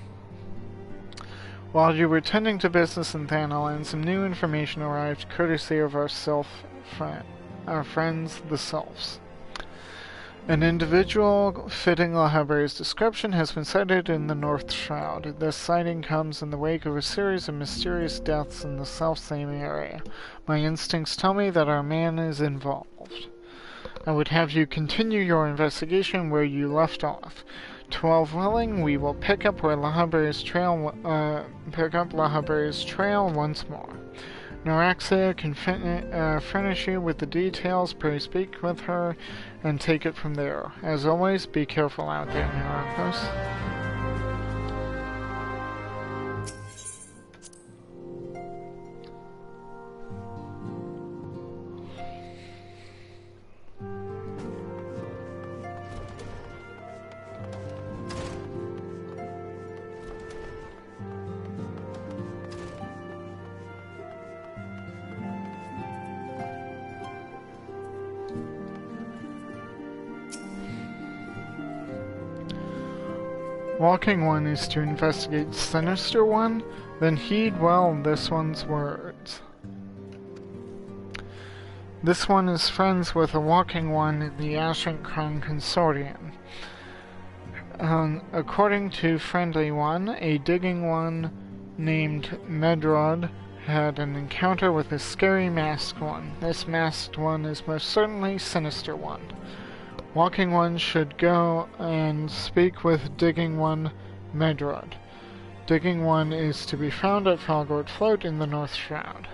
While you were tending to business in Thanalan, some new information arrived courtesy of our friends, the Sylphs. An individual fitting La Habre's description has been sighted in the North Shroud. This sighting comes in the wake of a series of mysterious deaths in the self-same area. My instincts tell me that our man is involved. I would have you continue your investigation where you left off. 12 willing, we will pick up La Habre's trail once more. Noraxia can furnish you with the details. Pray speak with her and take it from there. As always, be careful out there, Myrokos. Walking One is to investigate Sinister One, then heed well this one's words. This one is friends with a Walking One in the Ancient Crown Consortium. According to Friendly One, a Digging One named Medrod had an encounter with a scary masked one. This masked one is most certainly Sinister One. Walking One should go and speak with Digging One Medrod. Digging One is to be found at Frogwort Float in the North Shroud.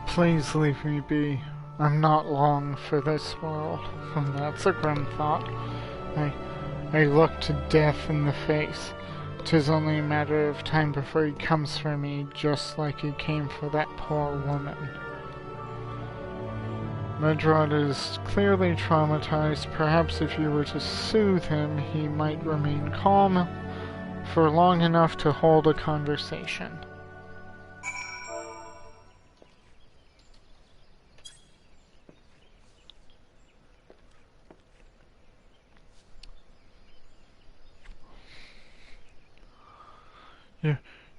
Please leave me be. I'm not long for this world. That's a grim thought. I looked death in the face. 'Tis only a matter of time before he comes for me, just like he came for that poor woman. Medrod is clearly traumatized. Perhaps if you were to soothe him, he might remain calm for long enough to hold a conversation.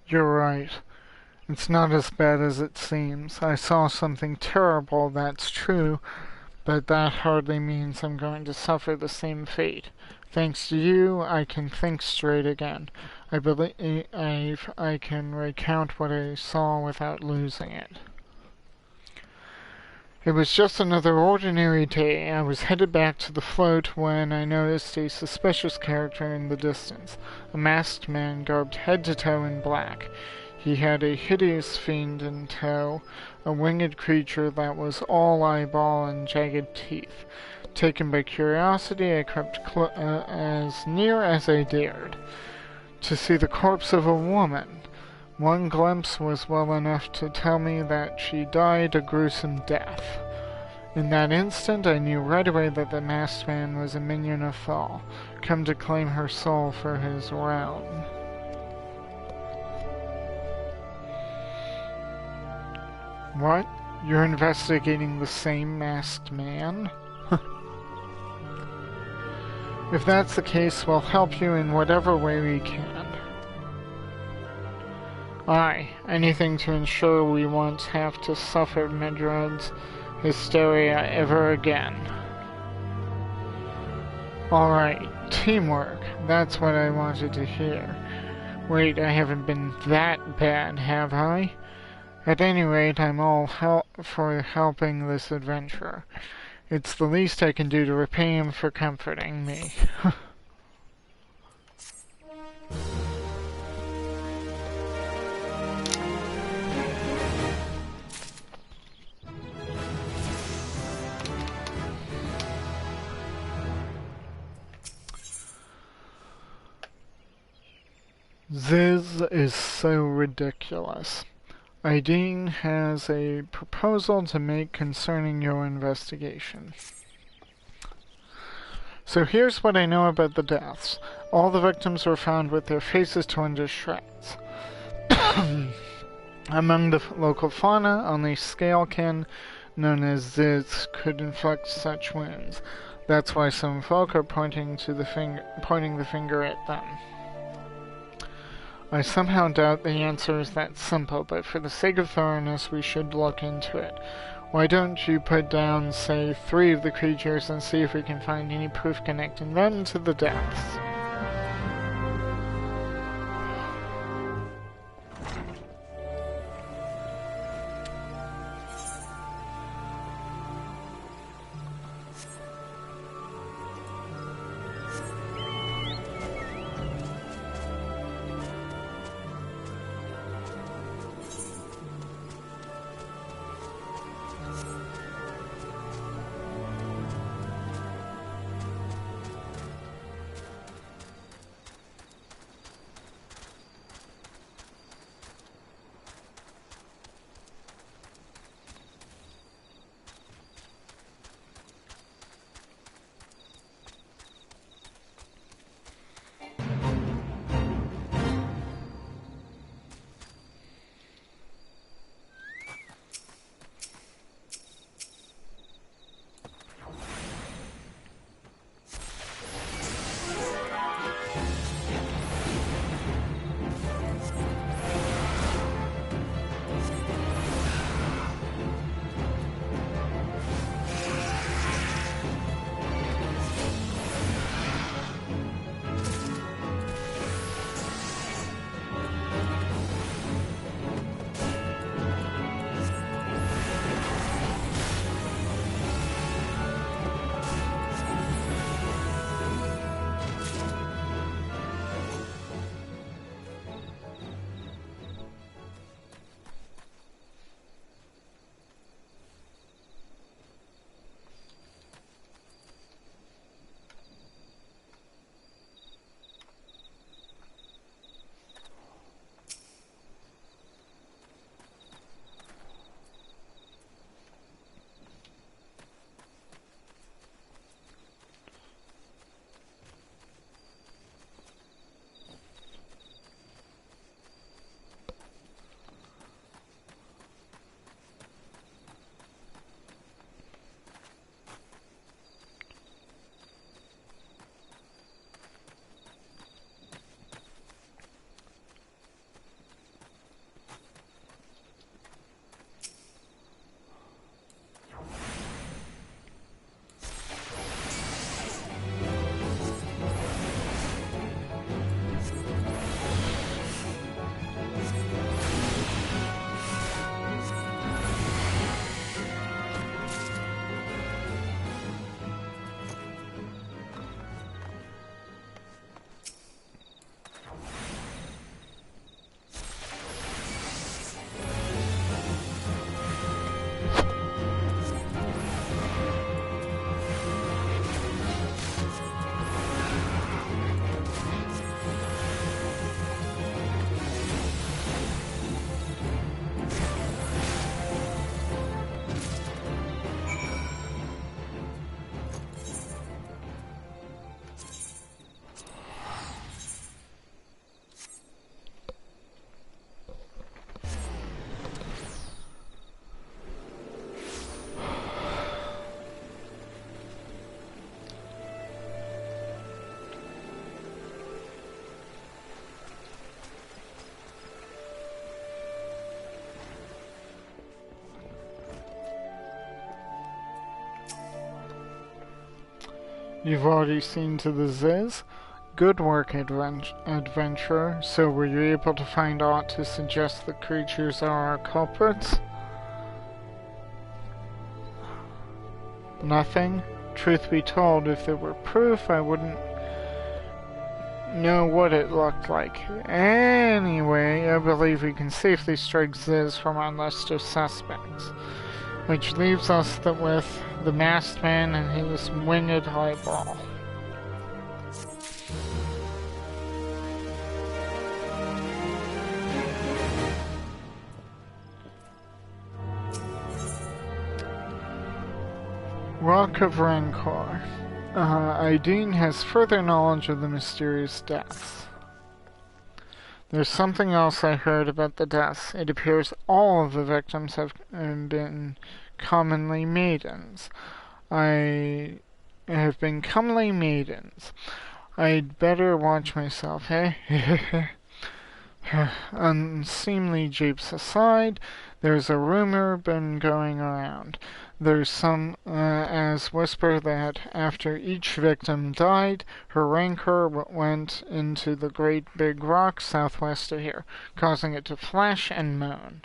You're right. It's not as bad as it seems. I saw something terrible, that's true, but that hardly means I'm going to suffer the same fate. Thanks to you, I can think straight again. I believe I can recount what I saw without losing it. It was just another ordinary day. I was headed back to the float when I noticed a suspicious character in the distance. A masked man garbed head to toe in black. He had a hideous fiend in tow, a winged creature that was all eyeball and jagged teeth. Taken by curiosity, I crept as near as I dared to see the corpse of a woman. One glimpse was well enough to tell me that she died a gruesome death. In that instant, I knew right away that the masked man was a minion of Thal, come to claim her soul for his realm. What? You're investigating the same masked man? If that's the case, we'll help you in whatever way we can. Aye, anything to ensure we won't have to suffer Medrod's hysteria ever again. Alright, teamwork. That's what I wanted to hear. Wait, I haven't been that bad, have I? At any rate, I'm all for helping this adventurer. It's the least I can do to repay him for comforting me. This is so ridiculous. Aideen has a proposal to make concerning your investigation. So here's what I know about the deaths. All the victims were found with their faces torn to shreds. Among the local fauna, only scalekin, known as zids, could inflict such wounds. That's why some folk are pointing the finger at them. I somehow doubt the answer is that simple, but for the sake of thoroughness, we should look into it. Why don't you put down, say, 3 of the creatures and see if we can find any proof connecting them to the deaths? You've already seen to the Ziz? Good work, adventurer. So were you able to find aught to suggest the creatures are our culprits? Nothing? Truth be told, if there were proof, I wouldn't know what it looked like. Anyway, I believe we can safely strike Ziz from our list of suspects. Which leaves us with the masked man and his winged eyeball. Rock of Rancor. Aideen has further knowledge of the mysterious deaths. There's something else I heard about the deaths. It appears all of the victims have been commonly maidens. I have been comely maidens. I'd better watch myself, eh? Unseemly japes aside, there's a rumor been going around. There's some as whisper that after each victim died, her rancor went into the great big rock southwest of here, causing it to flash and moan.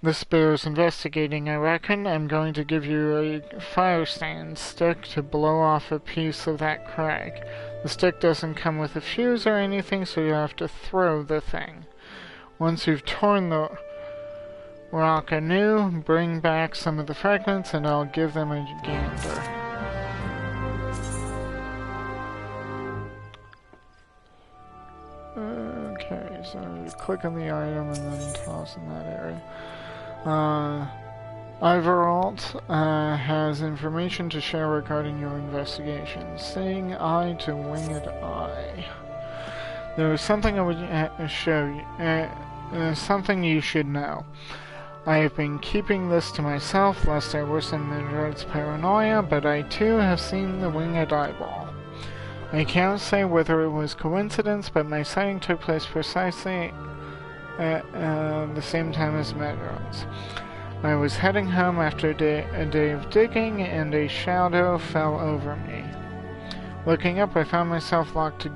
This bears investigating, I reckon. I'm going to give you a fire stand stick to blow off a piece of that crag. The stick doesn't come with a fuse or anything, so you have to throw the thing. Once you've torn the rock anew, bring back some of the fragments and I'll give them a gander. Okay, so you click on the item and then toss in that area. Iveralt has information to share regarding your investigation. Saying eye to winged eye. There is something I would show you. Something you should know. I have been keeping this to myself lest I worsen Mildred's paranoia, but I too have seen the winged eyeball. I can't say whether it was coincidence, but my sighting took place precisely at the same time as Mildred's. I was heading home after a day of digging, and a shadow fell over me. Looking up, I found myself locked in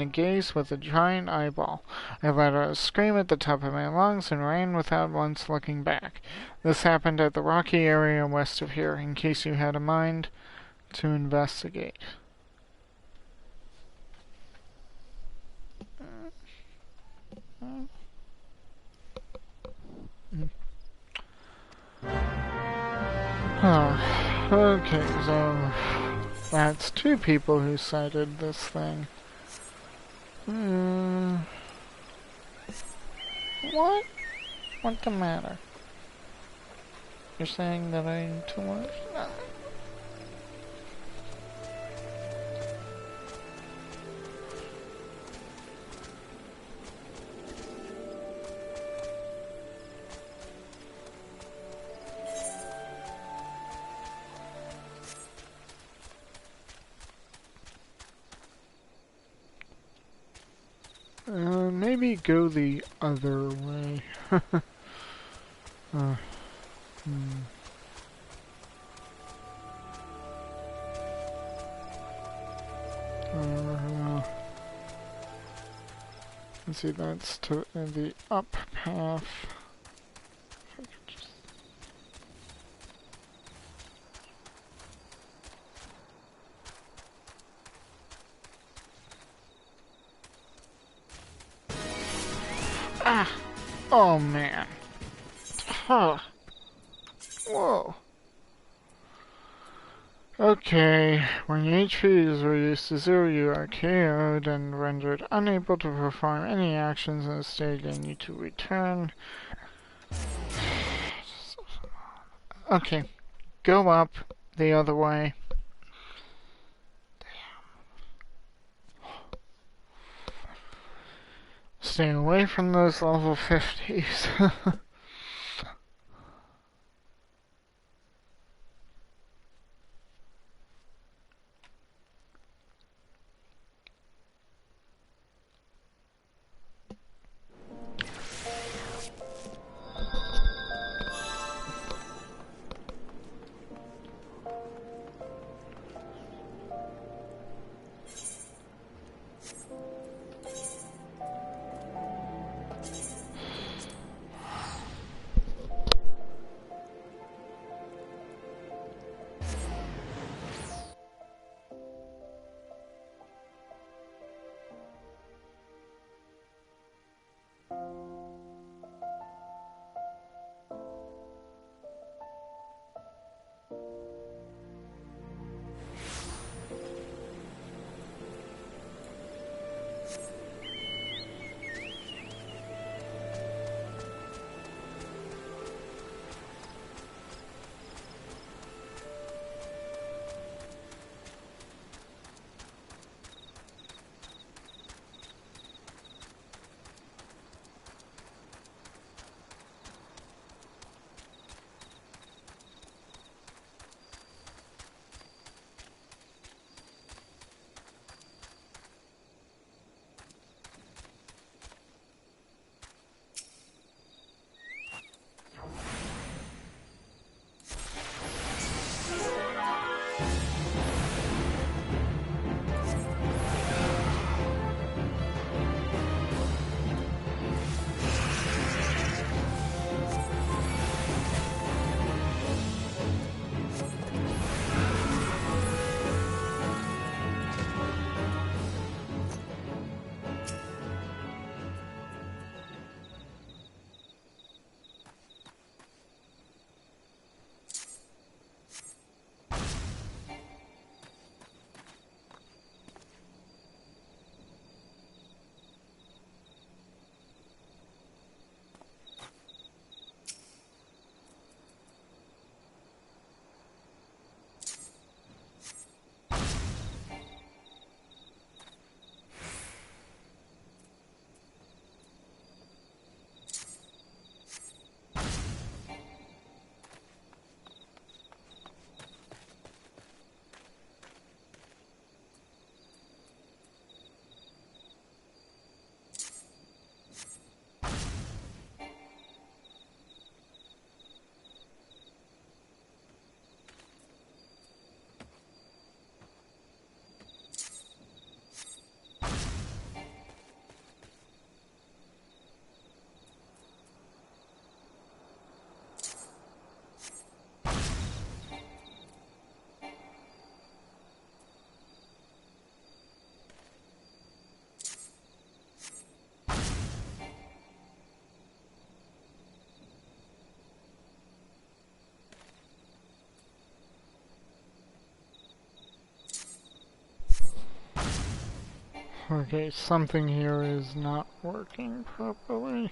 a gaze with a giant eyeball. I let out a scream at the top of my lungs and ran without once looking back. This happened at the rocky area west of here, in case you had a mind to investigate. Okay, so that's two people who cited this thing. What? What's the matter? You're saying that I'm too much? Maybe go the other way. Let's see, that's to the up path. Ah! Oh man. Huh. Whoa. Okay, when your HP is reduced to 0, you are KO'd and rendered unable to perform any actions in the stage and need to return. Okay, go up the other way. Stay away from those level 50s. Okay, something here is not working properly.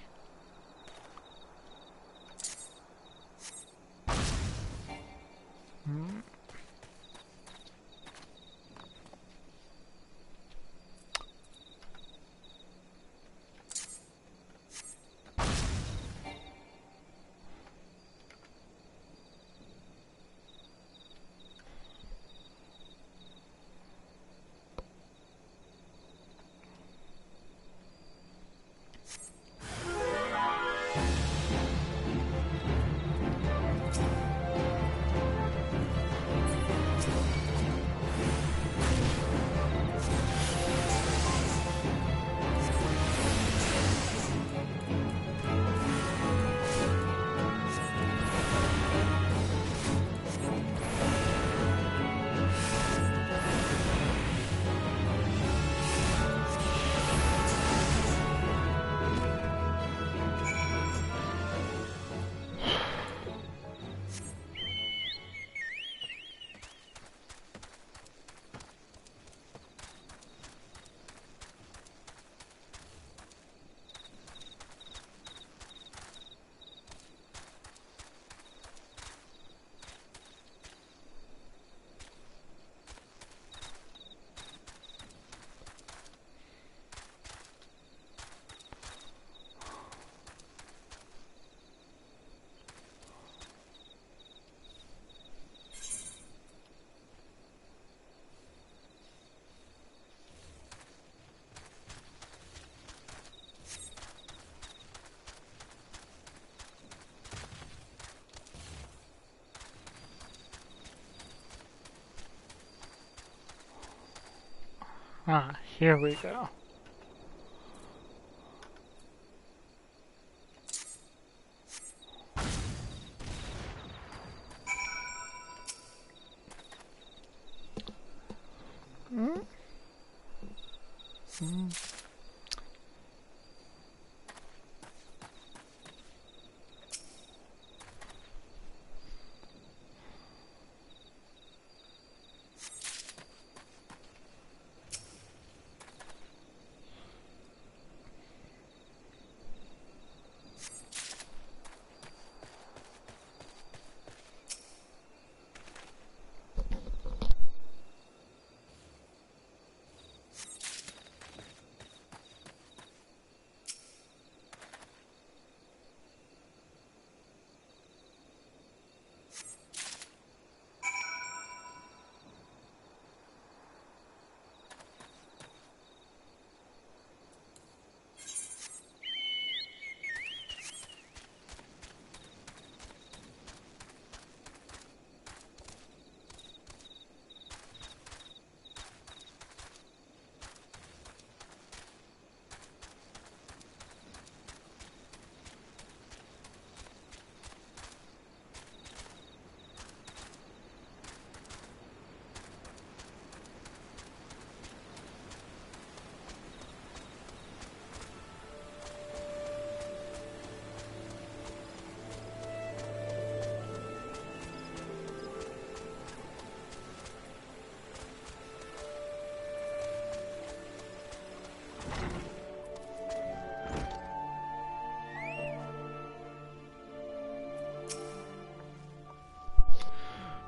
Ah, here we go.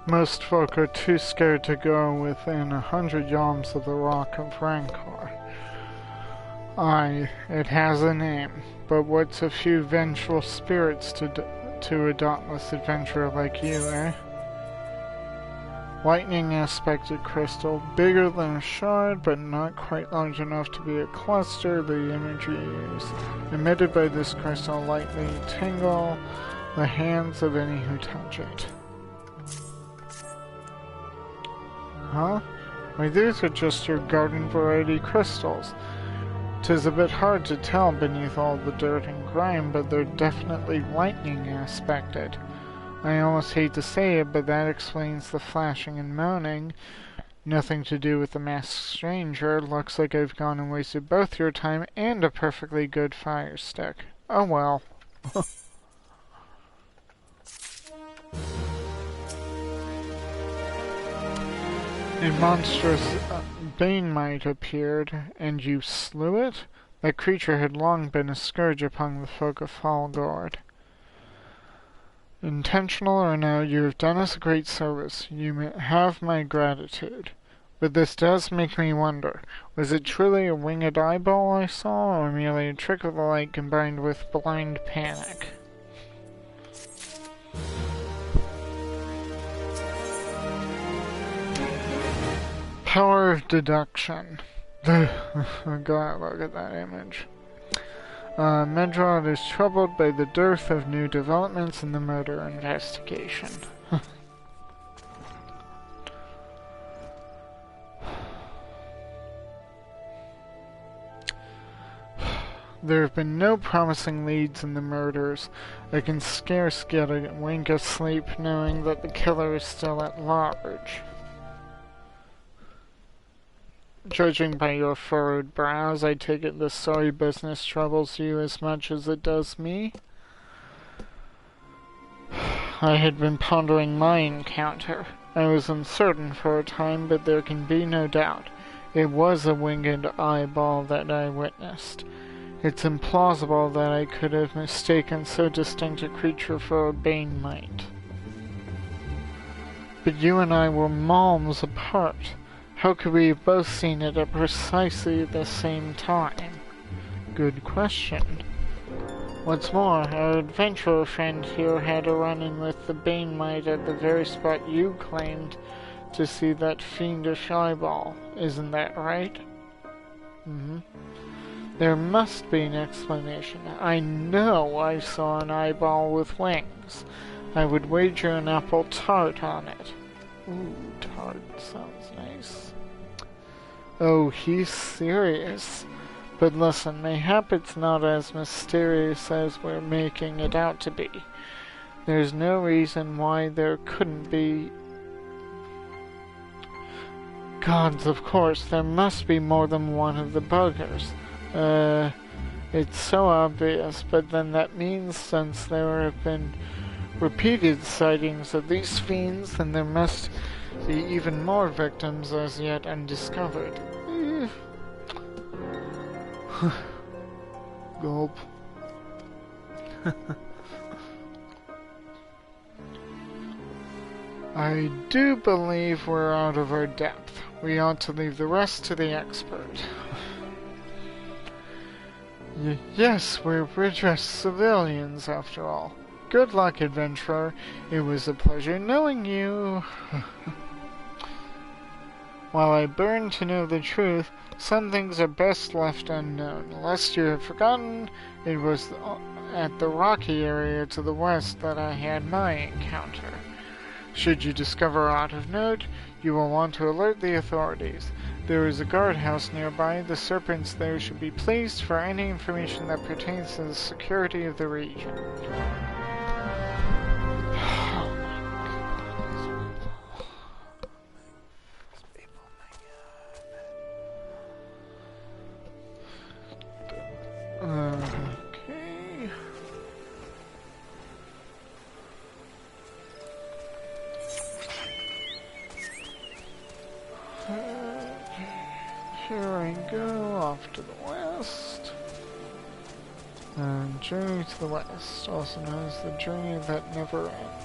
Most folk are too scared to go within 100 yalms of the Rock of Rancor. Aye, it has a name, but what's a few vengeful spirits to a dauntless adventurer like you, eh? Lightning aspected crystal, bigger than a shard, but not quite large enough to be a cluster. The imagery is emitted by this crystal lightly tingle the hands of any who touch it. Huh? Why, these are just your garden variety crystals. 'Tis a bit hard to tell beneath all the dirt and grime, but they're definitely lightning aspected. I almost hate to say it, but that explains the flashing and moaning. Nothing to do with the masked stranger. Looks like I've gone and wasted both your time and a perfectly good fire stick. Oh well. A monstrous bane mite appeared, and you slew it? That creature had long been a scourge upon the folk of Falgord. Intentional or no, you have done us a great service. You may have my gratitude. But this does make me wonder, was it truly a winged eyeball I saw, or merely a trick of the light combined with blind panic? Power of deduction. God, look at that image. Medrod is troubled by the dearth of new developments in the murder investigation. There have been no promising leads in the murders. I can scarce get a wink of sleep knowing that the killer is still at large. Judging by your furrowed brows, I take it this sorry business troubles you as much as it does me? I had been pondering my encounter. I was uncertain for a time, but there can be no doubt. It was a winged eyeball that I witnessed. It's implausible that I could have mistaken so distinct a creature for a bane mite. But you and I were malms apart. How could we have both seen it at precisely the same time? Good question. What's more, our adventurer friend here had a run-in with the bane mite at the very spot you claimed to see that fiendish eyeball. Isn't that right? Mm-hmm. There must be an explanation. I know I saw an eyeball with wings. I would wager an apple tart on it. Ooh, tart sounds nice. Oh, he's serious. But listen, mayhap it's not as mysterious as we're making it out to be. There's no reason why there couldn't be... Gods, of course, there must be more than one of the buggers. It's so obvious, but then that means since there have been repeated sightings of these fiends, then there must be even more victims as yet undiscovered. Gulp. I do believe we're out of our depth. We ought to leave the rest to the expert. Yes, we're just civilians, after all. Good luck, adventurer. It was a pleasure knowing you. While I burn to know the truth, some things are best left unknown. Lest you have forgotten, it was at the rocky area to the west that I had my encounter. Should you discover aught of note, you will want to alert the authorities. There is a guardhouse nearby. The serpents there should be pleased for any information that pertains to the security of the region. Okay. Here I go, off to the west. Journey to the west, also known as the journey that never ends.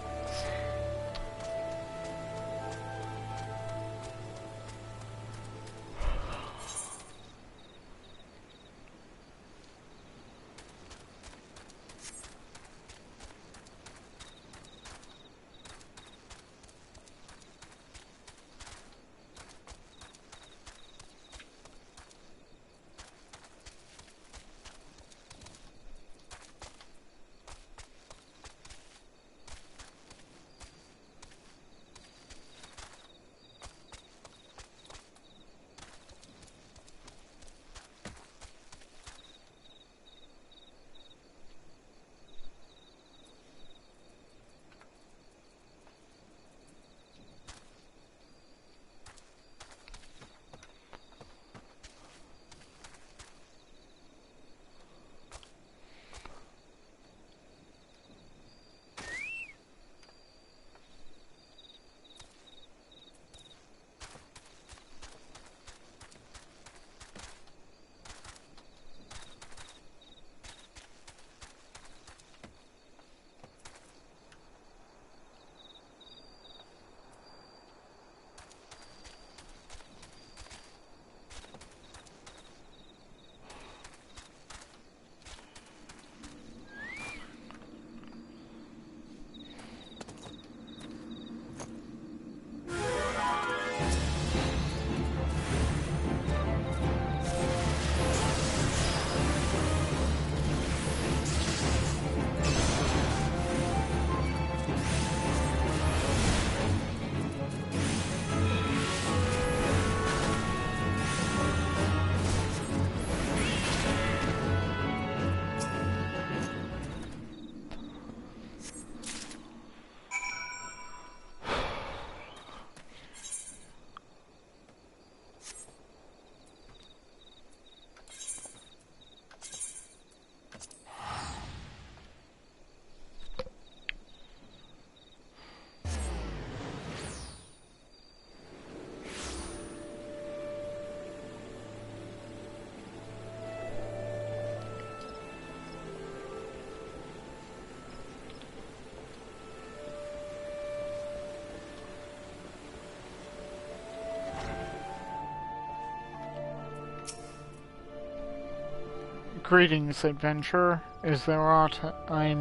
Greetings, adventurer. Is there aught I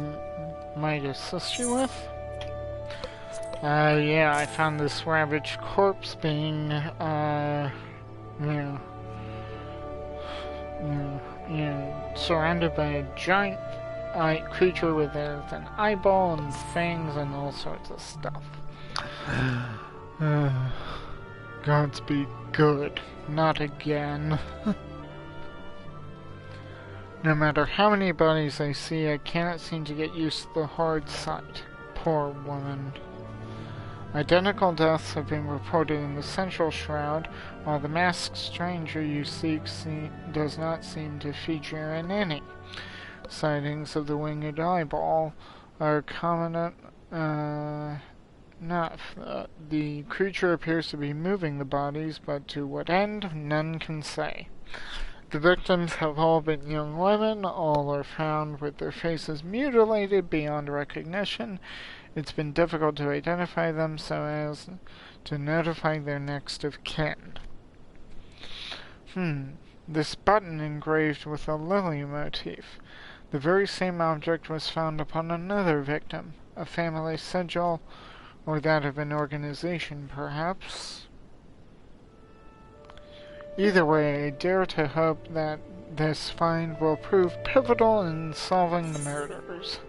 might assist you with? Yeah, I found this ravaged corpse being, surrounded by a giant creature with an eyeball and fangs and all sorts of stuff. Godspeed good. Not again. No matter how many bodies I see, I cannot seem to get used to the hard sight. Poor woman. Identical deaths have been reported in the central shroud, while the masked stranger you seek does not seem to feature in any. Sightings of the winged eyeball are common enough. The creature appears to be moving the bodies, but to what end, none can say. The victims have all been young women. All are found with their faces mutilated beyond recognition. It's been difficult to identify them so as to notify their next of kin. This button engraved with a lily motif. The very same object was found upon another victim, a family sigil, or that of an organization, perhaps. Either way, I dare to hope that this find will prove pivotal in solving the murders.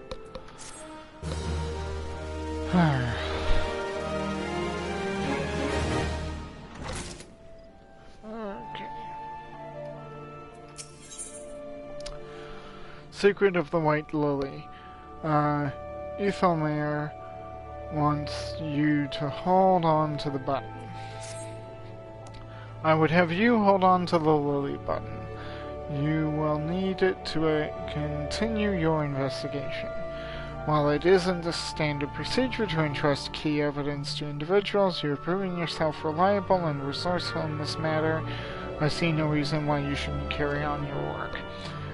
Okay. Secret of the White Lily. Ethelmere wants you to hold on to the button. I would have you hold on to the lily button. You will need it to continue your investigation. While it isn't a standard procedure to entrust key evidence to individuals, you have proven yourself reliable and resourceful in this matter. I see no reason why you shouldn't carry on your work.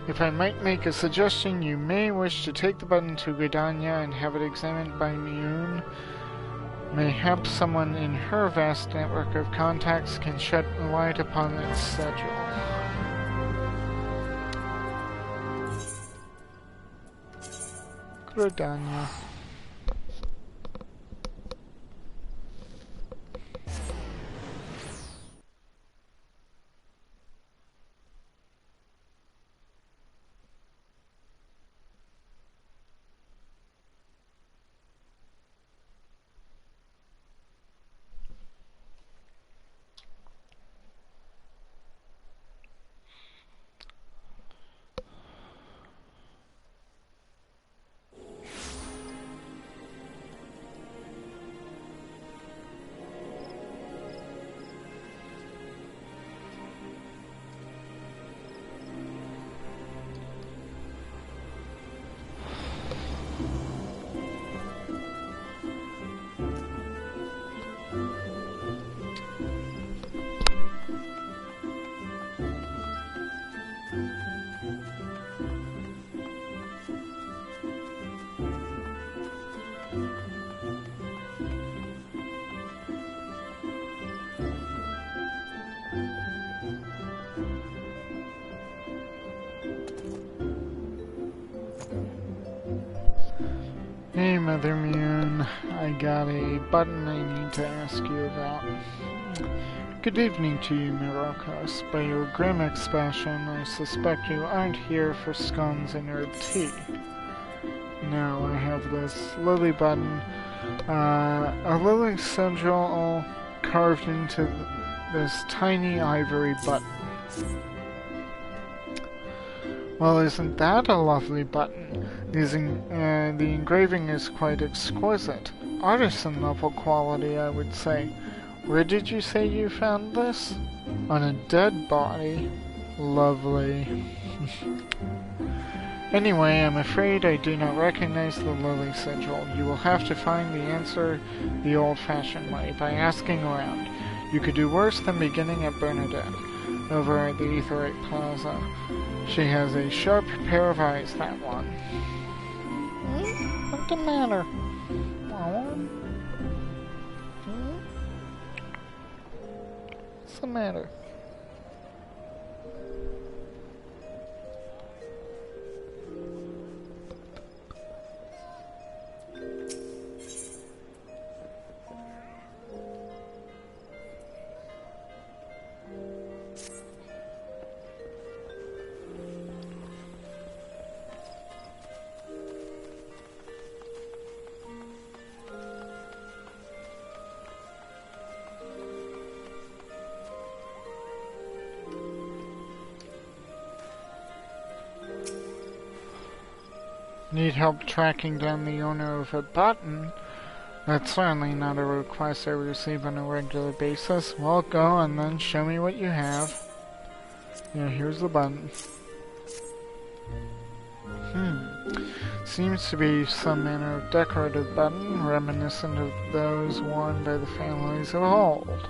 If I might make a suggestion, you may wish to take the button to Gridania and have it examined by Mune. Mayhap someone in her vast network of contacts can shed light upon its sigil. Gridania. Hey, Mother Mune. I got a button I need to ask you about. Good evening to you, Myrokos. By your grim expression, I suspect you aren't here for scones and herb tea. No, I have this lily button, a lily sigil carved into this tiny ivory button. Well, isn't that a lovely button? The engraving is quite exquisite. Artisan level quality, I would say. Where did you say you found this? On a dead body. Lovely. Anyway, I'm afraid I do not recognize the lily sigil. You will have to find the answer the old-fashioned way, by asking around. You could do worse than beginning at Bernadette, over at the Aetherite Plaza. She has a sharp pair of eyes, that one. What's the matter? What's the matter? Need help tracking down the owner of a button? That's certainly not a request I receive on a regular basis. Well, go and then show me what you have. Yeah, here's the button. Seems to be some manner of decorative button, reminiscent of those worn by the families of old.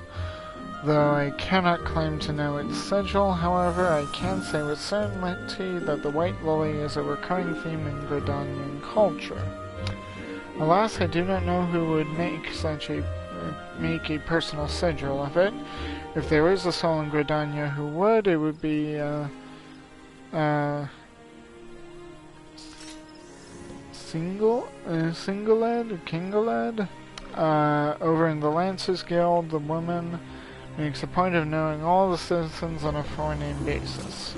Though I cannot claim to know its sigil, however, I can say with certainty that the white lily is a recurring theme in Gridanian culture. Alas, I do not know who would make a personal sigil of it. If there is a soul in Gridania who would, it would be Kingaled, over in the Lancers Guild. The woman makes a point of knowing all the citizens on a forename basis.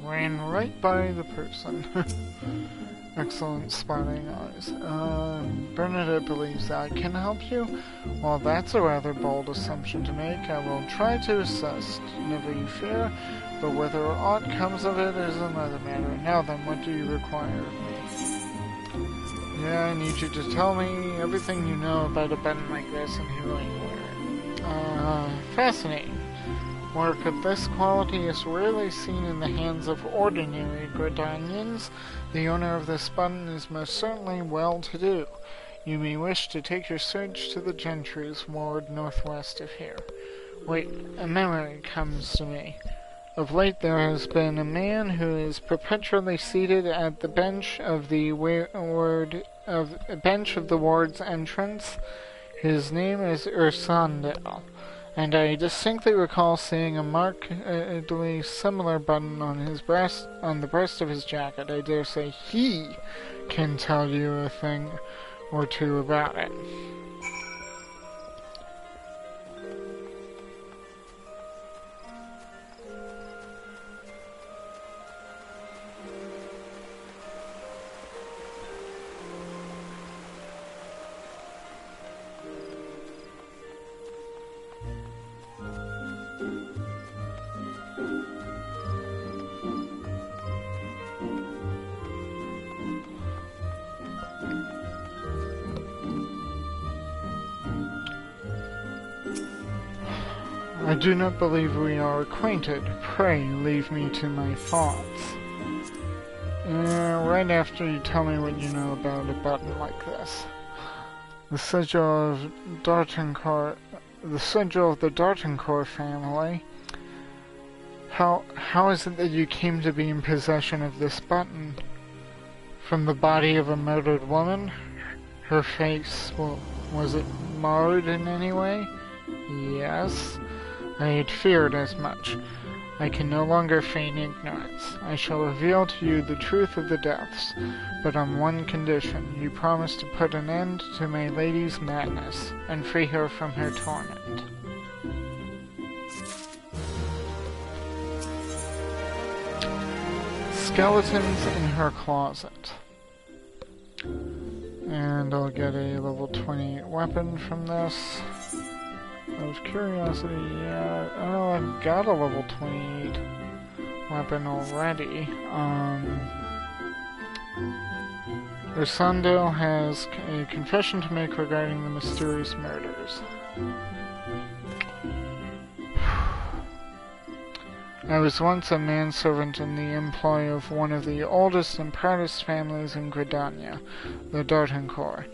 Ran right by the person. Excellent spotting eyes. Bernadette believes I can help you? Well, that's a rather bold assumption to make. I will try to assist, never you fear, but whether aught comes of it is another matter. Now then, what do you require of me? Yeah, I need you to tell me everything you know about a button like this and who I wear it. Fascinating. Work of this quality is rarely seen in the hands of ordinary Gridanians. The owner of this button is most certainly well-to-do. You may wish to take your search to the Gentry's ward northwest of here. Wait, a memory comes to me. Of late there has been a man who is perpetually seated at the bench of the ward's entrance. His name is Ursandel, and I distinctly recall seeing a markedly similar button on the breast of his jacket. I dare say he can tell you a thing or two about it. I do not believe we are acquainted. Pray leave me to my thoughts. Right after you tell me what you know about a button like this. The sigil of the Dartencourt family. How is it that you came to be in possession of this button? From the body of a murdered woman? Her face, was it marred in any way? Yes. I had feared as much. I can no longer feign ignorance. I shall reveal to you the truth of the deaths, but on one condition. You promise to put an end to my lady's madness, and free her from her torment. Skeletons in her closet. And I'll get a level 28 weapon from this. Out of curiosity, yeah. Oh, I've got a level 28 weapon already. Ursandel has a confession to make regarding the mysterious murders. I was once a manservant in the employ of one of the oldest and proudest families in Gridania, the Dartancourt.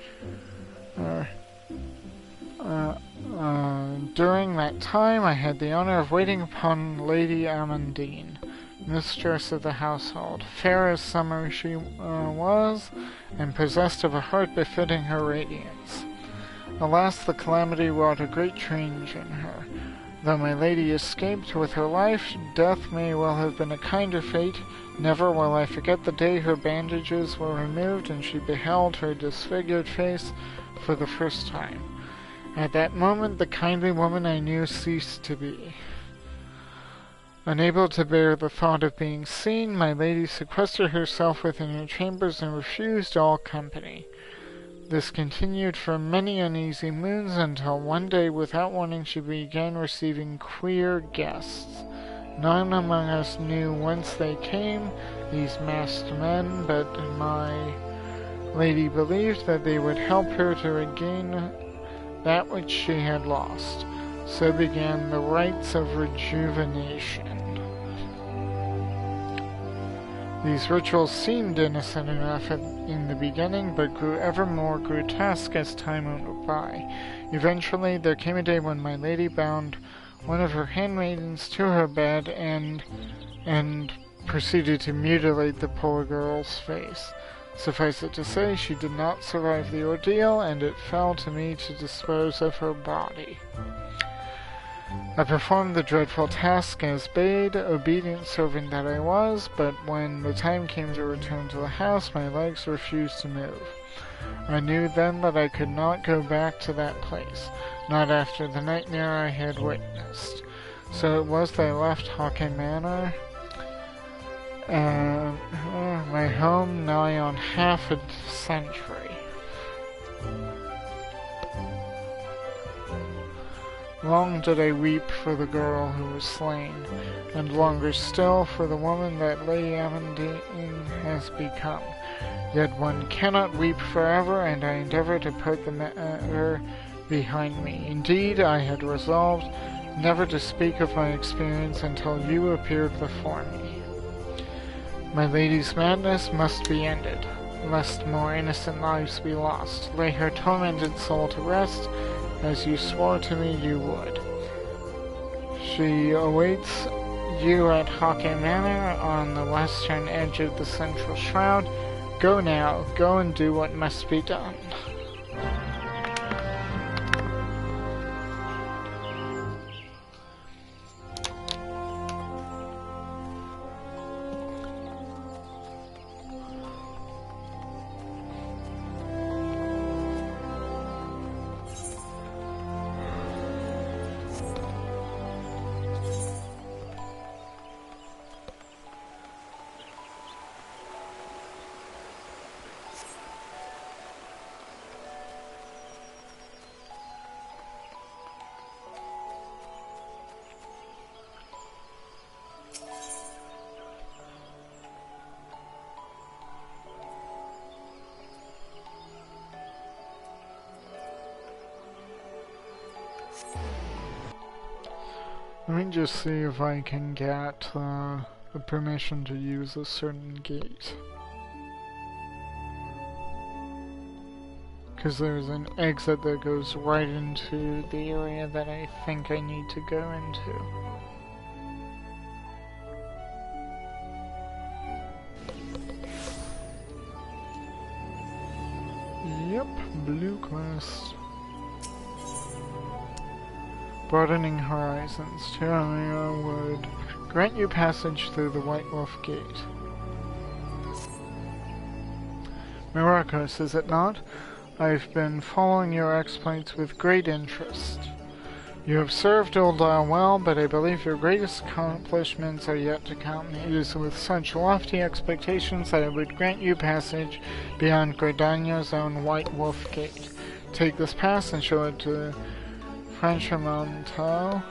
During that time, I had the honor of waiting upon Lady Amandine, mistress of the household. Fair as summer she was, and possessed of a heart befitting her radiance. Alas, the calamity wrought a great change in her. Though my lady escaped with her life, death may well have been a kinder fate. Never will I forget the day her bandages were removed and she beheld her disfigured face for the first time. At that moment, the kindly woman I knew ceased to be. Unable to bear the thought of being seen, my lady sequestered herself within her chambers and refused all company. This continued for many uneasy moons until one day, without warning, she began receiving queer guests. None among us knew whence they came, these masked men, but my lady believed that they would help her to regain that which she had lost. So began the rites of rejuvenation. These rituals seemed innocent enough in the beginning, but grew ever more grotesque as time went by. Eventually, there came a day when my lady bound one of her handmaidens to her bed and proceeded to mutilate the poor girl's face. Suffice it to say, she did not survive the ordeal, and it fell to me to dispose of her body. I performed the dreadful task as bade, obedient servant that I was, but when the time came to return to the house, my legs refused to move. I knew then that I could not go back to that place, not after the nightmare I had witnessed. So it was that I left Hawken Manor, my home nigh on half a century. Long did I weep for the girl who was slain, and longer still for the woman that Lady Amandine has become. Yet one cannot weep forever, and I endeavor to put the matter behind me. Indeed, I had resolved never to speak of my experience until you appeared before me. My lady's madness must be ended, lest more innocent lives be lost. Lay her tormented soul to rest, as you swore to me you would. She awaits you at Hawken Manor on the western edge of the central shroud. Go now, go and do what must be done. Let me just see if I can get the permission to use a certain gate. Because there's an exit that goes right into the area that I think I need to go into. Yep, blue quest. Broadening horizons. Tyrannia would grant you passage through the White Wolf Gate. Myrokos, is it not? I've been following your exploits with great interest. You have served Uldar well, but I believe your greatest accomplishments are yet to come. It is with such lofty expectations that I would grant you passage beyond Gridania's own White Wolf Gate. Take this pass and show it to Franchamontal,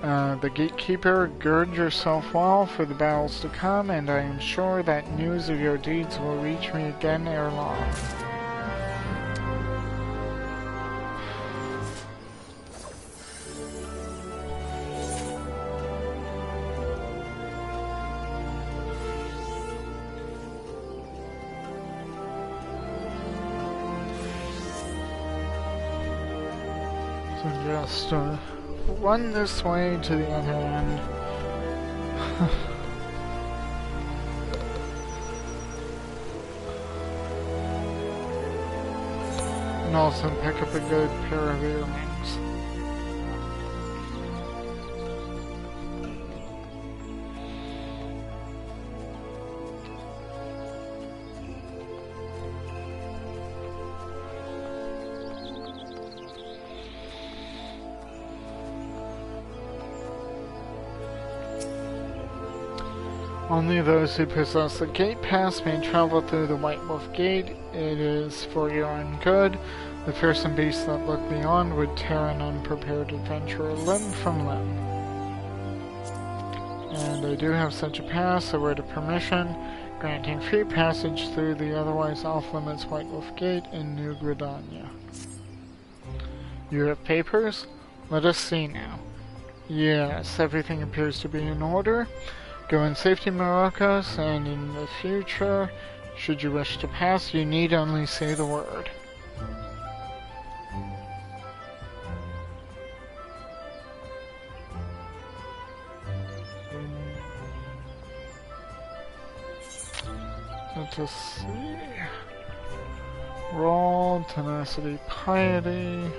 the gatekeeper. Gird yourself well for the battles to come, and I am sure that news of your deeds will reach me again ere long. So just run this way to the other end. And also pick up a good pair of earrings. Only those who possess the gate pass may travel through the White Wolf Gate. It is for your own good. The fearsome beasts that look beyond would tear an unprepared adventurer limb from limb. And I do have such a pass, a word of permission, granting free passage through the otherwise off-limits White Wolf Gate in New Gridania. You have papers? Let us see now. Yes, everything appears to be in order. Go in safety, Myrokos, and in the future, should you wish to pass, you need only say the word. Let us see. Roll, tenacity, piety.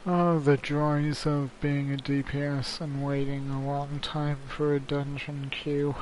Oh, the joys of being a DPS and waiting a long time for a dungeon queue.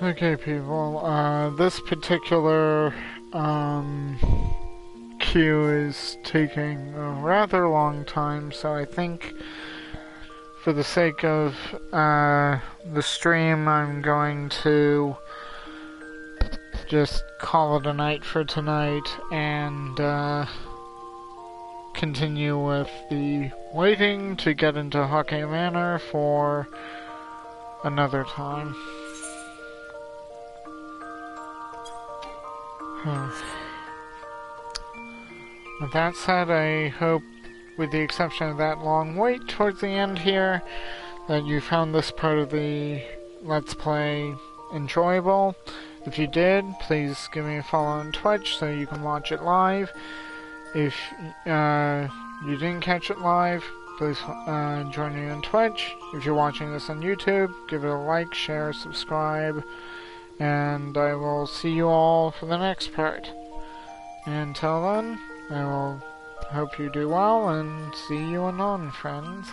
Okay, people, this particular, queue is taking a rather long time, so I think for the sake of, the stream, I'm going to just call it a night for tonight and, continue with the waiting to get into Hockey Manor for another time. With that said, I hope, with the exception of that long wait towards the end here, that you found this part of the Let's Play enjoyable. If you did, please give me a follow on Twitch so you can watch it live. If you didn't catch it live, please join me on Twitch. If you're watching this on YouTube, give it a like, share, subscribe, and I will see you all for the next part. Until then, I will hope you do well, and see you anon, friends.